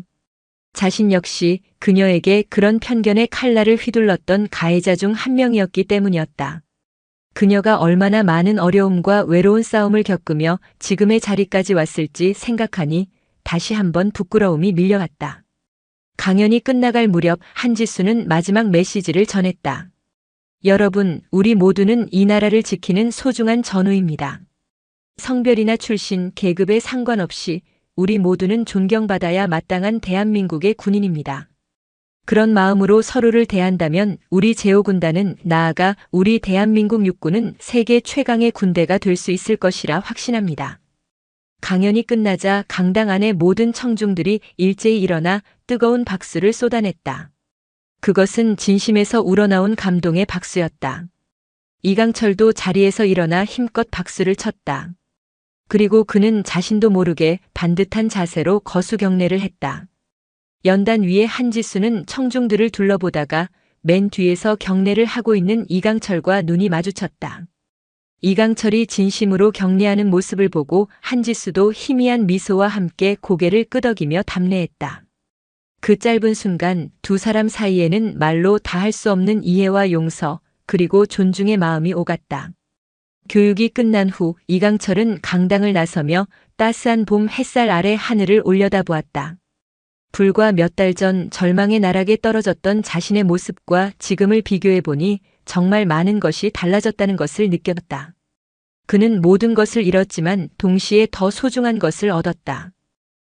자신 역시 그녀에게 그런 편견의 칼날을 휘둘렀던 가해자 중 한 명이었기 때문이었다. 그녀가 얼마나 많은 어려움과 외로운 싸움을 겪으며 지금의 자리까지 왔을지 생각하니 다시 한번 부끄러움이 밀려왔다. 강연이 끝나갈 무렵 한지수는 마지막 메시지를 전했다. 여러분, 우리 모두는 이 나라를 지키는 소중한 전우입니다. 성별이나 출신, 계급에 상관없이 우리 모두는 존경받아야 마땅한 대한민국의 군인입니다. 그런 마음으로 서로를 대한다면 우리 제5군단은 나아가 우리 대한민국 육군은 세계 최강의 군대가 될 수 있을 것이라 확신합니다. 강연이 끝나자 강당 안의 모든 청중들이 일제히 일어나 뜨거운 박수를 쏟아냈다. 그것은 진심에서 우러나온 감동의 박수였다. 이강철도 자리에서 일어나 힘껏 박수를 쳤다. 그리고 그는 자신도 모르게 반듯한 자세로 거수 경례를 했다. 연단 위에 한지수는 청중들을 둘러보다가 맨 뒤에서 경례를 하고 있는 이강철과 눈이 마주쳤다. 이강철이 진심으로 격려하는 모습을 보고 한지수도 희미한 미소와 함께 고개를 끄덕이며 답례했다. 그 짧은 순간 두 사람 사이에는 말로 다 할 수 없는 이해와 용서, 그리고 존중의 마음이 오갔다. 교육이 끝난 후 이강철은 강당을 나서며 따스한 봄 햇살 아래 하늘을 올려다보았다. 불과 몇 달 전 절망의 나락에 떨어졌던 자신의 모습과 지금을 비교해보니 정말 많은 것이 달라졌다는 것을 느꼈다. 그는 모든 것을 잃었지만 동시에 더 소중한 것을 얻었다.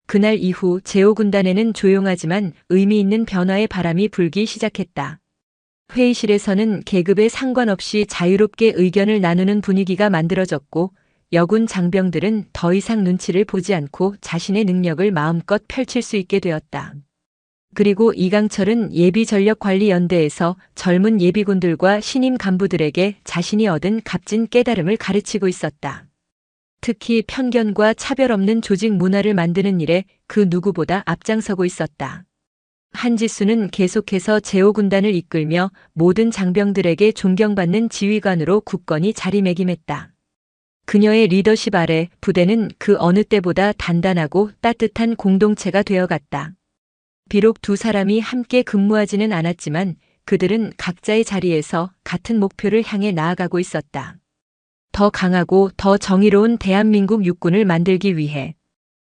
그날 이후 제오군단에는 조용하지만 의미 있는 변화의 바람이 불기 시작했다. 회의실에서는 계급에 상관없이 자유롭게 의견을 나누는 분위기가 만들어졌고, 여군 장병들은 더 이상 눈치를 보지 않고 자신의 능력을 마음껏 펼칠 수 있게 되었다. 그리고 이강철은 예비전력관리연대에서 젊은 예비군들과 신임 간부들에게 자신이 얻은 값진 깨달음을 가르치고 있었다. 특히 편견과 차별 없는 조직 문화를 만드는 일에 그 누구보다 앞장서고 있었다. 한지수는 계속해서 제오군단을 이끌며 모든 장병들에게 존경받는 지휘관으로 굳건히 자리매김했다. 그녀의 리더십 아래 부대는 그 어느 때보다 단단하고 따뜻한 공동체가 되어갔다. 비록 두 사람이 함께 근무하지는 않았지만 그들은 각자의 자리에서 같은 목표를 향해 나아가고 있었다. 더 강하고 더 정의로운 대한민국 육군을 만들기 위해.